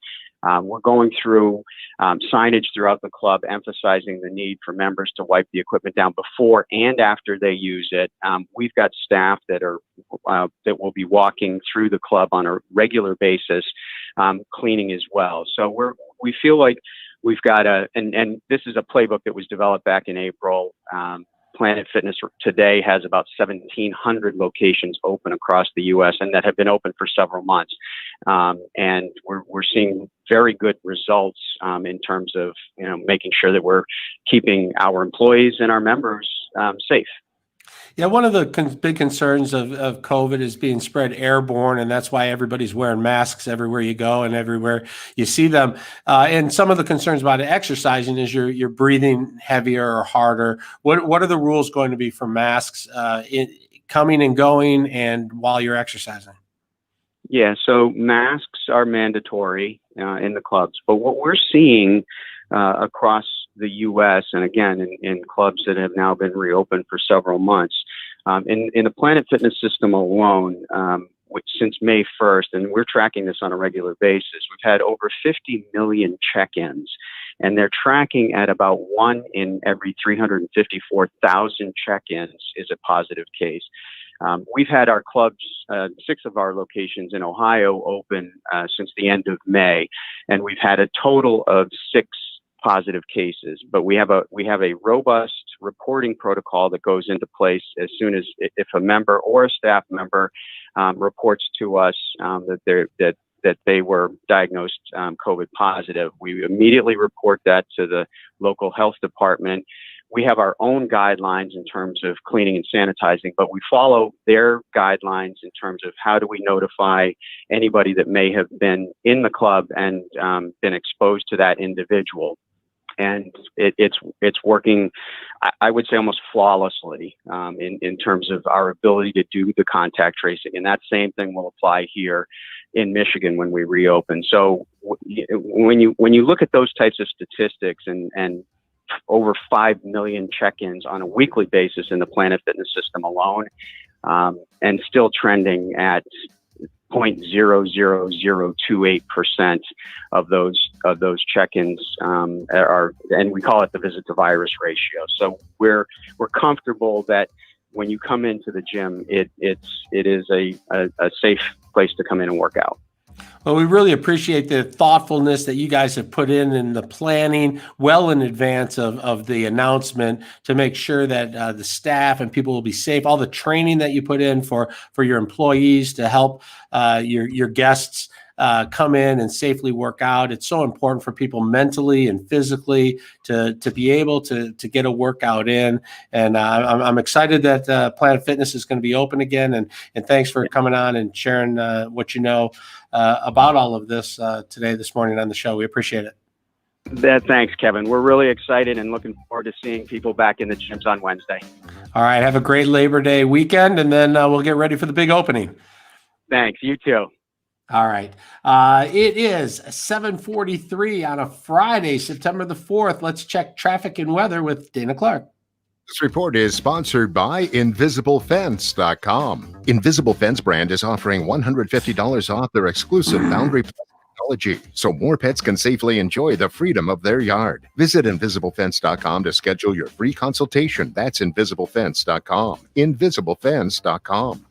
We're going through signage throughout the club, emphasizing the need for members to wipe the equipment down before and after they use it. We've got staff that will be walking through the club on a regular basis, cleaning as well. So we feel like we've got and this is a playbook that was developed back in April. Planet Fitness today has about 1,700 locations open across the U.S. and that have been open for several months. And we're seeing very good results in terms of making sure that we're keeping our employees and our members safe. Yeah, one of the big concerns of COVID is being spread airborne, and that's why everybody's wearing masks everywhere you go and everywhere you see them. And some of the concerns about exercising is you're breathing heavier or harder. What are the rules going to be for masks coming and going and while you're exercising? Yeah, so masks are mandatory in the clubs. But what we're seeing across the U.S. and again in clubs that have now been reopened for several months, in the Planet Fitness system alone, since May 1st, and we're tracking this on a regular basis, we've had over 50 million check-ins, and they're tracking at about 1 in every 354,000 check-ins is a positive case. We've had our clubs, 6 of our locations in Ohio open since the end of May, and we've had a total of 6 positive cases. But we have a robust reporting protocol that goes into place as soon as if a member or a staff member reports to us that they were diagnosed COVID positive. We immediately report that to the local health department. We have our own guidelines in terms of cleaning and sanitizing, but we follow their guidelines in terms of how do we notify anybody that may have been in the club and been exposed to that individual. And it's working, I would say, almost flawlessly in terms of our ability to do the contact tracing. And that same thing will apply here in Michigan when we reopen. So when you look at those types of statistics and over 5 million check-ins on a weekly basis in the Planet Fitness system alone, and still trending at 0.00028% of those check-ins are, and we call it the visit to virus ratio. So we're comfortable that when you come into the gym, it is a safe place to come in and work out. Well, we really appreciate the thoughtfulness that you guys have put in the planning well in advance of the announcement to make sure that the staff and people will be safe. All the training that you put in for your employees to help your guests come in and safely work out. It's so important for people mentally and physically to be able to get a workout in. And I'm excited that Planet Fitness is going to be open again. And thanks for coming on and sharing what you know about all of this this morning on the show. We appreciate it. Thanks, Kevin. We're really excited and looking forward to seeing people back in the gyms on Wednesday. All right. Have a great Labor Day weekend, and then we'll get ready for the big opening. Thanks. You too. All right. It is 7:43 on a Friday, September the 4th. Let's check traffic and weather with Dana Clark. This report is sponsored by InvisibleFence.com. Invisible Fence brand is offering $150 off their exclusive boundary technology, so more pets can safely enjoy the freedom of their yard. Visit InvisibleFence.com to schedule your free consultation. That's InvisibleFence.com. InvisibleFence.com.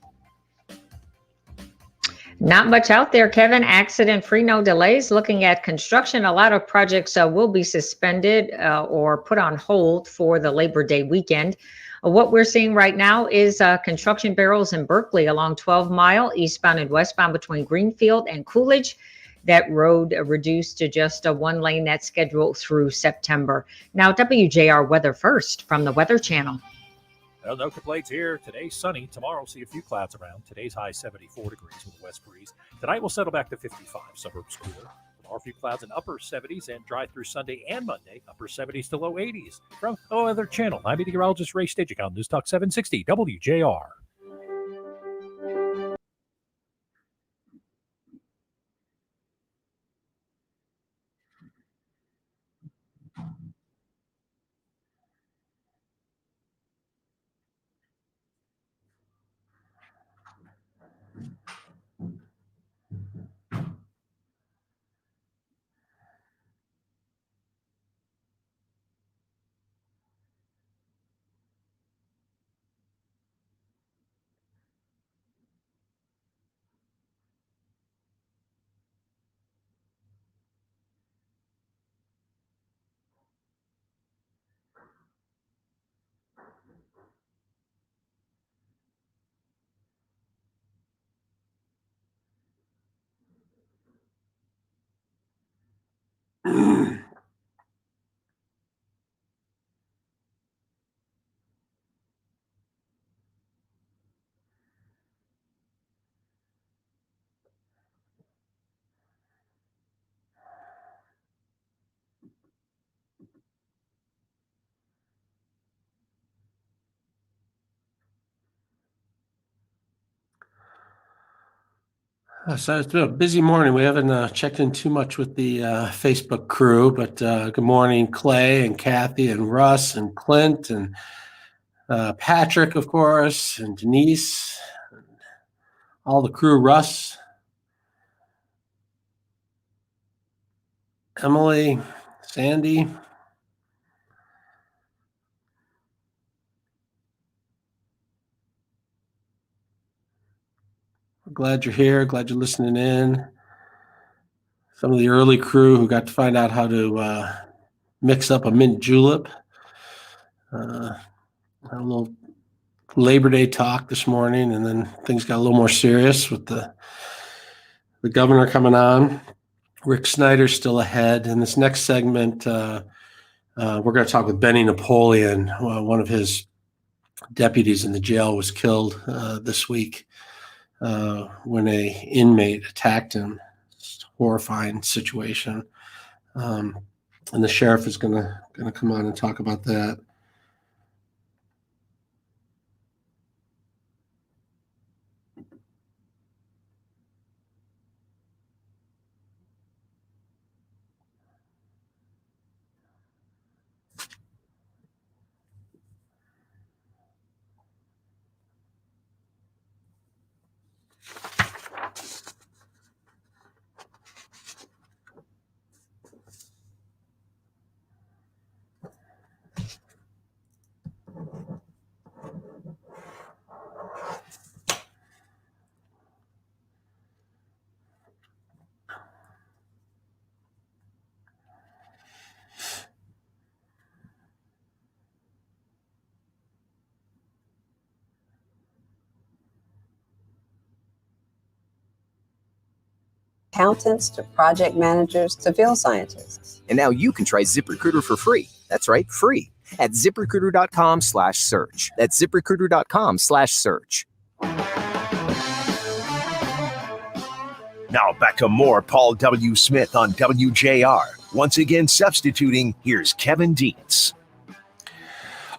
Not much out there, Kevin. Accident-free, no delays. Looking at construction, a lot of projects will be suspended or put on hold for the Labor Day weekend. What we're seeing right now is construction barrels in Berkeley along 12 Mile, eastbound and westbound between Greenfield and Coolidge. That road reduced to just a 1 lane. That's scheduled through September. Now, WJR weather first from the Weather Channel. Well, no complaints here. Today, sunny. Tomorrow, see a few clouds around. Today's high 74 degrees with a west breeze. Tonight, we'll settle back to 55. Suburbs cooler. Tomorrow, a few clouds in upper 70s and dry through Sunday and Monday. Upper 70s to low 80s. From the Weather Channel, I'm meteorologist Ray Stagik on News Talk 760 WJR. So it's been a busy morning. We haven't checked in too much with the Facebook crew, but good morning, Clay and Kathy and Russ and Clint and Patrick, of course, and Denise, and all the crew, Russ, Emily, Sandy. Glad you're here. Glad you're listening in. Some of the early crew who got to find out how to mix up a mint julep. Had a little Labor Day talk this morning, and then things got a little more serious with the governor coming on. Rick Snyder's still ahead. In this next segment, we're going to talk with Benny Napoleon. One of his deputies in the jail was killed this week when a inmate attacked him. It's a horrifying situation. And the sheriff is going to come on and talk about that. Accountants to project managers to field scientists. And now you can try ZipRecruiter for free. That's right, free. At ZipRecruiter.com/search. That's ZipRecruiter.com/search. Now back to more Paul W. Smith on WJR. Once again substituting, here's Kevin Dietz.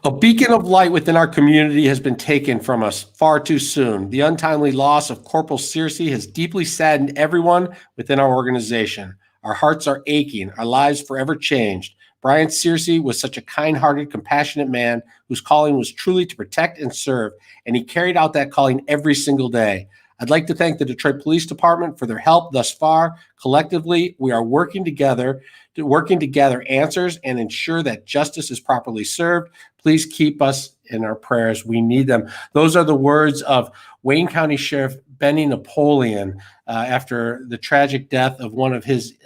A beacon of light within our community has been taken from us far too soon. The untimely loss of Corporal Searcy has deeply saddened everyone within our organization. Our hearts are aching, our lives forever changed. Brian Searcy was such a kind-hearted, compassionate man whose calling was truly to protect and serve, and he carried out that calling every single day. I'd like to thank the Detroit Police Department for their help thus far. Collectively, we are working together to gather answers and ensure that justice is properly served. Please keep us in our prayers. We need them. Those are the words of Wayne County Sheriff Benny Napoleon after the tragic death of one of his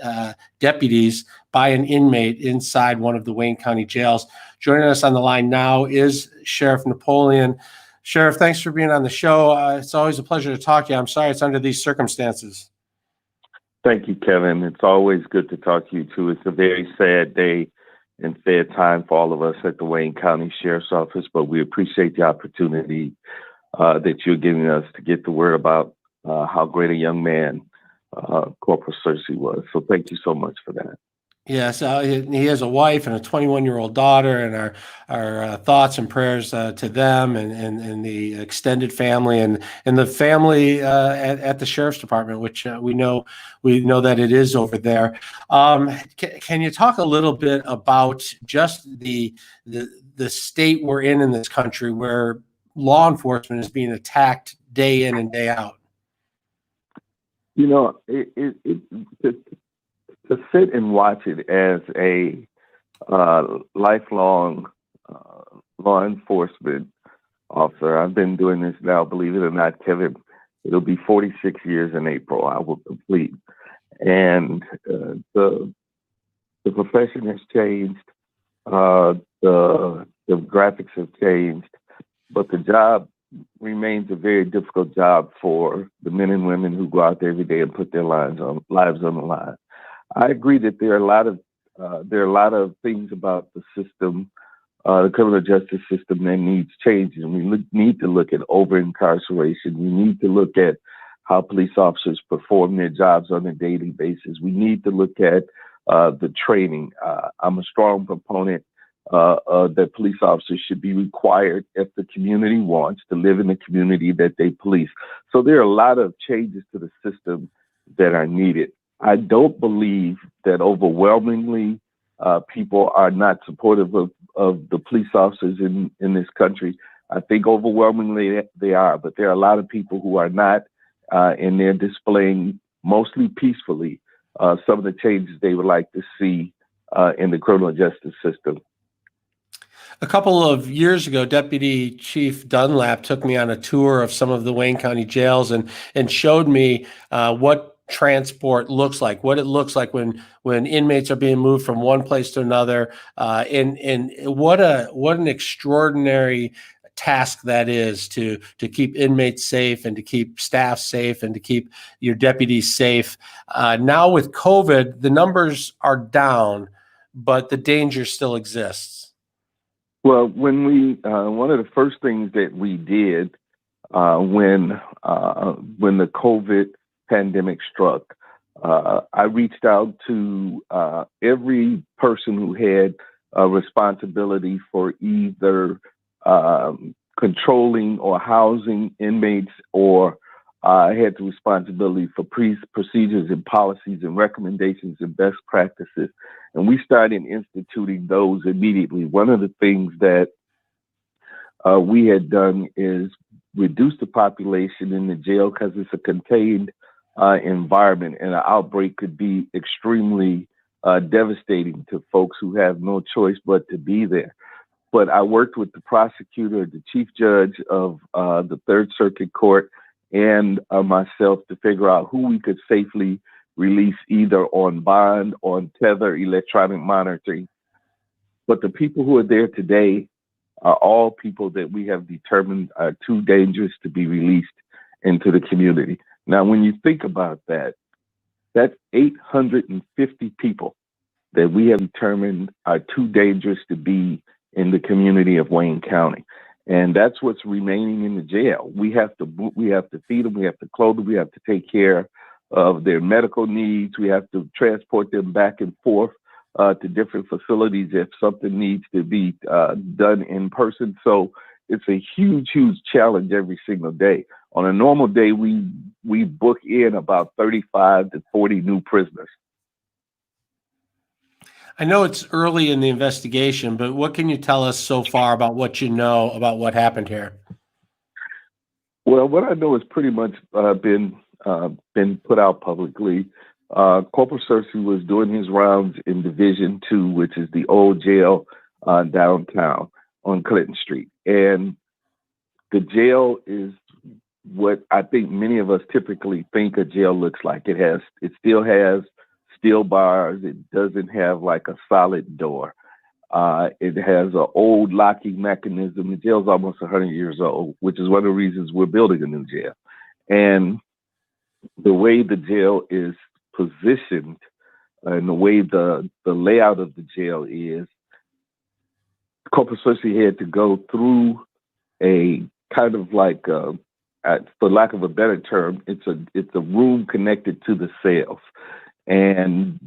deputies by an inmate inside one of the Wayne County jails. Joining us on the line now is Sheriff Napoleon. Sheriff, thanks for being on the show. It's always a pleasure to talk to you. I'm sorry it's under these circumstances. Thank you, Kevin. It's always good to talk to you, too. It's a very sad day and sad time for all of us at the Wayne County Sheriff's Office, but we appreciate the opportunity that you're giving us to get the word about how great a young man Corporal Searcy was. So thank you so much for that. Yes, he has a wife and a 21-year-old daughter, and our thoughts and prayers to them and the extended family and the family at the Sheriff's Department, which we know that it is over there. Can you talk a little bit about just the state we're in this country, where law enforcement is being attacked day in and day out? You know, to sit and watch it as a lifelong law enforcement officer. I've been doing this now, believe it or not, Kevin, it'll be 46 years in April I will complete. And the profession has changed, the graphics have changed, but the job remains a very difficult job for the men and women who go out there every day and put their lives on the line. I agree that there are a lot of things about the system, the criminal justice system, that needs changes. And we need to look at over-incarceration. We need to look at how police officers perform their jobs on a daily basis. We need to look at the training. I'm a strong proponent that police officers should be required, if the community wants, to live in the community that they police. So there are a lot of changes to the system that are needed. I don't believe that overwhelmingly people are not supportive of the police officers in this country. I think overwhelmingly they are, but there are a lot of people who are not, and they're displaying mostly peacefully some of the changes they would like to see in the criminal justice system. A couple of years ago, Deputy Chief Dunlap took me on a tour of some of the Wayne County jails and showed me what transport looks like, what it looks like when inmates are being moved from one place to another, and what an extraordinary task that is to keep inmates safe and to keep staff safe and to keep your deputies safe. Now with COVID, the numbers are down, but the danger still exists. Well, when one of the first things that we did when the COVID pandemic struck, I reached out to every person who had a responsibility for either controlling or housing inmates, or had the responsibility for procedures and policies and recommendations and best practices. And we started instituting those immediately. One of the things that we had done is reduce the population in the jail, because it's a contained environment, and an outbreak could be extremely devastating to folks who have no choice but to be there. But I worked with the prosecutor, the chief judge of the Third Circuit Court, and myself to figure out who we could safely release, either on bond, on tether, electronic monitoring. But the people who are there today are all people that we have determined are too dangerous to be released into the community. Now, when you think about that, that's 850 people that we have determined are too dangerous to be in the community of Wayne County. And that's what's remaining in the jail. We have to feed them, we have to clothe them, we have to take care of their medical needs. We have to transport them back and forth to different facilities if something needs to be done in person. So it's a huge, huge challenge every single day. On a normal day, we book in about 35 to 40 new prisoners. I know it's early in the investigation, but what can you tell us so far about what you know about what happened here? Well, what I know has pretty much been put out publicly. Corporal Cersei was doing his rounds in Division 2, which is the old jail downtown on Clinton Street. And the jail is what I think many of us typically think a jail looks like. It still has steel bars. It doesn't have like a solid door. It has an old locking mechanism. The jail's almost 100 years old, which is one of the reasons we're building a new jail. And the way the jail is positioned and the way the layout of the jail is, Corporal Cersei had to go through a kind of like, for lack of a better term, it's a room connected to the cells, and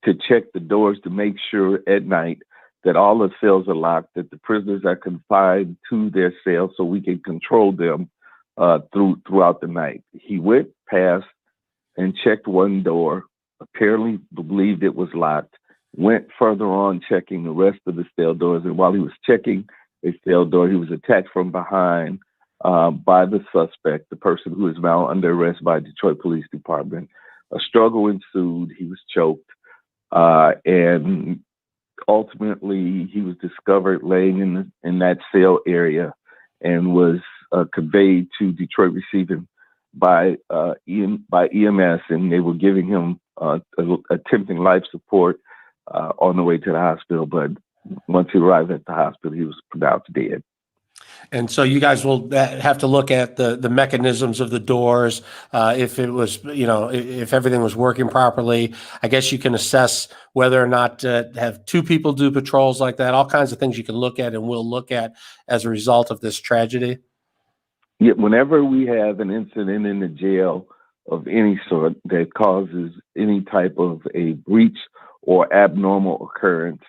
to check the doors to make sure at night that all the cells are locked, that the prisoners are confined to their cells so we can control them throughout the night. He went past and checked one door, apparently believed it was locked, went further on checking the rest of the cell doors, and while he was checking a cell door, he was attacked from behind by the suspect, the person who is now under arrest by Detroit Police Department. A struggle ensued. He was choked, and ultimately he was discovered laying in that cell area and was conveyed to Detroit Receiving by EMS, and they were giving him attempting life support on the way to the hospital. But once he arrived at the hospital, he was pronounced dead. And so you guys will have to look at the mechanisms of the doors. If it was, if everything was working properly, I guess you can assess whether or not to have two people do patrols like that. All kinds of things you can look at and will look at as a result of this tragedy. Yeah, whenever we have an incident in the jail of any sort that causes any type of a breach or abnormal occurrence,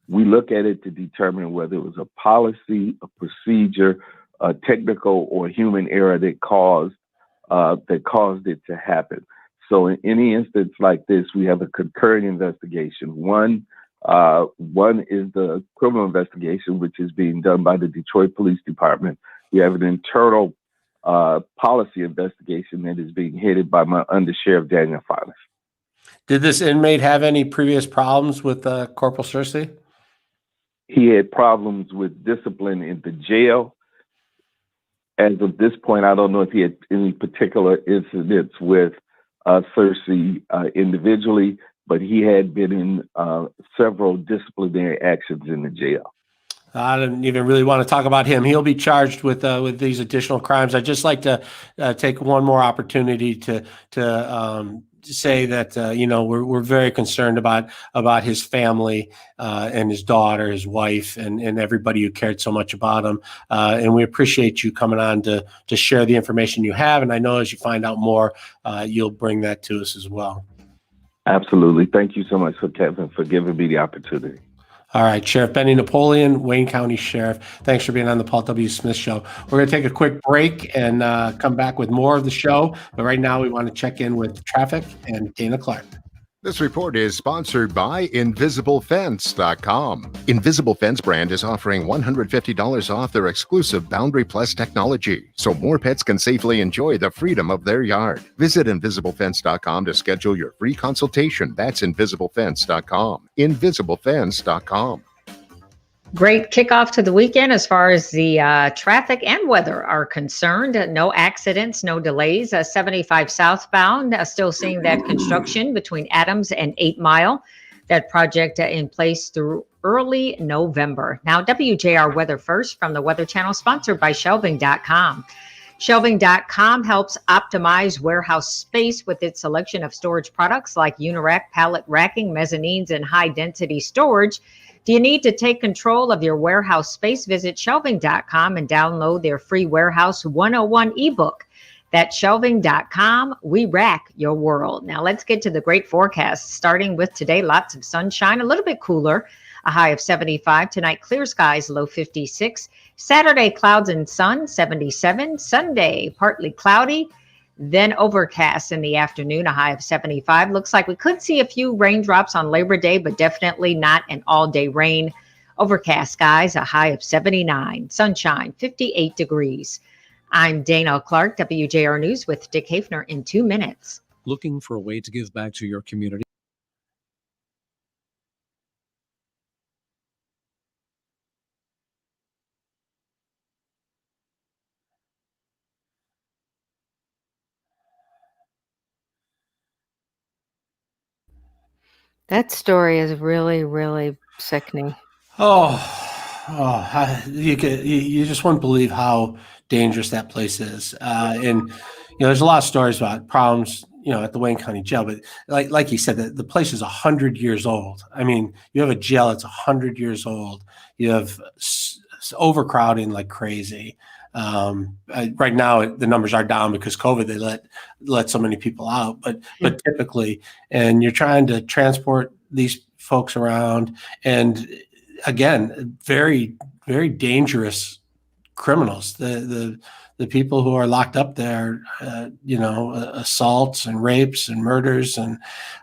We look at it to determine whether it was a policy, a procedure, a technical or human error that caused it to happen. So in any instance like this, we have a concurrent investigation. One is the criminal investigation, which is being done by the Detroit Police Department. We have an internal policy investigation that is being headed by my Undersheriff Daniel Files. Did this inmate have any previous problems with Corporal Cersei? He had problems with discipline in the jail. As of this point, I don't know if he had any particular incidents with Cersei individually, but he had been in several disciplinary actions in the jail. I don't even really want to talk about him. He'll be charged with these additional crimes. I'd just like to take one more opportunity to say that we're very concerned about his family and his daughter, his wife, and everybody who cared so much about him. And we appreciate you coming on to share the information you have. And I know as you find out more, you'll bring that to us as well. Absolutely. Thank you so much, Kevin, for giving me the opportunity. All right, Sheriff Benny Napoleon, Wayne County Sheriff. Thanks for being on the Paul W. Smith Show. We're going to take a quick break and come back with more of the show. But right now, we want to check in with traffic and Dana Clark. This report is sponsored by InvisibleFence.com. Invisible Fence brand is offering $150 off their exclusive Boundary Plus technology, so more pets can safely enjoy the freedom of their yard. Visit InvisibleFence.com to schedule your free consultation. That's InvisibleFence.com. InvisibleFence.com. Great kickoff to the weekend as far as the traffic and weather are concerned. No accidents, no delays. 75 southbound, still seeing that construction between Adams and 8 Mile. That project in place through early November. Now, WJR Weather first from the Weather Channel, sponsored by Shelving.com. Shelving.com helps optimize warehouse space with its selection of storage products like Unirack, pallet racking, mezzanines, and high-density storage. Do you need to take control of your warehouse space? Visit Shelving.com and download their free Warehouse 101 ebook. That's Shelving.com. We rack your world. Now let's get to the great forecast. Starting with today, lots of sunshine, a little bit cooler, a high of 75. Tonight, clear skies, low 56. Saturday, clouds and sun, 77. Sunday, partly cloudy. Then overcast in the afternoon, a high of 75. Looks like we could see a few raindrops on Labor Day, but definitely not an all-day rain. Overcast skies, a high of 79. Sunshine, 58 degrees. I'm Dana Clark, WJR News with Dick Hafner in 2 minutes. Looking for a way to give back to your community? That story is really, really sickening. You just wouldn't believe how dangerous that place is. And there's a lot of stories about problems, at the Wayne County Jail. But like you said, the place is 100 years old. I mean, you have a jail that's 100 years old. You have overcrowding like crazy. Right now, the numbers are down because COVID. They let so many people out, but typically, and you're trying to transport these folks around, and again, very, very dangerous criminals. The people who are locked up there, assaults and rapes and murders, and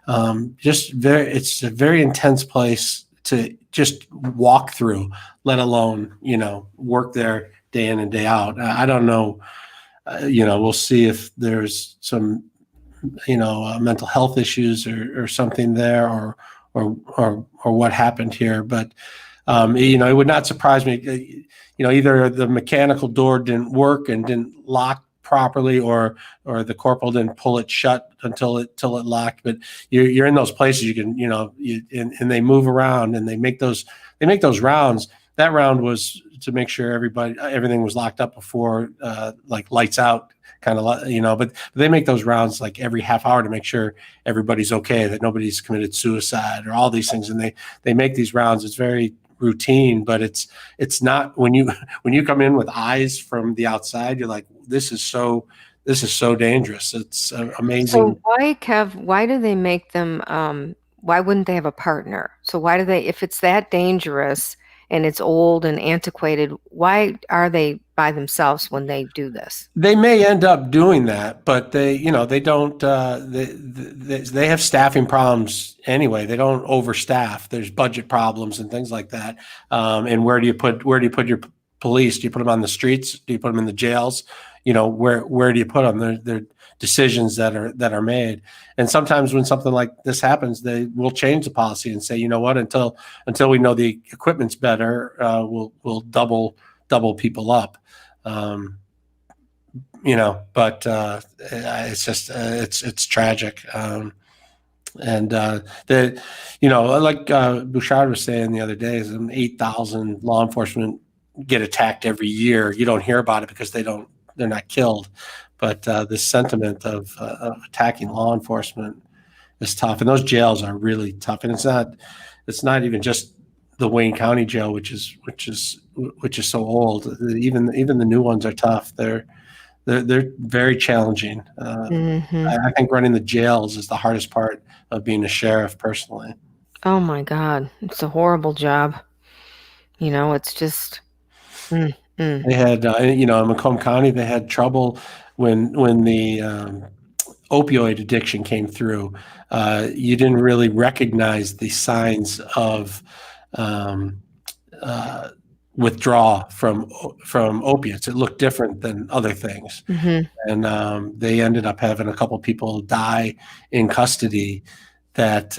it's a very intense place to just walk through, let alone work there day in and day out. I don't know. We'll see if there's some, mental health issues or something there, or what happened here. But it would not surprise me. Either the mechanical door didn't work and didn't lock properly, or the corporal didn't pull it shut until it locked. But you're in those places. You can, and they move around and they make those rounds. That round was to make sure everything was locked up before, like lights out, kind of, but they make those rounds like every half hour to make sure everybody's okay, that nobody's committed suicide or all these things. And they make these rounds. It's very routine, but it's not when you come in with eyes from the outside, you're like, this is so dangerous. It's amazing. So why do they make them why wouldn't they have a partner? So why do they, if it's that dangerous and it's old and antiquated, why are they by themselves when they do this? They may end up doing that, but they, they don't. They have staffing problems anyway. They don't overstaff. There's budget problems and things like that. And where do you put your police? Do you put them on the streets? Do you put them in the jails? Where do you put them? They're decisions that are made. And sometimes when something like this happens, they will change the policy and say, you know what, until we know the equipment's better, we'll double people up. But it's just it's tragic. Like Bouchard was saying the other day, 8,000 law enforcement get attacked every year. You don't hear about it because they're not killed. But this sentiment of attacking law enforcement is tough, and those jails are really tough. And it's not even just the Wayne County jail, which is so old. Even the new ones are tough. They're very challenging. I think running the jails is the hardest part of being a sheriff, personally. Oh my God, it's a horrible job. It's just. They had, in Macomb County, they had trouble when the opioid addiction came through. You didn't really recognize the signs of withdrawal from opiates. It looked different than other things, and they ended up having a couple people die in custody that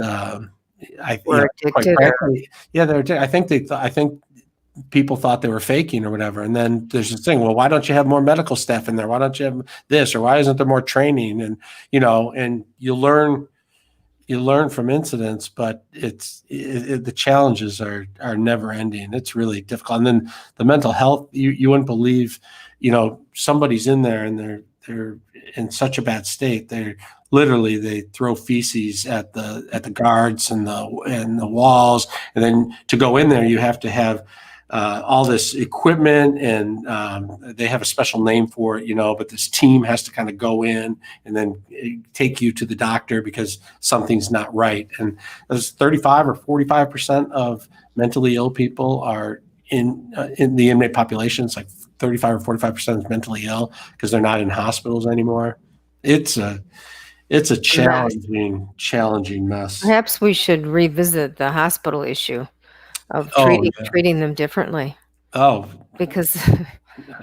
were addicted. They're addicted. I think people thought they were faking or whatever. And then there's this thing, well, why don't you have more medical staff in there? Why don't you have this? Or why isn't there more training? And, and you learn from incidents, but the challenges are never ending. It's really difficult. And then the mental health, you wouldn't believe, somebody's in there and they're in such a bad state. They throw feces at the guards and the walls. And then to go in there, you have to have all this equipment, and they have a special name for it, but this team has to kind of go in and then take you to the doctor because something's not right. And there's 35 or 45% of mentally ill people are in the inmate population. It's like 35 or 45% is mentally ill because they're not in hospitals anymore. It's a challenging mess. Perhaps we should revisit the hospital issue of treating them differently. Oh, because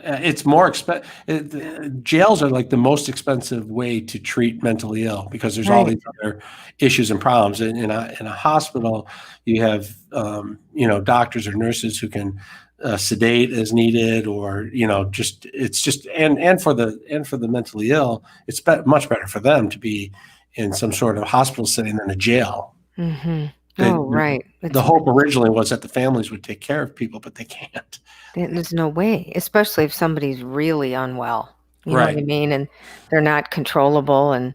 it's more expensive. Jails are like the most expensive way to treat mentally ill because there's all these other issues and problems. In a hospital, you have doctors or nurses who can sedate as needed, or and for the mentally ill, it's much better for them to be in some sort of hospital setting than a jail. Right. The hope originally was that the families would take care of people, but they can't. There's no way, especially if somebody's really unwell. You know what I mean? And they're not controllable. And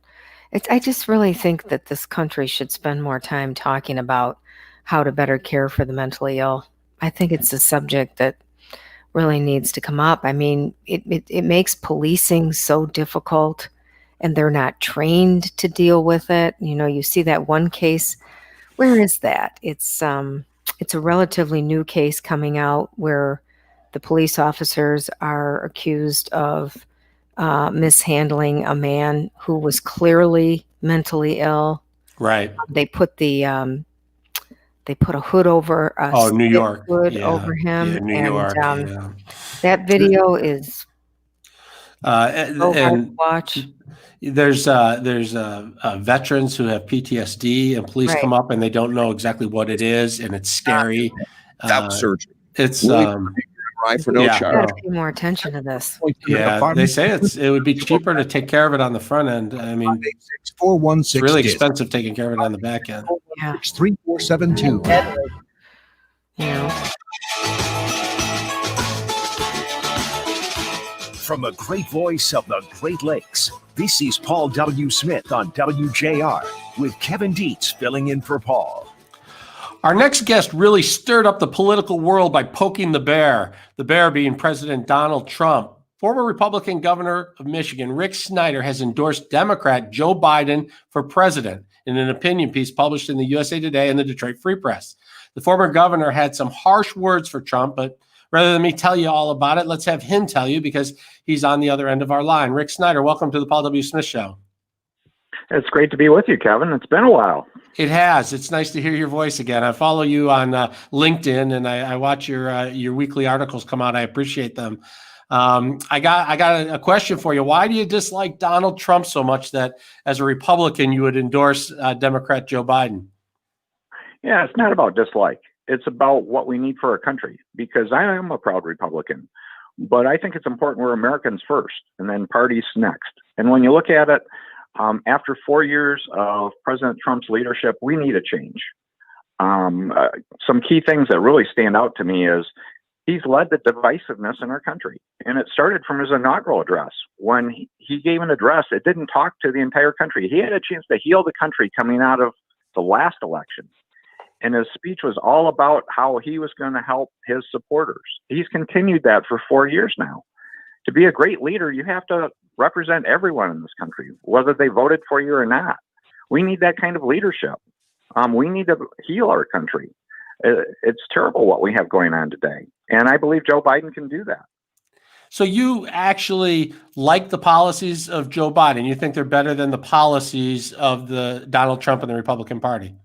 I just really think that this country should spend more time talking about how to better care for the mentally ill. I think it's a subject that really needs to come up. I mean, it makes policing so difficult, and they're not trained to deal with it. You see that one case. Where is that? It's a relatively new case coming out where the police officers are accused of mishandling a man who was clearly mentally ill. Right. They put a hood over New York hood over him. Yeah, New York. That video is so hard to watch. There's veterans who have PTSD, and police come up and they don't know exactly what it is, and it's scary. Surgery. It's for no charge. Gotta pay more attention to this. Yeah, they say it would be cheaper to take care of it on the front end. I mean, it's really expensive taking care of it on the back end. Yeah. 3472. From the great voice of the Great Lakes, this is Paul W. Smith on WJR with Kevin Dietz filling in for Paul. Our next guest really stirred up the political world by poking the bear being President Donald Trump. Former Republican governor of Michigan, Rick Snyder, has endorsed Democrat Joe Biden for president in an opinion piece published in the USA Today and the Detroit Free Press. The former governor had some harsh words for Trump, but rather than me tell you all about it, let's have him tell you because he's on the other end of our line. Rick Snyder, welcome to the Paul W. Smith Show. It's great to be with you, Kevin. It's been a while. It has. It's nice to hear your voice again. I follow you on LinkedIn, and I watch your weekly articles come out. I appreciate them. I got a question for you. Why do you dislike Donald Trump so much that as a Republican you would endorse Democrat Joe Biden? Yeah, it's not about dislike. It's about what we need for our country, because I am a proud Republican. But I think it's important we're Americans first and then parties next. And when you look at it, after 4 years of President Trump's leadership, we need a change. Some key things that really stand out to me is he's led the divisiveness in our country. And it started from his inaugural address. When he gave an address, it didn't talk to the entire country. He had a chance to heal the country coming out of the last election. And his speech was all about how he was going to help his supporters. He's continued that for 4 years now. To be a great leader, you have to represent everyone in this country, whether they voted for you or not. We need that kind of leadership. We need to heal our country. It's terrible what we have going on today. And I believe Joe Biden can do that. So you actually like the policies of Joe Biden. You think they're better than the policies of the Donald Trump and the Republican Party?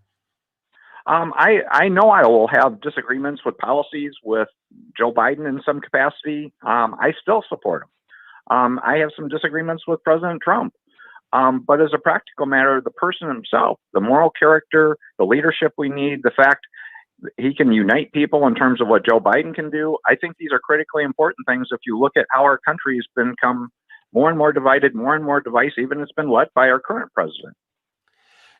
I know I will have disagreements with policies with Joe Biden in some capacity. I still support him. I have some disagreements with President Trump. But as a practical matter, the person himself, the moral character, the leadership we need, the fact he can unite people in terms of what Joe Biden can do, I think these are critically important things if you look at how our country has become more and more divided, more and more divisive, and it's been led by our current president.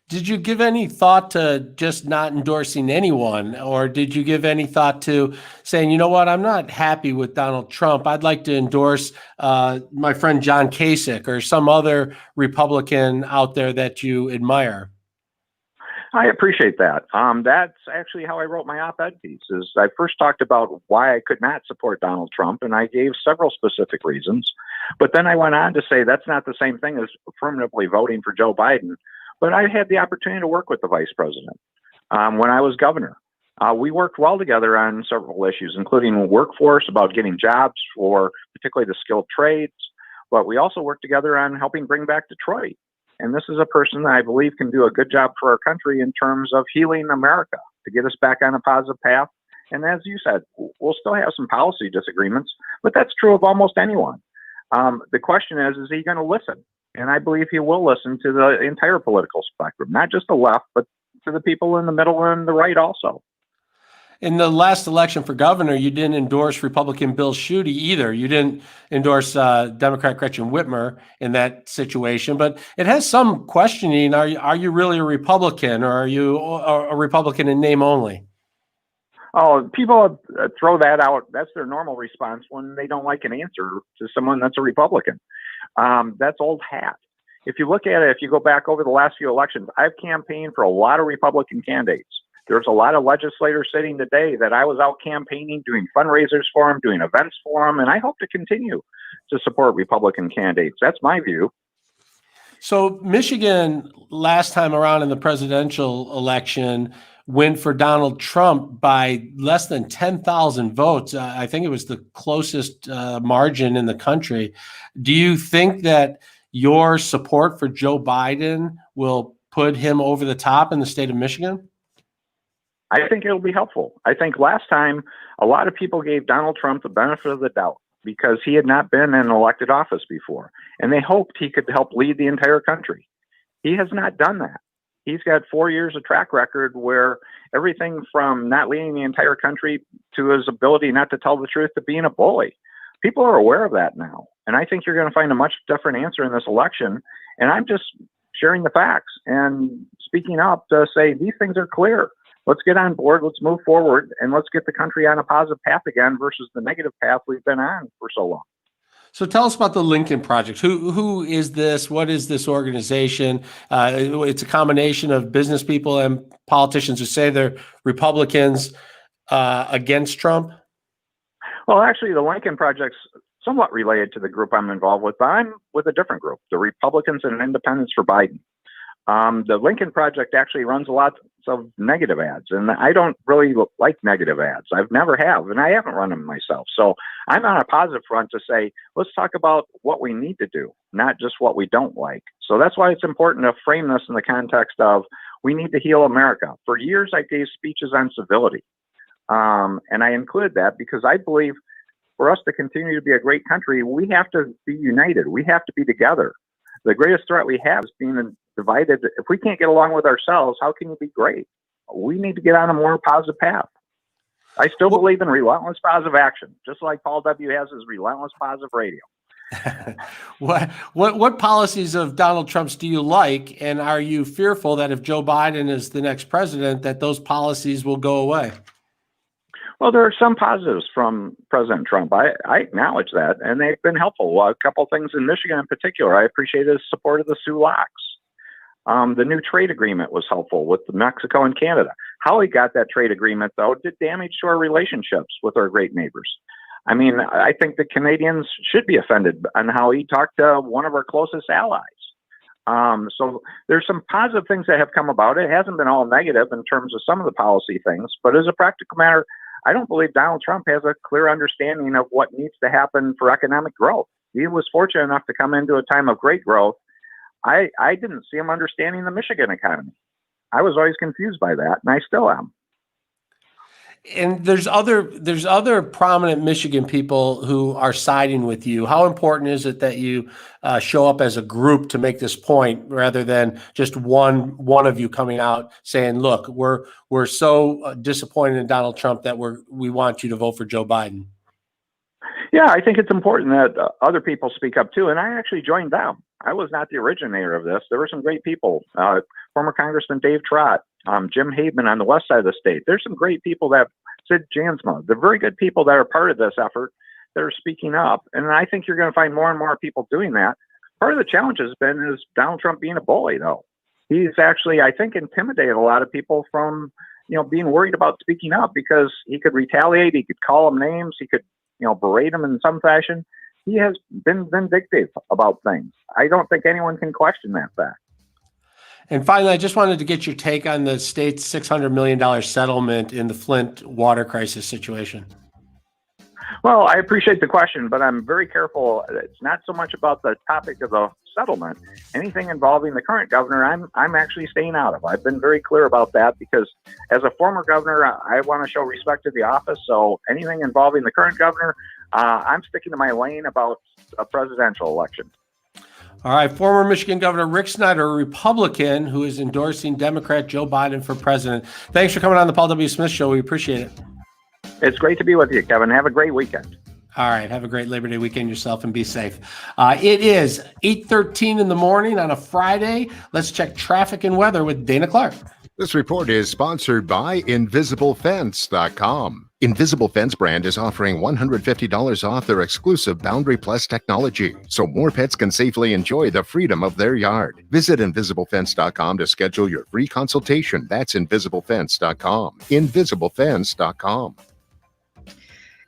Did you give any thought to just not endorsing anyone, or did you give any thought to saying, you know what, I'm not happy with Donald Trump. I'd like to endorse my friend John Kasich or some other Republican out there that you admire? I appreciate that. That's actually how I wrote my op-ed piece. Is I first talked about why I could not support Donald Trump, and I gave several specific reasons. But then I went on to say that's not the same thing as affirmatively voting for Joe Biden. But I had the opportunity to work with the vice president when I was governor. We worked well together on several issues, including workforce, about getting jobs for particularly the skilled trades. But we also worked together on helping bring back Detroit. And this is a person that I believe can do a good job for our country in terms of healing America to get us back on a positive path. And as you said, we'll still have some policy disagreements, but that's true of almost anyone. The question is he going to listen? And I believe he will listen to the entire political spectrum, not just the left, but to the people in the middle and the right also. In the last election for governor, you didn't endorse Republican Bill Schuette either. You didn't endorse Democrat Gretchen Whitmer in that situation, but it has some questioning. Are you really a Republican, or are you a Republican in name only? Oh, people throw that out. That's their normal response when they don't like an answer to someone that's a Republican. That's old hat. If you look at it, if you go back over the last few elections, I've campaigned for a lot of Republican candidates. There's a lot of legislators sitting today that I was out campaigning, doing fundraisers for them, doing events for them, and I hope to continue to support Republican candidates. That's my view. So Michigan, last time around in the presidential election, went for Donald Trump by less than 10,000 votes. I think it was the closest margin in the country. Do you think that your support for Joe Biden will put him over the top in the state of Michigan? I think it'll be helpful. I think last time a lot of people gave Donald Trump the benefit of the doubt because he had not been in elected office before, and they hoped he could help lead the entire country. He has not done that. He's got 4 years of track record where everything from not leading the entire country to his ability not to tell the truth to being a bully. People are aware of that now. And I think you're going to find a much different answer in this election. And I'm just sharing the facts and speaking up to say these things are clear. Let's get on board. Let's move forward, and let's get the country on a positive path again versus the negative path we've been on for so long. So tell us about the Lincoln Project. Who is this? What is this organization? It's a combination of business people and politicians who say they're Republicans against Trump. Well, actually, the Lincoln Project's somewhat related to the group I'm involved with, but I'm with a different group, the Republicans and Independents for Biden. The Lincoln Project actually runs a lot of negative ads, and I don't really like negative ads. I've never have, and I haven't run them myself. So I'm on a positive front to say, let's talk about what we need to do, not just what we don't like. So that's why it's important to frame this in the context of we need to heal America. For years, I gave speeches on civility, and I included that because I believe for us to continue to be a great country, we have to be united. We have to be together. The greatest threat we have is being divided. If we can't get along with ourselves, how can you be great? We need to get on a more positive path. I still believe in relentless positive action, just like Paul W. has his relentless positive radio. What policies of Donald Trump's do you like, and are you fearful that if Joe Biden is the next president, that those policies will go away? Well, there are some positives from President Trump. I acknowledge that, and they've been helpful. A couple of things in Michigan in particular. I appreciate his support of the Sioux Locks. The new trade agreement was helpful with Mexico and Canada. How he got that trade agreement, though, did damage to our relationships with our great neighbors. I mean, I think the Canadians should be offended on how he talked to one of our closest allies. So there's some positive things that have come about. It hasn't been all negative in terms of some of the policy things, but as a practical matter, I don't believe Donald Trump has a clear understanding of what needs to happen for economic growth. He was fortunate enough to come into a time of great growth. I didn't see him understanding the Michigan economy. I was always confused by that, and I still am. And there's other prominent Michigan people who are siding with you. How important is it that you show up as a group to make this point, rather than just one of you coming out saying, "Look, we're so disappointed in Donald Trump that we want you to vote for Joe Biden"? Yeah, I think it's important that other people speak up too, and I actually joined them. I was not the originator of this. There were some great people. Former Congressman Dave Trott, Jim Habeman on the west side of the state. There's some great people that Sid Jansma. They're very good people that are part of this effort that are speaking up. And I think you're going to find more and more people doing that. Part of the challenge has been is Donald Trump being a bully, though. He's actually, I think, intimidated a lot of people from, being worried about speaking up because he could retaliate. He could call them names. He could, berate them in some fashion. He has been vindictive about things. I don't think anyone can question that fact. And finally, I just wanted to get your take on the state's $600 million settlement in the Flint water crisis situation. Well, I appreciate the question, but I'm very careful. It's not so much about the topic of the settlement. Anything involving the current governor, I'm actually staying out of. I've been very clear about that because as a former governor, I want to show respect to the office. So anything involving the current governor, I'm sticking to my lane about a presidential election. All right, former Michigan Governor Rick Snyder, a Republican who is endorsing Democrat Joe Biden for president. Thanks for coming on the Paul W. Smith Show. We appreciate it. It's great to be with you, Kevin. Have a great weekend. All right, have a great Labor Day weekend yourself and be safe. It is 8:13 in the morning on a Friday. Let's check traffic and weather with Dana Clark. This report is sponsored by InvisibleFence.com. Invisible Fence brand is offering $150 off their exclusive Boundary Plus technology, so more pets can safely enjoy the freedom of their yard. Visit InvisibleFence.com to schedule your free consultation. That's InvisibleFence.com. InvisibleFence.com.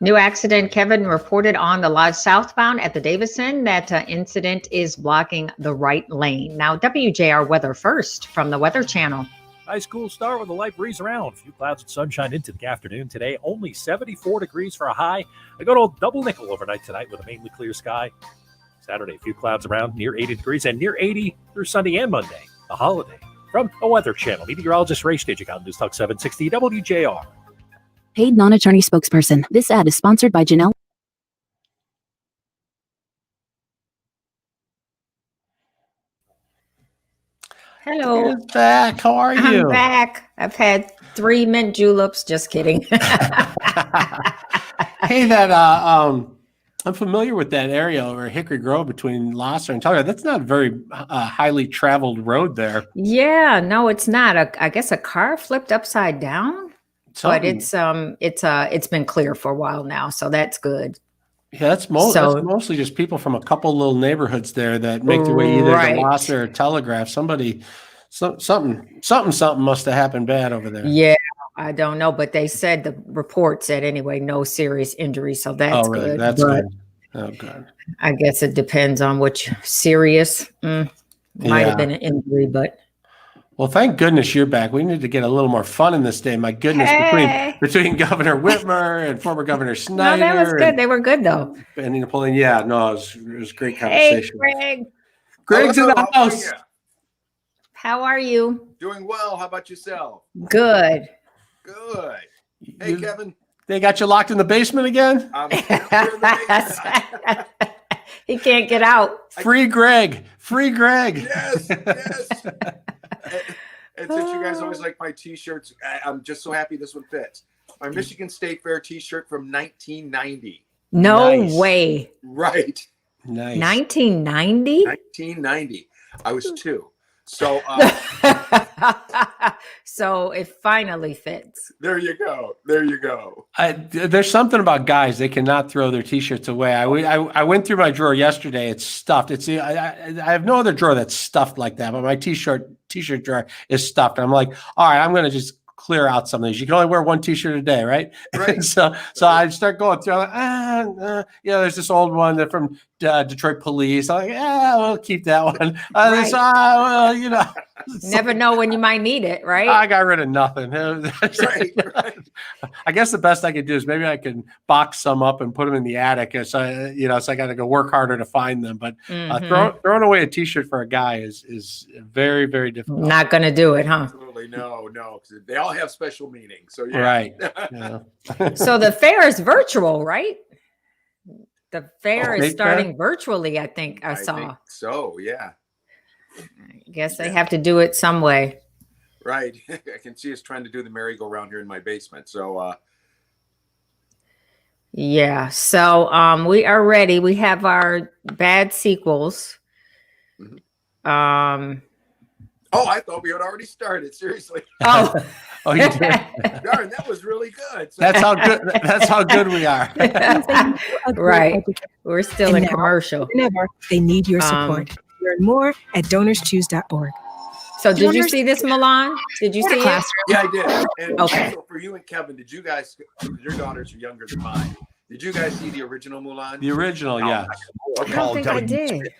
New accident, Kevin, reported on the Lodge southbound at the Davison. That incident is blocking the right lane. Now, WJR weather first from the Weather Channel. Nice cool start with a light breeze around. A few clouds and sunshine into the afternoon today. Only 74 degrees for a high. A good old double nickel overnight tonight with a mainly clear sky. Saturday, a few clouds around near 80 degrees and near 80 through Sunday and Monday, the holiday. From the Weather Channel, meteorologist Ray Stagik on News Talk 760 WJR. Paid non-attorney spokesperson. This ad is sponsored by Janelle. Hello. You're back. How are you? I'm back. I've had 3 mint juleps. Just kidding. Hey, I'm familiar with that area over Hickory Grove between Lasser and Telegraph. That's not a very highly traveled road there. Yeah, no, it's not. I guess a car flipped upside down, but it's been clear for a while now, so that's good. Yeah, that's mostly just people from a couple little neighborhoods there that make their way either to Lasser or Telegraph. Something must have happened bad over there. Yeah, I don't know, but they said the report said anyway, no serious injuries, so that's really? good. That's good. Oh, God. I guess it depends on which serious might have been an injury, but Well, thank goodness you're back. We need to get a little more fun in this day. My goodness, between Governor Whitmer and former Governor Snyder. No, that was good. They were good though. And Napoleon, yeah, no, it was a great conversation. Hey, Greg. Greg's in the house. How are you? Doing well. How about yourself? Good. Good. Hey, Kevin. They got you locked in the basement again? He can't get out. Free Greg. Free Greg. Yes, yes. And since you guys always like my T-shirts, I'm just so happy this one fits. My Michigan State Fair T-shirt from 1990. No way. Right. Nice. 1990? 1990. I was 2. So so it finally fits. There you go. There you go. There's something about guys, they cannot throw their T-shirts away. I went through my drawer yesterday. It's stuffed. I have no other drawer that's stuffed like that, but my T-shirt drawer is stuffed. I'm like, all right, I'm going to just clear out some of these. You can only wear one T-shirt a day, right? Right. so I start going through. I'm like, there's this old one that from Detroit Police. I'm like, we'll keep that one. Right. Never know when you might need it, right? I got rid of nothing. Right. I guess the best I could do is maybe I can box some up and put them in the attic. So I got to go work harder to find them. But throwing away a T-shirt for a guy is very, very difficult. Not going to do it, huh? Absolutely no. Because they all have special meaning. So yeah. Right. Yeah. So the fair is virtual, right? The fair is starting virtually, I think I saw. Think so, yeah. I guess they have to do it some way. Right. I can see us trying to do the merry-go-round here in my basement. So yeah. So we are ready. We have our bad sequels. Mm-hmm. Oh, I thought we had already started. Seriously. Oh, you did. Darn, that was really good. So That's how good we are. Right. We're still in commercial. Whenever they need your support. Learn more at donorschoose.org. So did you see this, Milan? Did you see it? Yeah, I did. And okay. Also for you and Kevin, did you guys? Your daughters are younger than mine. Did you guys see the original Mulan? The original, yeah. I don't think I did.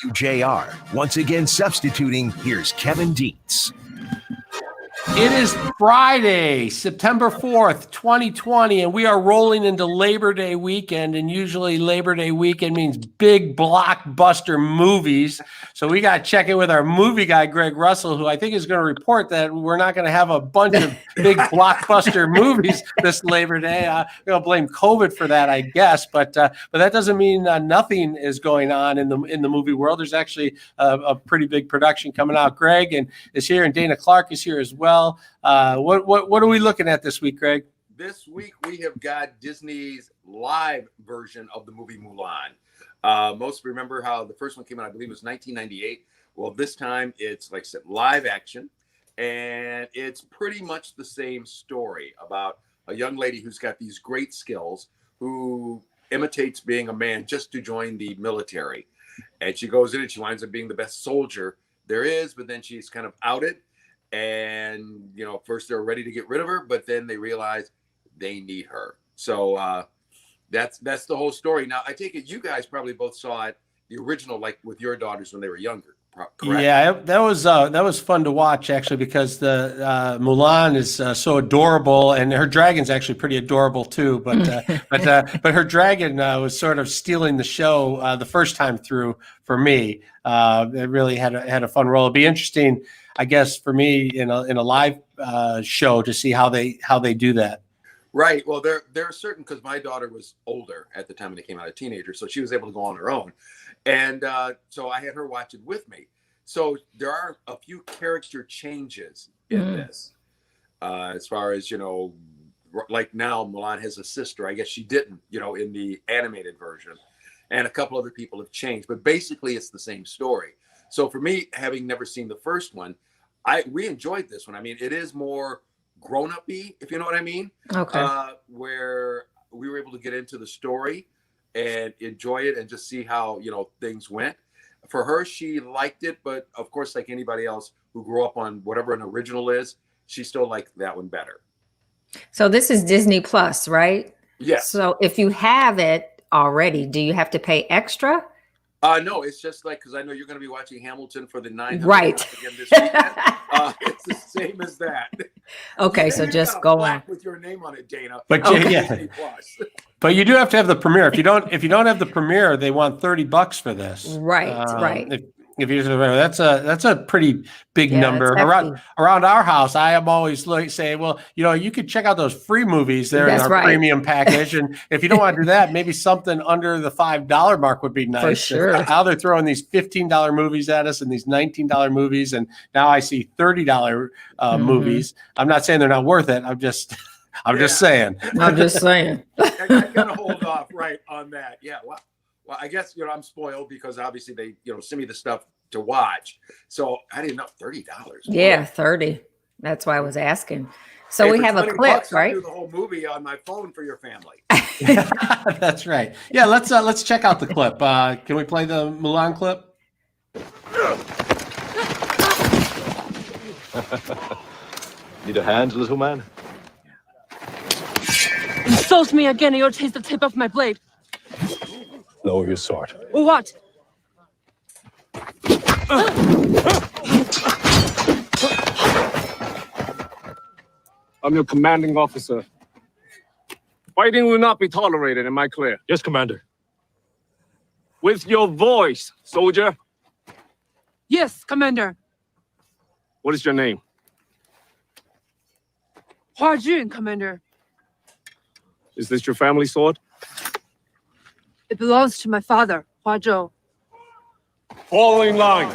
WJR. Once again, substituting, here's Kevin Dietz. It is Friday, September 4th, 2020, and we are rolling into Labor Day weekend. And usually Labor Day weekend means big blockbuster movies. So we got to check in with our movie guy, Greg Russell, who I think is going to report that we're not going to have a bunch of big blockbuster movies this Labor Day. I'm going to blame COVID for that, I guess. But that doesn't mean nothing is going on in the movie world. There's actually a pretty big production coming out. Greg is here, and Dana Clark is here as well. What are we looking at this week, Greg? This week we have got Disney's live version of the movie Mulan. Most remember how the first one came out, I believe it was 1998. Well, this time it's, like I said, live action, and it's pretty much the same story about a young lady who's got these great skills, who imitates being a man just to join the military. And she goes in and she winds up being the best soldier there is, but then she's kind of outed. And, first they're ready to get rid of her, but then they realize they need her. So that's the whole story. Now, I take it you guys probably both saw it, the original, like with your daughters when they were younger, correct? Yeah, that was fun to watch, actually, because the Mulan is so adorable, and her dragon's actually pretty adorable too. But her dragon was sort of stealing the show the first time through for me. It really had a fun role. It'd be interesting, I guess, for me in a live show to see how they do that. Right. Well, there are certain, because my daughter was older at the time when they came out, a teenager, so she was able to go on her own, and so I had her watch it with me. So there are a few character changes in this, as far as like now Mulan has a sister. I guess she didn't, in the animated version, and a couple other people have changed, but basically it's the same story. So for me, having never seen the first one, we enjoyed this one. I mean, it is more grown-up-y, if you know what I mean. Okay. Where we were able to get into the story and enjoy it and just see how, things went. For her, she liked it, but of course, like anybody else who grew up on whatever an original is, she still liked that one better. So this is Disney Plus, right? Yes. So if you have it already, do you have to pay extra No, it's just like, because I know you're going to be watching Hamilton for the 900th Right. time again this weekend. It's the same as that. Okay, Yeah, so you just got a go on. plaque with your name on it, Dana. But Okay. yeah. Disney Plus. But you do have to have the premiere. If you don't have the premiere, they want $30 for this. Right, right. If you that's a pretty big Yeah, number. it's hefty. Around our house, I am always saying, well, you could check out those free movies there in That's our right. premium package, and if you don't want to do that, maybe something under the $5 mark would be nice. For sure. Now they're throwing these $15 movies at us and these $19 movies, and now I see $30 movies. I'm not saying they're not worth it. I'm just saying. I'm just saying. I gotta hold off right on that. Yeah. Well, I guess I'm spoiled because obviously they send me the stuff to watch, so I didn't know $30. Yeah, 30. That's why I was asking. So Hey, we for have a $20, clip, I'll right? do the whole movie on my phone for your family. That's right. Yeah, let's check out the clip. Can we play the Mulan clip? Need a hand, little man? Insult me again and you'll taste the tip of my blade. Lower your sword. What? I'm your commanding officer. Fighting will not be tolerated, am I clear? Yes, Commander. With your voice, soldier. Yes, Commander. What is your name? Wjr, Commander. Is this your family sword? It belongs to my father, Wjr. Following line.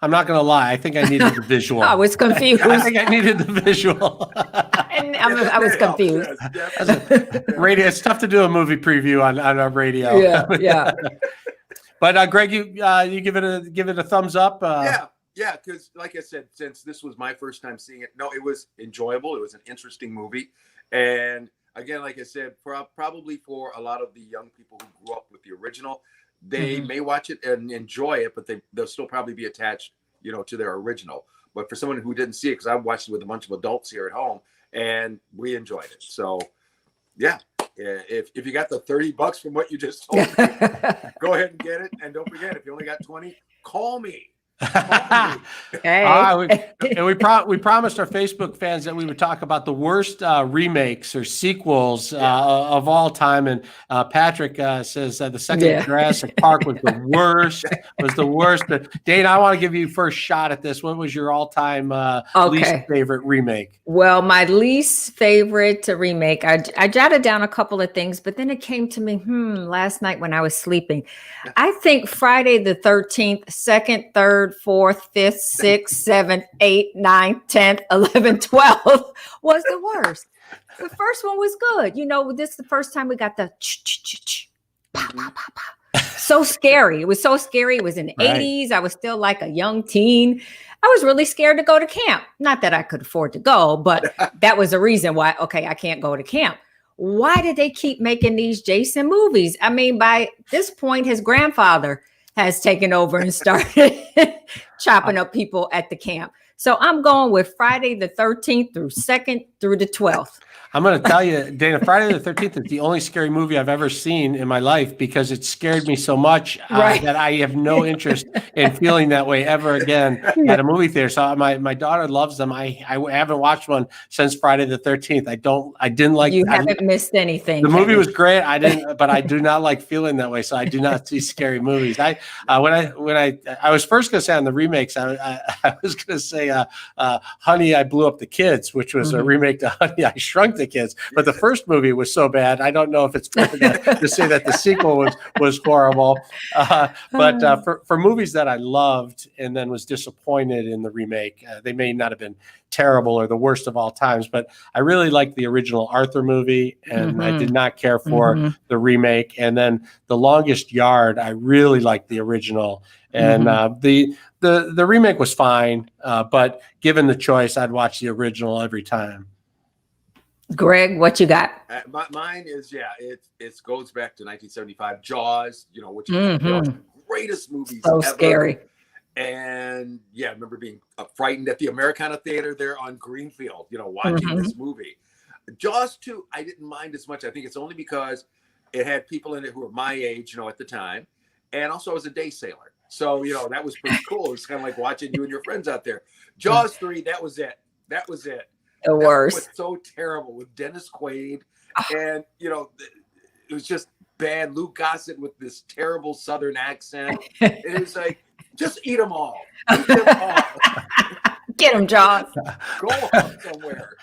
I'm not going to lie. I think I needed the visual. I was confused. I think I needed the visual. And I was confused. Radio. It's tough to do a movie preview on our radio. Yeah. But Greg, you give it a thumbs up. Yeah, because like I said, since this was my first time seeing it, no, it was enjoyable. It was an interesting movie, and again, like I said, probably for a lot of the young people who grew up with the original, they may watch it and enjoy it, but they'll still probably be attached, to their original. But for someone who didn't see it, because I watched it with a bunch of adults here at home, and we enjoyed it. So, yeah, if you got the $30 from what you just told me, go ahead and get it. And don't forget, if you only got 20, call me. We promised our Facebook fans that we would talk about the worst remakes or sequels of all time, and Patrick says the second Jurassic Park was the worst. But Dana, I want to give you first shot at this. What was your all-time least favorite remake? Well, my least favorite remake, I jotted down a couple of things, but then it came to me last night when I was sleeping. I think Friday the 13th, 2nd, 3rd, 4th, 5th, 6th, 7th, 8th, 9th, 10th, 11th, 12th was the worst. The first one was good. This is the first time we got the so scary. It was so scary. It was in the 80s. I was still like a young teen. I was really scared to go to camp. Not that I could afford to go, but that was the reason why, I can't go to camp. Why did they keep making these Jason movies? I mean, by this point, his grandfather has taken over and started chopping up people at the camp. So I'm going with Friday the 13th through 2nd through the 12th. I'm going to tell you, Dana, Friday the 13th is the only scary movie I've ever seen in my life because it scared me so much that I have no interest in feeling that way ever again at a movie theater. So my daughter loves them. I haven't watched one since Friday the 13th. I didn't like. You haven't missed anything. The movie was great. But I do not like feeling that way. So I do not see scary movies. I was first going to say on the remakes, I was going to say, Honey, I Blew Up the Kids, which was a remake to Honey, I Shrunk the Kids. But the first movie was so bad, I don't know if it's fair to say that the sequel was horrible. But for movies that I loved and then was disappointed in the remake, they may not have been terrible or the worst of all times, but I really liked the original Arthur movie, and I did not care for the remake. And then The Longest Yard, I really liked the original. And the remake was fine, but given the choice, I'd watch the original every time. Greg, what you got? Mine is it goes back to 1975. Jaws, which is one of the greatest movies So ever. Scary. And I remember being frightened at the Americana Theater there on Greenfield, watching this movie. Jaws 2, I didn't mind as much. I think it's only because it had people in it who were my age, at the time. And also I was a day sailor. So, that was pretty cool. It's kind of like watching you and your friends out there. Jaws 3, that was it. That was it. The worst. That was so terrible with Dennis Quaid. And, it was just bad. Luke Gossett with this terrible Southern accent. It was like, just eat them all. Eat them all. Get them, Jaws. Go on somewhere.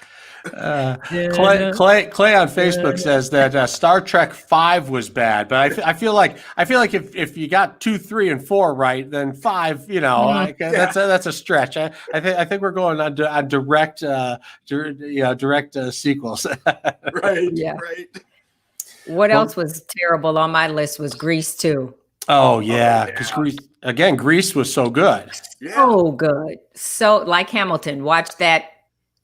Clay on Facebook says that Star Trek 5 was bad, but I feel like if you got 2, 3, and 4 right, then 5, that's a stretch. I think we're going on direct sequels. Right. Yeah. Right. What else was terrible on my list was Grease 2. Oh yeah, because Grease was so good. So good. So like Hamilton, watched that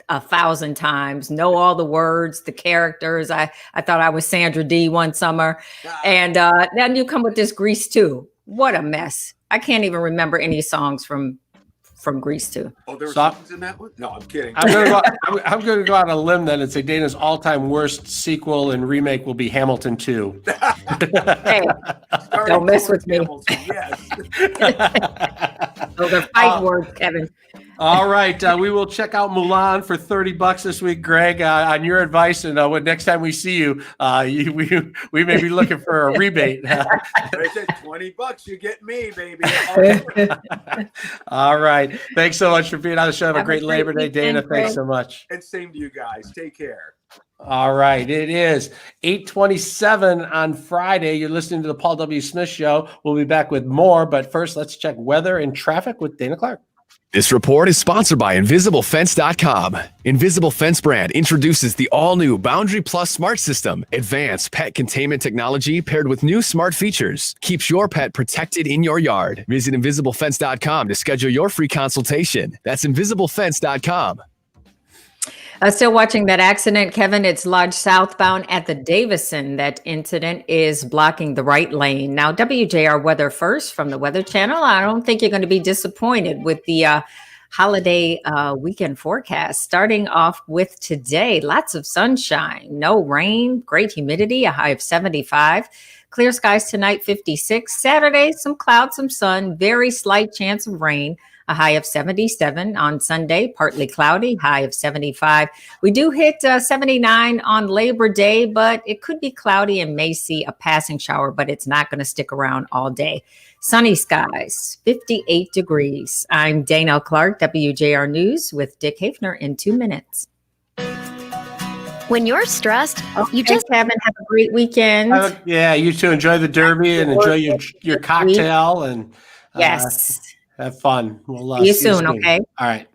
1,000 times, know all the words, the characters. I thought I was Sandra Dee one summer. And then you come with this Grease 2. What a mess. I can't even remember any songs from Grease 2. Oh, there were songs in that one? No, I'm kidding. I'm going to go out on a limb then and say Dana's all-time worst sequel and remake will be Hamilton 2. Hey, don't mess with me. Yes. Those are fight words, Kevin. All right, we will check out Mulan for $30 this week, Greg. On your advice, and when next time we see you, we may be looking for a rebate. They said $20, you get me, baby. All right, thanks so much for being on the show. Have a great Labor Day, Dana. weekend, Thanks Greg. so much. And same to you guys. Take care. All right, it is 8:27 on Friday. You're listening to the Paul W. Smith Show. We'll be back with more, but first, let's check weather and traffic with Dana Clark. This report is sponsored by InvisibleFence.com. Invisible Fence brand introduces the all-new Boundary Plus Smart System. Advanced pet containment technology paired with new smart features keeps your pet protected in your yard. Visit InvisibleFence.com to schedule your free consultation. That's InvisibleFence.com. Still watching that accident, Kevin. It's Lodge southbound at the Davison. That incident is blocking the right lane. Now, WJR weather first from the Weather Channel. I don't think you're going to be disappointed with the holiday weekend forecast. Starting off with today, lots of sunshine, no rain, great humidity, a high of 75. Clear skies tonight, 56. Saturday, some clouds, some sun, very slight chance of rain. A high of 77 on Sunday, partly cloudy, high of 75. We do hit 79 on Labor Day, but it could be cloudy and may see a passing shower, but it's not going to stick around all day. Sunny skies, 58 degrees. I'm Dana Clark, WJR News with Dick Hafner in 2 minutes. When you're stressed, you just have a great weekend. Yeah, you too. Enjoy the Derby and enjoy your cocktail and yes. Have fun. We'll see you soon, okay? All right.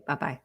Bye-bye.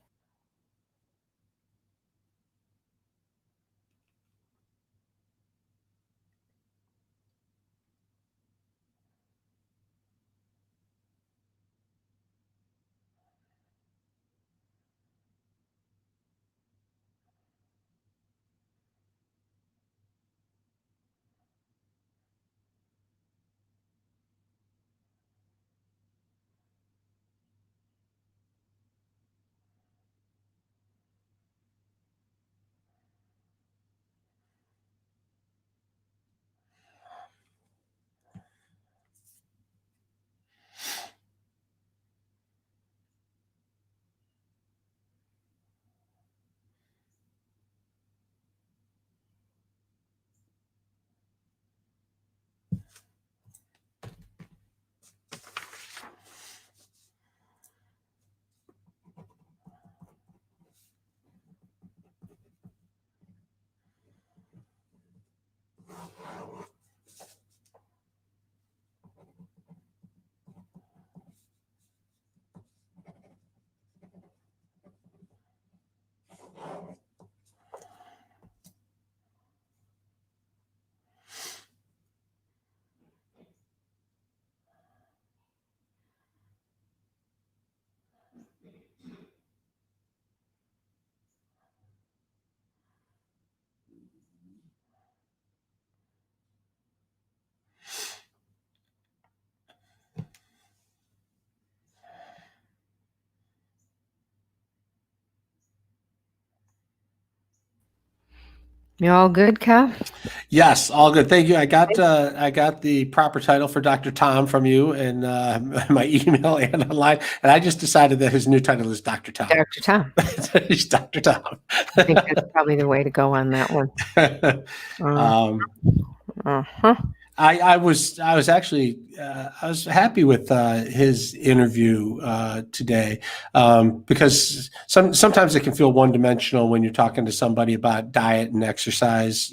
You all good, Kev? Yes, all good. Thank you. I got the proper title for Dr. Tom from you in my email and online, and I just decided that his new title is Dr. Tom. Dr. Tom. He's Dr. Tom. I think that's probably the way to go on that one. I was actually I was happy with his interview today because sometimes it can feel one dimensional when you're talking to somebody about diet and exercise.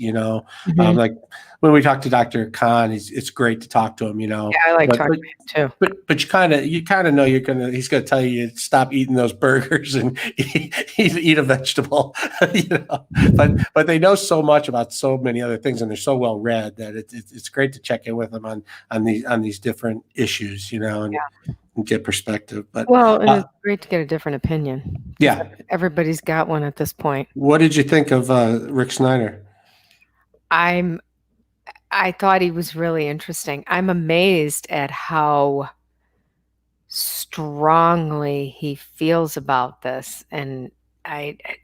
Like when we talk to Dr. Khan, it's great to talk to him. Yeah, I like talking to him too. But you kind of know he's gonna tell you to stop eating those burgers and eat a vegetable. But they know so much about so many other things, and they're so well read that it's great to check in with them on these different issues, and get perspective. But it's great to get a different opinion. Yeah, everybody's got one at this point. What did you think of Rick Snyder? I thought he was really interesting. I'm amazed at how strongly he feels about this, and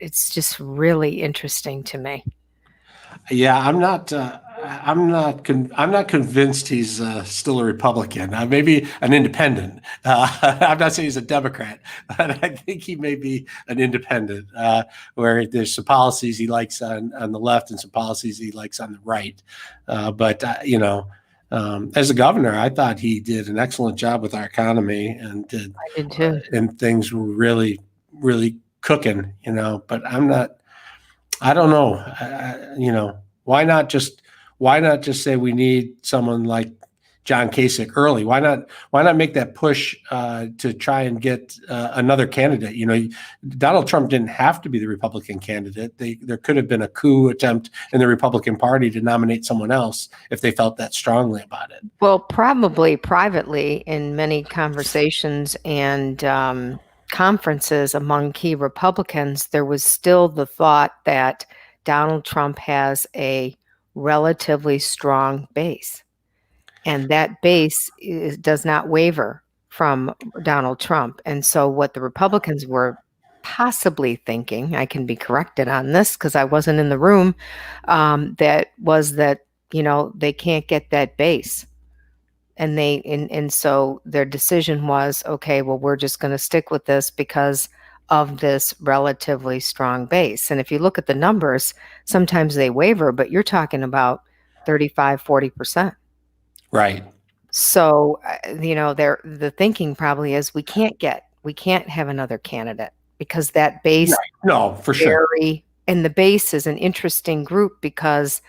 it's just really interesting to me. Yeah, I'm not convinced he's still a Republican. Maybe an independent. I'm not saying he's a Democrat, but I think he may be an independent, where there's some policies he likes on the left and some policies he likes on the right. But as a governor, I thought he did an excellent job with our economy, and I did too. And things were really, really cooking. But I don't know. Why not just say we need someone like John Kasich early? Why not make that push to try and get another candidate? Donald Trump didn't have to be the Republican candidate. There could have been a coup attempt in the Republican Party to nominate someone else if they felt that strongly about it. Well, probably privately in many conversations and conferences among key Republicans, there was still the thought that Donald Trump has a relatively strong base, and that base does not waver from Donald Trump. And so what the Republicans were possibly thinking, I can be corrected on this because I wasn't in the room, that they can't get that base. And so their decision was, okay, well, we're just going to stick with this because of this relatively strong base. And if you look at the numbers, sometimes they waver, but you're talking about 35, 40%. Right. So, the thinking probably is we can't have another candidate because that base. Right. No, for sure. And the base is an interesting group because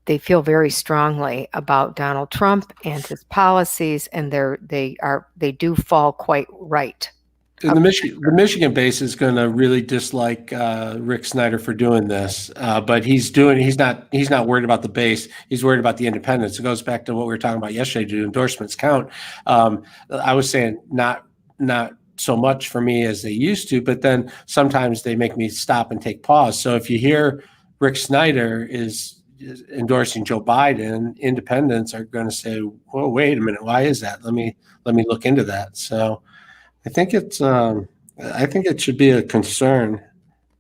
they feel very strongly about Donald Trump and his policies, and they do fall quite right. And the Michigan base is going to really dislike Rick Snyder for doing this, but he's not worried about the base. He's worried about the independents. It goes back to what we were talking about yesterday. Do endorsements count? I was saying not so much for me as they used to, but then sometimes they make me stop and take pause. So if you hear Rick Snyder is endorsing Joe Biden, independents are going to say, "Well, wait a minute, why is that? Let me look into that." So I think it should be a concern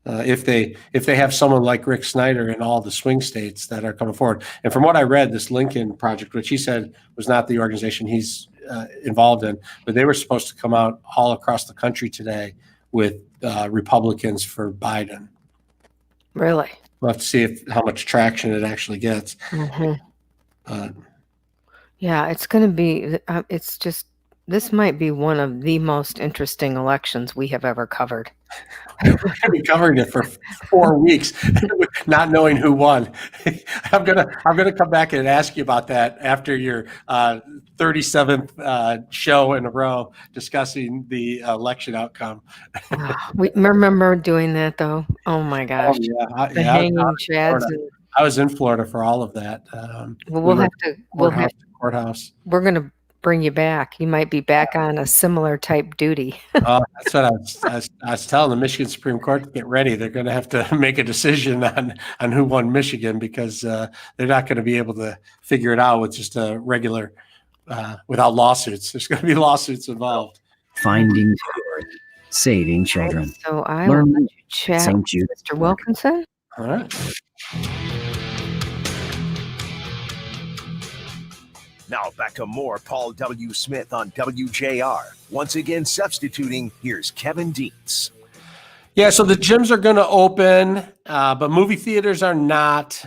if they have someone like Rick Snyder in all the swing states that are coming forward. And from what I read, this Lincoln Project, which he said was not the organization he's involved in, but they were supposed to come out all across the country today with Republicans for Biden. Really? We'll have to see how much traction it actually gets. Mm-hmm. Yeah, it's going to be. This might be one of the most interesting elections we have ever covered. We covered it for 4 weeks, not knowing who won. I'm gonna come back and ask you about that after your 37th show in a row discussing the election outcome. We remember doing that though. Oh my gosh! Oh, the hanging chads. I was in Florida for all of that. We'll have to courthouse. We're gonna bring you back. You might be back on a similar type duty. That's what I was telling the Michigan Supreme Court to get ready. They're going to have to make a decision on who won Michigan because they're not going to be able to figure it out with just a regular, without lawsuits. There's going to be lawsuits involved. Finding Saving Children. So I will let you chat, St. Jude. Mr. Wilkinson. All right. Now back to more Paul W. Smith on WJR. Once again, substituting, here's Kevin Dietz. Yeah, so the gyms are going to open, but movie theaters are not.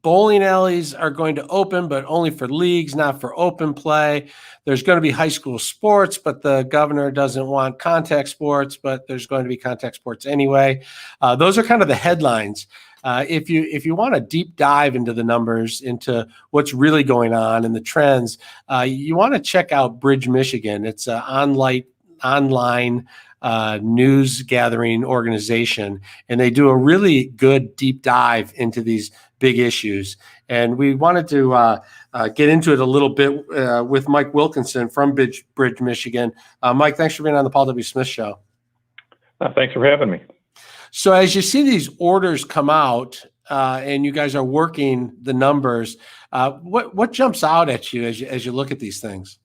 Bowling alleys are going to open, but only for leagues, not for open play. There's going to be high school sports, but the governor doesn't want contact sports, but there's going to be contact sports anyway. Those are kind of the headlines. If you want to deep dive into the numbers, into what's really going on and the trends, you want to check out Bridge Michigan. It's an online news gathering organization, and they do a really good deep dive into these big issues. And we wanted to get into it a little bit with Mike Wilkinson from Bridge Michigan. Mike, thanks for being on the Paul W. Smith Show. Thanks for having me. So as you see these orders come out and you guys are working the numbers, what jumps out at you as you look at these things?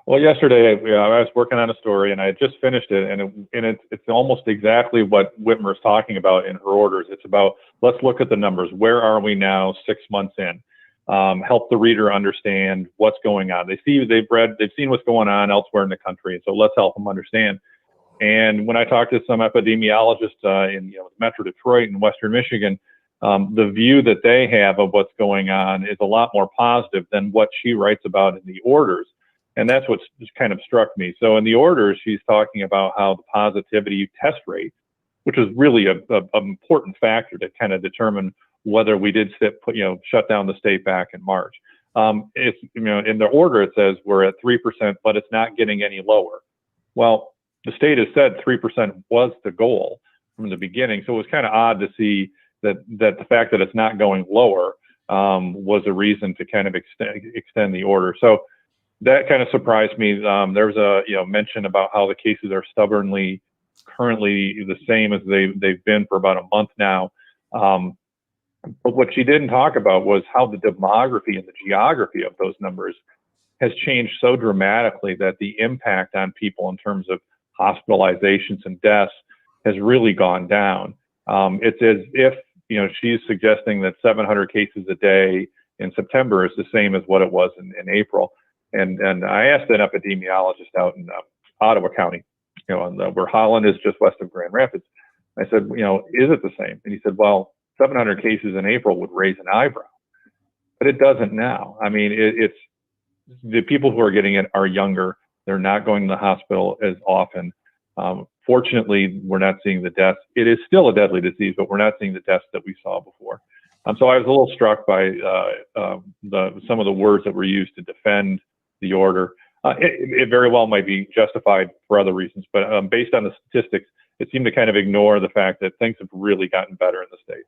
Well, yesterday I was working on a story and I had just finished it, and it's almost exactly what Whitmer is talking about in her orders. It's about, let's look at the numbers. Where are we now 6 months in? Help the reader understand what's going on. They've seen what's going on elsewhere in the country, so let's help them understand. And when I talked to some epidemiologists in Metro Detroit and Western Michigan, the view that they have of what's going on is a lot more positive than what she writes about in the orders. And that's what's just kind of struck me. So in the orders, she's talking about how the positivity test rate, which is really an important factor to kind of determine whether we did shut down the state back in March. It's in the order it says we're at 3%, but it's not getting any lower. Well, the state has said 3% was the goal from the beginning, so it was kind of odd to see that the fact that it's not going lower was a reason to kind of extend the order. So that kind of surprised me. There was a mention about how the cases are stubbornly currently the same as they've been for about a month now. But what she didn't talk about was how the demography and the geography of those numbers has changed so dramatically that the impact on people in terms of hospitalizations and deaths has really gone down. It's as if she's suggesting that 700 cases a day in September is the same as what it was in April. And I asked an epidemiologist out in Ottawa County, where Holland is just west of Grand Rapids. I said, is it the same? And he said, well, 700 cases in April would raise an eyebrow, but it doesn't now. I mean, it's the people who are getting it are younger. They're not going to the hospital as often. Fortunately, we're not seeing the deaths. It is still a deadly disease, but we're not seeing the deaths that we saw before. So I was a little struck by some of the words that were used to defend the order. It very well might be justified for other reasons, but based on the statistics, it seemed to kind of ignore the fact that things have really gotten better in the state.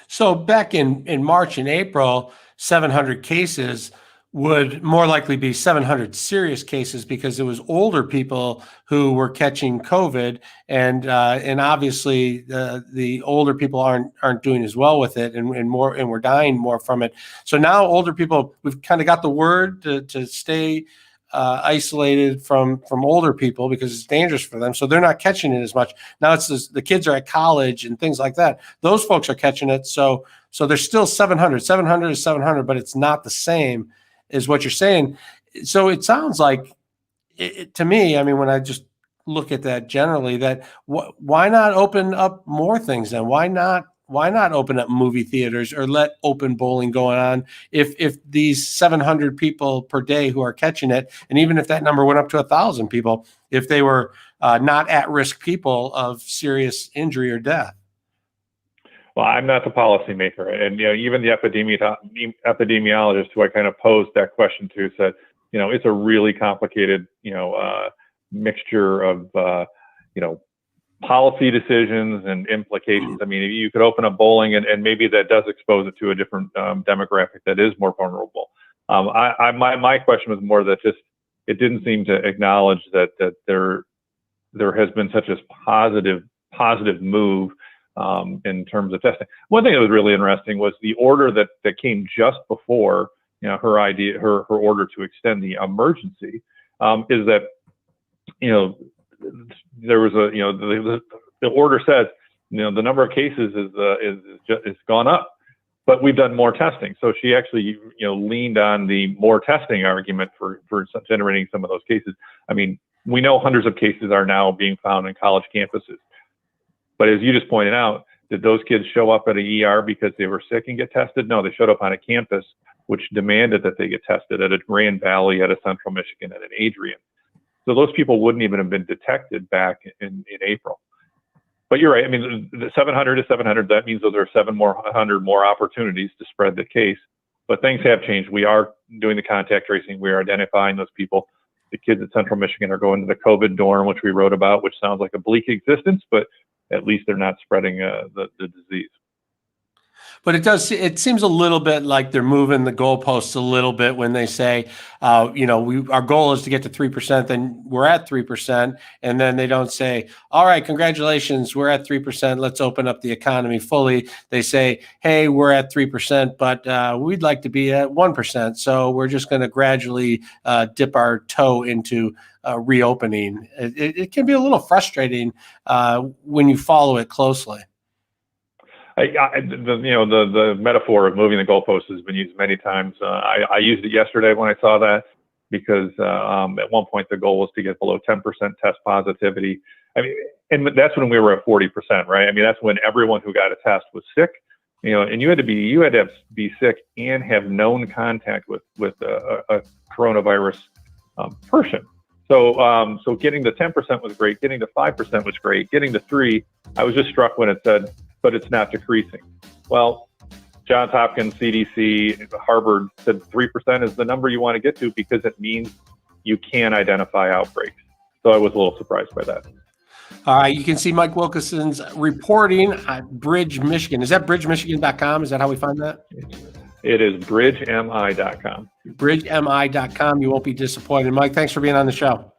So back in March and April, 700 cases would more likely be 700 serious cases because it was older people who were catching COVID, and obviously the older people aren't doing as well with it, and we're dying more from it. So now older people, we've kind of got the word to stay isolated from older people because it's dangerous for them. So they're not catching it as much. Now it's the kids are at college and things like that. Those folks are catching it. So there's still 700. 700 is 700, but it's not the same is what you're saying. So it sounds like to me, I mean, when I just look at that generally, that why not open up more things then? Why not open up movie theaters or let open bowling go on if these 700 people per day who are catching it, and even if that number went up to 1,000 people, if they were not at-risk people of serious injury or death? Well, I'm not the policymaker, and even the epidemiologist who I kind of posed that question to said, it's a really complicated, mixture of, policy decisions and implications. I mean, you could open up bowling, and maybe that does expose it to a different demographic that is more vulnerable. My question was more that just it didn't seem to acknowledge that there has been such a positive move. In terms of testing. One thing that was really interesting was the order that came just before her order to extend the emergency is that there was the order says the number of cases is gone up, but we've done more testing. So she actually, leaned on the more testing argument for generating some of those cases. I mean, we know hundreds of cases are now being found in college campuses. But as you just pointed out, did those kids show up at an ER because they were sick and get tested? No, they showed up on a campus which demanded that they get tested at a Grand Valley, at a Central Michigan, at an Adrian. So those people wouldn't even have been detected back in April. But you're right. I mean, the 700 is 700. That means those are 700 more opportunities to spread the case. But things have changed. We are doing the contact tracing. We are identifying those people. The kids at Central Michigan are going to the COVID dorm, which we wrote about, which sounds like a bleak existence, but at least they're not spreading the disease. But it seems a little bit like they're moving the goalposts a little bit when they say, our goal is to get to 3%, then we're at 3%. And then they don't say, all right, congratulations, we're at 3%. Let's open up the economy fully. They say, hey, we're at 3%, but we'd like to be at 1%. So we're just going to gradually dip our toe into reopening. It can be a little frustrating when you follow it closely. The metaphor of moving the goalposts has been used many times. I used it yesterday when I saw that, because at one point the goal was to get below 10% test positivity. I mean, and that's when we were at 40%, right? I mean, that's when everyone who got a test was sick, and you had to be sick and have known contact with a coronavirus person. So getting the 10% was great. Getting to 5% was great. Getting to 3%, I was just struck when it said, but it's not decreasing. Well, Johns Hopkins, CDC, Harvard said 3% is the number you want to get to because it means you can identify outbreaks. So I was a little surprised by that. All right, you can see Mike Wilkinson's reporting at Bridge, Michigan. Is that bridgemichigan.com? Is that how we find that? It is bridgemi.com. Bridgemi.com. You won't be disappointed. Mike, thanks for being on the show.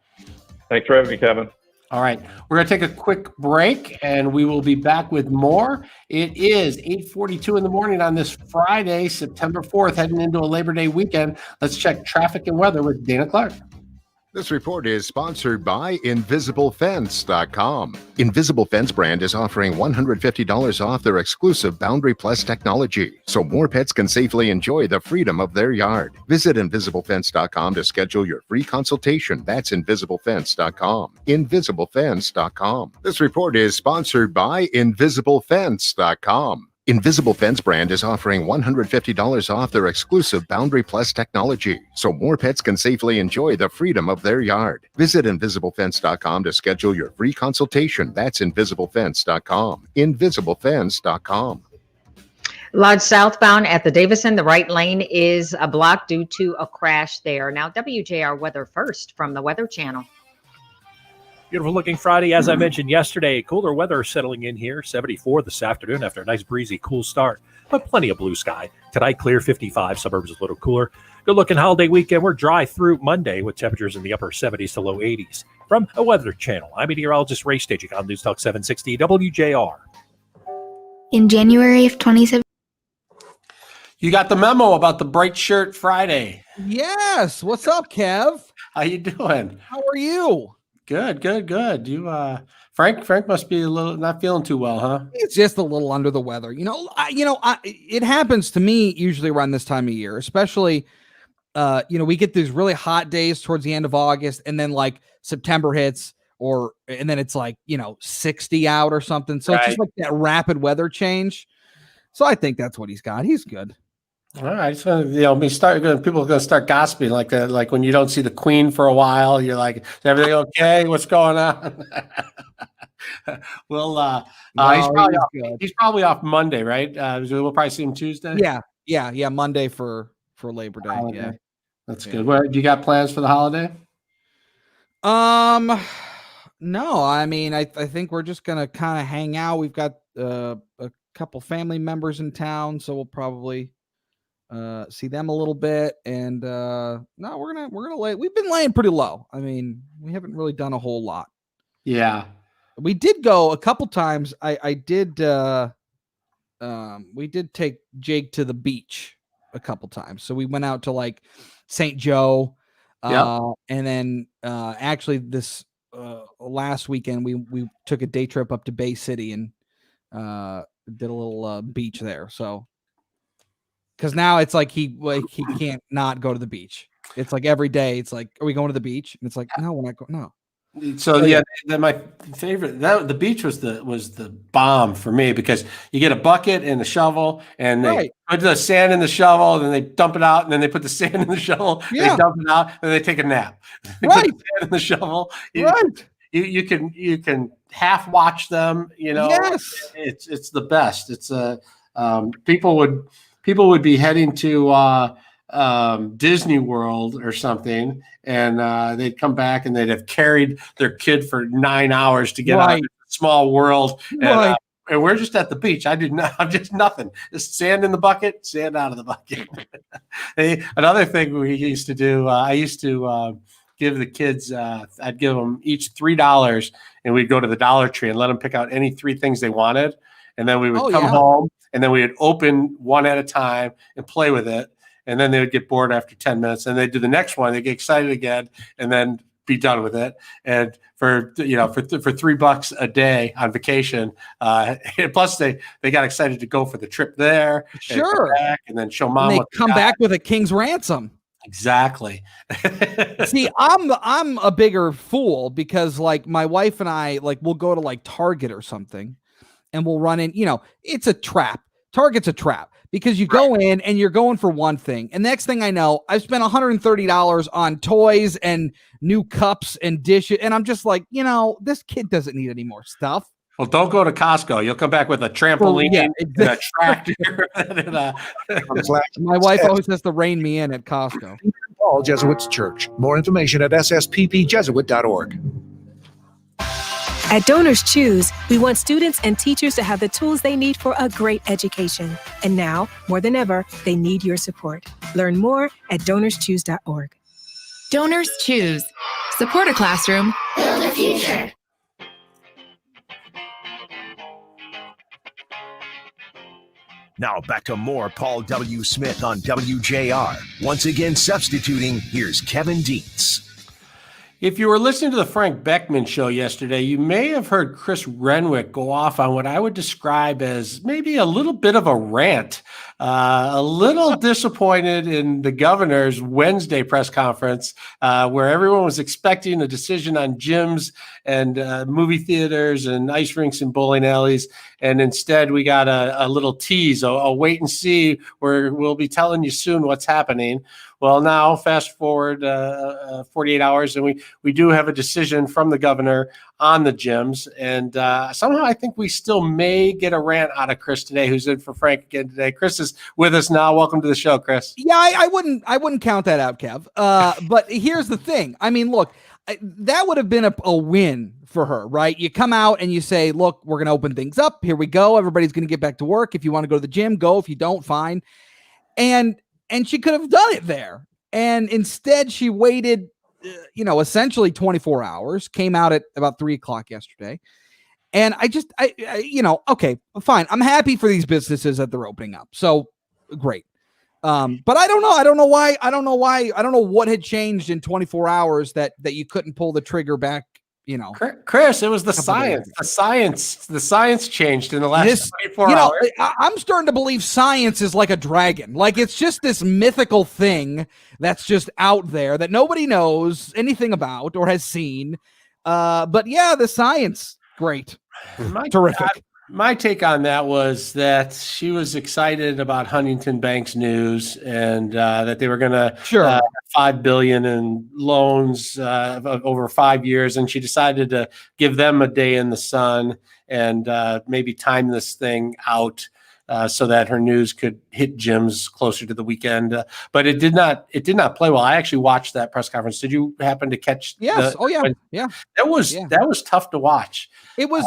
Thanks for having me, Kevin. All right, we're going to take a quick break, and we will be back with more. It is 8:42 in the morning on this Friday, September 4th, heading into a Labor Day weekend. Let's check traffic and weather with Dana Clark. This report is sponsored by InvisibleFence.com. Invisible Fence brand is offering $150 off their exclusive Boundary Plus technology, so more pets can safely enjoy the freedom of their yard. Visit InvisibleFence.com to schedule your free consultation. That's InvisibleFence.com. InvisibleFence.com. This report is sponsored by InvisibleFence.com. Invisible Fence brand is offering $150 off their exclusive Boundary Plus technology, so more pets can safely enjoy the freedom of their yard. Visit InvisibleFence.com to schedule your free consultation. That's InvisibleFence.com. InvisibleFence.com. Lodge southbound at the Davison, the right lane is blocked due to a crash there. Now, WJR weather first from the Weather Channel. Beautiful looking Friday. As I mentioned yesterday, cooler weather settling in here, 74 this afternoon after a nice breezy, cool start, but plenty of blue sky. Tonight, clear 55, suburbs a little cooler. Good looking holiday weekend. We're dry through Monday with temperatures in the upper 70s to low 80s. From a Weather Channel, I'm meteorologist Ray Staging on News Talk 760 WJR. In January of 2017. You got the memo about the Bright Shirt Friday. Yes. What's up, Kev? How you doing? How are you? Good. You, Frank must be a little not feeling too well, huh? It's just a little under the weather. It happens to me usually around this time of year, especially, we get these really hot days towards the end of August, and then like September hits, and then it's like 60 out or something. So It's just like that rapid weather change. So I think that's what he's got. He's good. All right, so people are going to start gossiping like when you don't see the Queen for a while, you're like, is everything okay? What's going on? Well, he's probably off Monday, right? We'll probably see him Tuesday. Yeah, Monday for Labor Day. Holiday. Yeah, that's good. Do you got plans for the holiday? No, I mean, I think we're just gonna kind of hang out. We've got a couple family members in town, so we'll probably see them a little bit, and no, we're gonna lay. We've been laying pretty low. I mean, we haven't really done a whole lot. Yeah, we did go a couple times. We did take Jake to the beach a couple times. So we went out to like St. Joe, and then actually this last weekend we took a day trip up to Bay City and did a little beach there. So, because now it's like he can't not go to the beach. It's like every day. It's like, are we going to the beach? And it's like, no, we're not going. No. So my favorite the beach was the bomb for me, because you get a bucket and a shovel, and they put the sand in the shovel, and then they dump it out, and then they put the sand in the shovel, and they dump it out, and they take a nap. They put the sand in the shovel. You can half watch them. Yes, it's the best. It's people would be heading to Disney World or something, and they'd come back and they'd have carried their kid for 9 hours to get out of Small World, and we're just at the beach. I'm just nothing, just sand in the bucket, sand out of the bucket. Another thing we used to do, I used to give the kids, I'd give them each $3, and we'd go to the Dollar Tree and let them pick out any 3 things they wanted, and then we would come home, and then we would open one at a time and play with it. And then they would get bored after 10 minutes, and they'd do the next one. They get excited again, and then be done with it. And for $3 a day on vacation, plus they got excited to go for the trip there, and come back, and then show mom. And they come back with a king's ransom. Exactly. See, I'm a bigger fool, because like my wife and I, like, we'll go to like Target or something, and we'll run in. It's a trap. Target's a trap. Because you go in and you're going for one thing, and next thing I know, I've spent $130 on toys and new cups and dishes, and I'm just like, this kid doesn't need any more stuff. Well, don't go to Costco. You'll come back with a trampoline and a tractor. My wife always has to rein me in at Costco. Paul Jesuits Church. More information at sssppjesuit.org. At Donors Choose, we want students and teachers to have the tools they need for a great education. And now, more than ever, they need your support. Learn more at donorschoose.org. Donors Choose. Support a classroom. Build a future. Now back to more Paul W. Smith on WJR. Once again substituting, here's Kevin Dietz. If you were listening to the Frank Beckman show yesterday, you may have heard Chris Renwick go off on what I would describe as maybe a little bit of a rant, a little disappointed in the governor's Wednesday press conference, where everyone was expecting a decision on gyms and movie theaters and ice rinks and bowling alleys. And instead, we got a little tease, a wait and see, where we'll be telling you soon what's happening. Well, now fast forward 48 hours, and we do have a decision from the governor on the gyms. And somehow I think we still may get a rant out of Chris today, who's in for Frank again today. Chris is with us now. Welcome to the show, Chris. Yeah, I wouldn't count that out, Kev. But here's the thing. I mean, look, that would have been a win for her, right? You come out and you say, look, we're going to open things up. Here we go. Everybody's going to get back to work. If you want to go to the gym, go. If you don't, fine. And she could have done it there. And instead she waited, essentially 24 hours, came out at about 3:00 yesterday. And okay, fine. I'm happy for these businesses that they're opening up. So great. But I don't know. I don't know why. I don't know what had changed in 24 hours that you couldn't pull the trigger back. Chris, it was the science. The science changed in the last 24 hours. I'm starting to believe science is like a dragon. Like, it's just this mythical thing that's just out there that nobody knows anything about or has seen. But yeah, the science, great. Terrific. My take on that was that she was excited about Huntington Bank's news, and that they were going to $5 billion in loans over 5 years, and she decided to give them a day in the sun and maybe time this thing out so that her news could hit gyms closer to the weekend. But it did not play well. I actually watched that press conference. Did you happen to catch? Yes. Yeah. That was tough to watch. It was.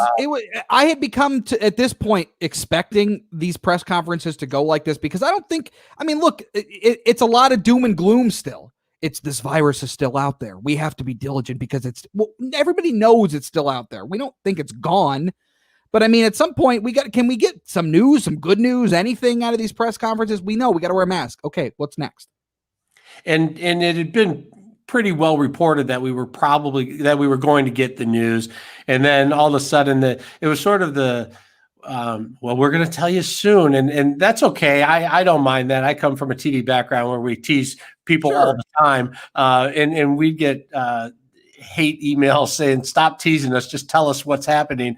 I had become at this point expecting these press conferences to go like this, because look, it's a lot of doom and gloom still. It's this virus is still out there. We have to be diligent because everybody knows it's still out there. We don't think it's gone. But I mean, at some point can we get some news, some good news, anything out of these press conferences? We know we got to wear a mask. Okay, what's next? And it had been pretty well reported that we were going to get the news, and then all of a sudden it was sort of Well, we're going to tell you soon, and that's okay. I don't mind that. I come from a TV background where we tease people all the time, and we get hate emails saying, "Stop teasing us. Just tell us what's happening."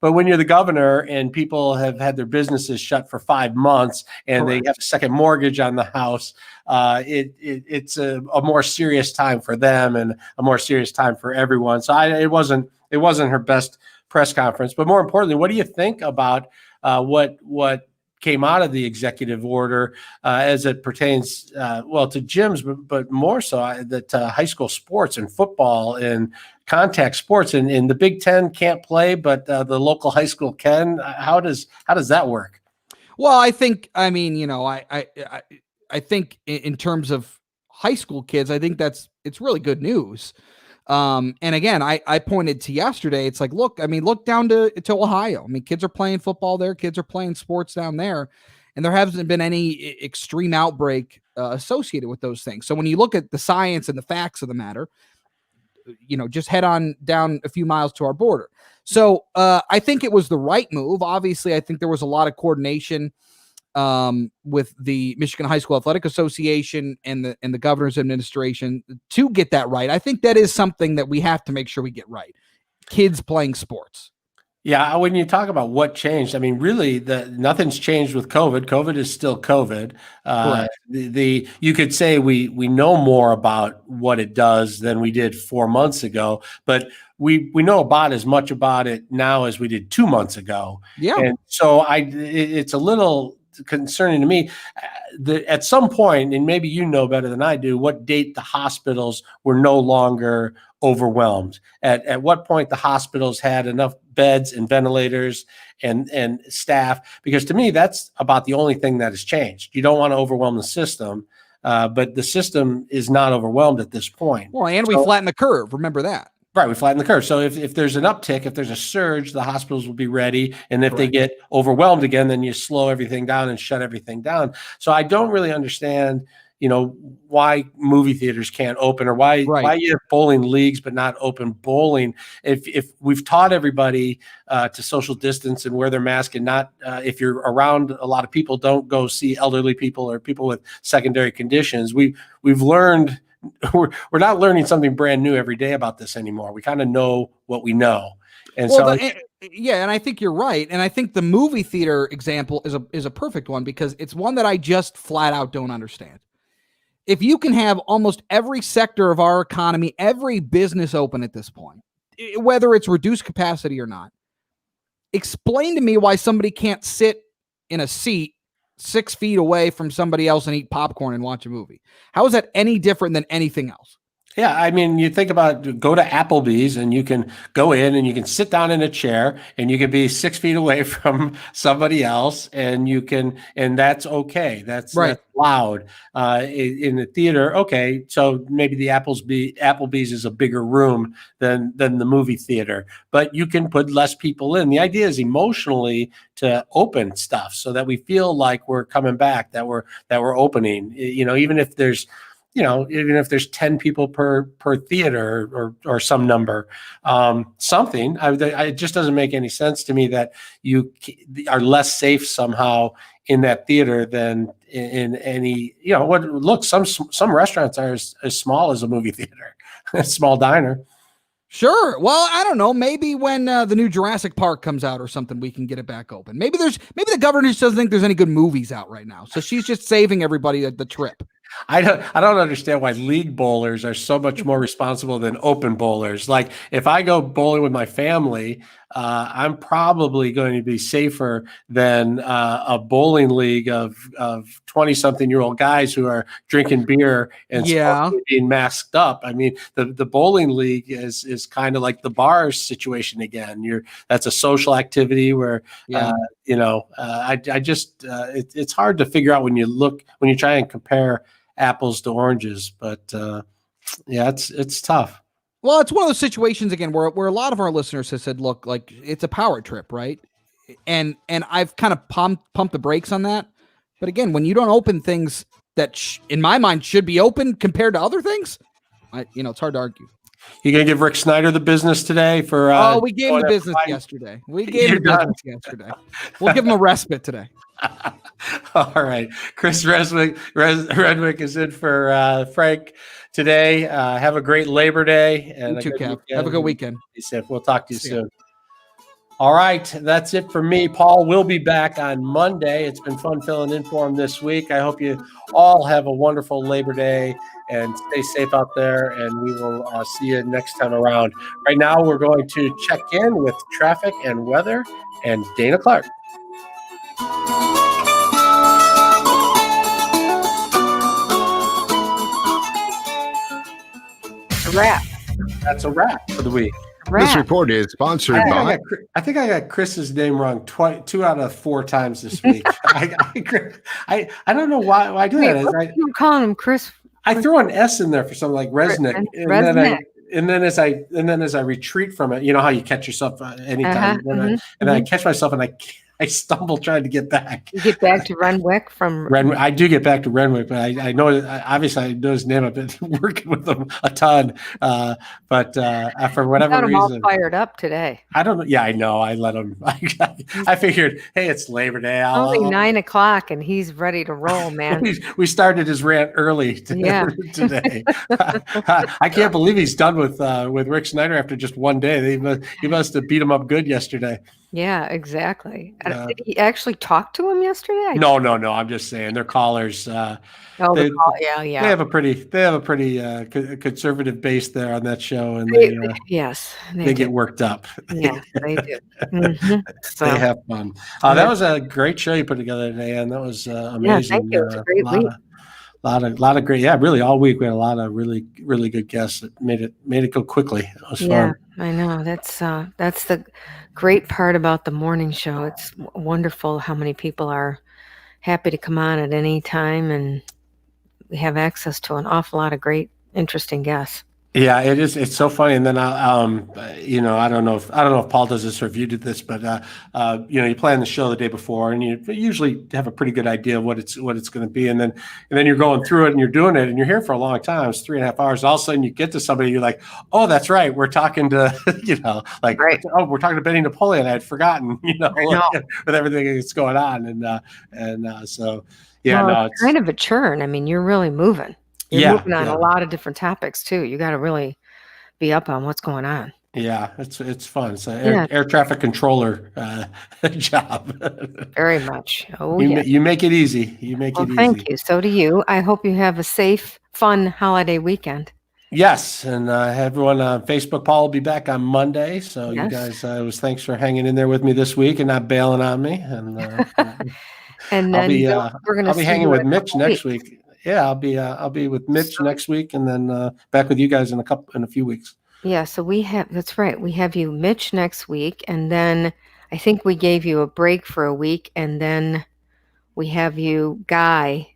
But when you're the governor and people have had their businesses shut for 5 months and they have a second mortgage on the house, it's a more serious time for them and a more serious time for everyone. So it wasn't her best press conference. But more importantly, what do you think about what came out of the executive order as it pertains, to gyms, but more so that high school sports and football and contact sports and the Big Ten can't play, but the local high school can? How does that work? Well, I think, I think in terms of high school kids, I think it's really good news. And again, I pointed to yesterday, it's like, look down to Ohio. I mean, kids are playing football there. Kids are playing sports down there. And there hasn't been any extreme outbreak associated with those things. So when you look at the science and the facts of the matter, just head on down a few miles to our border. So I think it was the right move. Obviously, I think there was a lot of coordination with the Michigan High School Athletic Association and the governor's administration to get that right. I think that is something that we have to make sure we get right. Kids playing sports. Yeah, when you talk about what changed, I mean, really, nothing's changed with COVID. COVID is still COVID. You could say we know more about what it does than we did 4 months ago, but we know about as much about it now as we did 2 months ago. Yeah, and so it's a little concerning to me that at some point, and maybe you know better than I do, what date the hospitals were no longer overwhelmed. At what point the hospitals had enough beds and ventilators and staff, because to me, that's about the only thing that has changed. You don't want to overwhelm the system, but the system is not overwhelmed at this point. Well, and we flatten the curve. Remember that. Right, we flatten the curve. So if there's an uptick, if there's a surge, the hospitals will be ready. And if they get overwhelmed again, then you slow everything down and shut everything down. So I don't really understand, why movie theaters can't open, or why you have bowling leagues but not open bowling. If we've taught everybody to social distance and wear their mask, and not if you're around a lot of people, don't go see elderly people or people with secondary conditions. We've learned. We're not learning something brand new every day about this anymore. We kind of know what we know. And and I think you're right. And I think the movie theater example is a perfect one, because it's one that I just flat out don't understand. If you can have almost every sector of our economy, every business open at this point, whether it's reduced capacity or not, explain to me why somebody can't sit in a seat 6 feet away from somebody else and eat popcorn and watch a movie. How is that any different than anything else? Yeah, I mean, you think about, go to Applebee's and you can go in and you can sit down in a chair and you can be 6 feet away from somebody else, and that's okay. That's loud. In the theater, okay, so maybe the Applebee's is a bigger room than the movie theater, but you can put less people in. The idea is emotionally to open stuff so that we feel like we're coming back, that we're opening. Even if there's 10 people per theater or some number, something. It just doesn't make any sense to me that you are less safe somehow in that theater than in any. Some restaurants are as small as a movie theater, a small diner. Sure. Well, I don't know. Maybe when the new Jurassic Park comes out or something, we can get it back open. Maybe the governor just doesn't think there's any good movies out right now, so she's just saving everybody the trip. I don't understand why league bowlers are so much more responsible than open bowlers. Like, if I go bowling with my family, I'm probably going to be safer than a bowling league of 20-something-year-old guys who are drinking beer and being masked up. I mean, the bowling league is kind of like the bar situation again. That's a social activity where it's hard to figure out when you try and compare apples to oranges, but it's tough. Well, it's one of those situations again where a lot of our listeners have said, look, like, it's a power trip, right? And I've kind of pumped the brakes on that. But again, when you don't open things that in my mind should be open compared to other things, it's hard to argue. You gonna give Rick Snyder the business today for? We gave him the business yesterday. We'll give him a respite today. All right, Chris Redwick is in for Frank today. Have a great Labor Day and You too, Kev. Have a good weekend. Be safe. We'll talk to you soon. All right, that's it for me. Paul will be back on Monday. It's been fun filling in for him this week. I hope you all have a wonderful Labor Day and stay safe out there, and we will see you next time around. Right now, we're going to check in with traffic and weather and Dana Clark. A wrap. That's a wrap for the week. This report is sponsored by. I think I got Chris's name wrong 2 out of 4 times this week. I don't know why I do that. You're calling him Chris. I throw an S in there for something like Resnick, and then as I retreat from it, you know how you catch yourself anytime, I catch myself and I stumble trying to get back. You get back to Renwick from Renwick. I do get back to Renwick, but I know obviously I know his name. I've been working with him a ton, but for whatever got him all reason, fired up today. I don't know. Yeah, I know. I let him. I figured, hey, it's Labor Day. Only 9 o'clock, and he's ready to roll, man. We started his rant early today. I can't believe he's done with Rick Snyder after just one day. He must have beat him up good yesterday. Yeah, exactly. Did he actually talk to him yesterday? No. I'm just saying they're callers. Yeah. They have a pretty conservative base there on that show, and they get worked up. Yeah, they do. Mm-hmm. So. They have fun. That was a great show you put together today, and that was amazing. Yeah, thank you. It was a great week. Lot of great, really all week we had a lot of really, really good guests that made it go quickly. It was fun. I know. That's the great part about the morning show. It's wonderful how many people are happy to come on at any time, and we have access to an awful lot of great, interesting guests. Yeah, it is. It's so funny. And then I don't know if Paul does this or if you did this, but you plan the show the day before, and you usually have a pretty good idea of what it's going to be, and then you're going through it and you're doing it, and you're here for a long time. It's 3.5 hours. All of a sudden, you get to somebody, you're like, oh, that's right. We're talking to we're talking to Benny Napoleon. I had forgotten, with everything that's going on, so yeah, it's kind of a churn. I mean, you're really moving. You're moving on a lot of different topics too. You got to really be up on what's going on. Yeah, it's fun. It's an air traffic controller job. Very much. You make it easy. You make it easy. Thank you. So do you. I hope you have a safe, fun holiday weekend. Yes, and everyone on Facebook, Paul will be back on Monday. So you guys, thanks for hanging in there with me this week and not bailing on me. And and then I'll be hanging with Mitch next week. Yeah, I'll be with Mitch next week, and then back with you guys in a few weeks. Yeah, so that's right. We have you, Mitch, next week, and then I think we gave you a break for a week, and then we have you, Guy.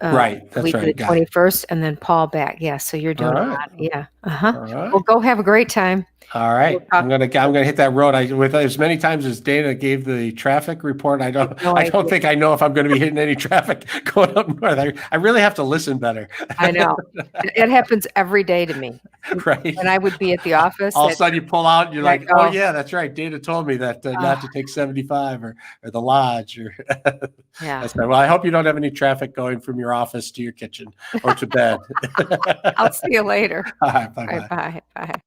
Right, that's week right. The 21st, and then Paul back. Yeah, so you're doing that. Yeah. All right. Well, go have a great time. All right, I'm gonna hit that road. With as many times as Dana gave the traffic report, I don't think I know if I'm going to be hitting any traffic going up north. I really have to listen better. I know it happens every day to me. Right, and I would be at the office. All of a sudden, you pull out, and you're like, "Oh yeah, that's right." Dana told me that not to take 75 or the lodge. Or yeah. That's right. Well, I hope you don't have any traffic going from your office to your kitchen or to bed. I'll see you later. All right, bye. Bye.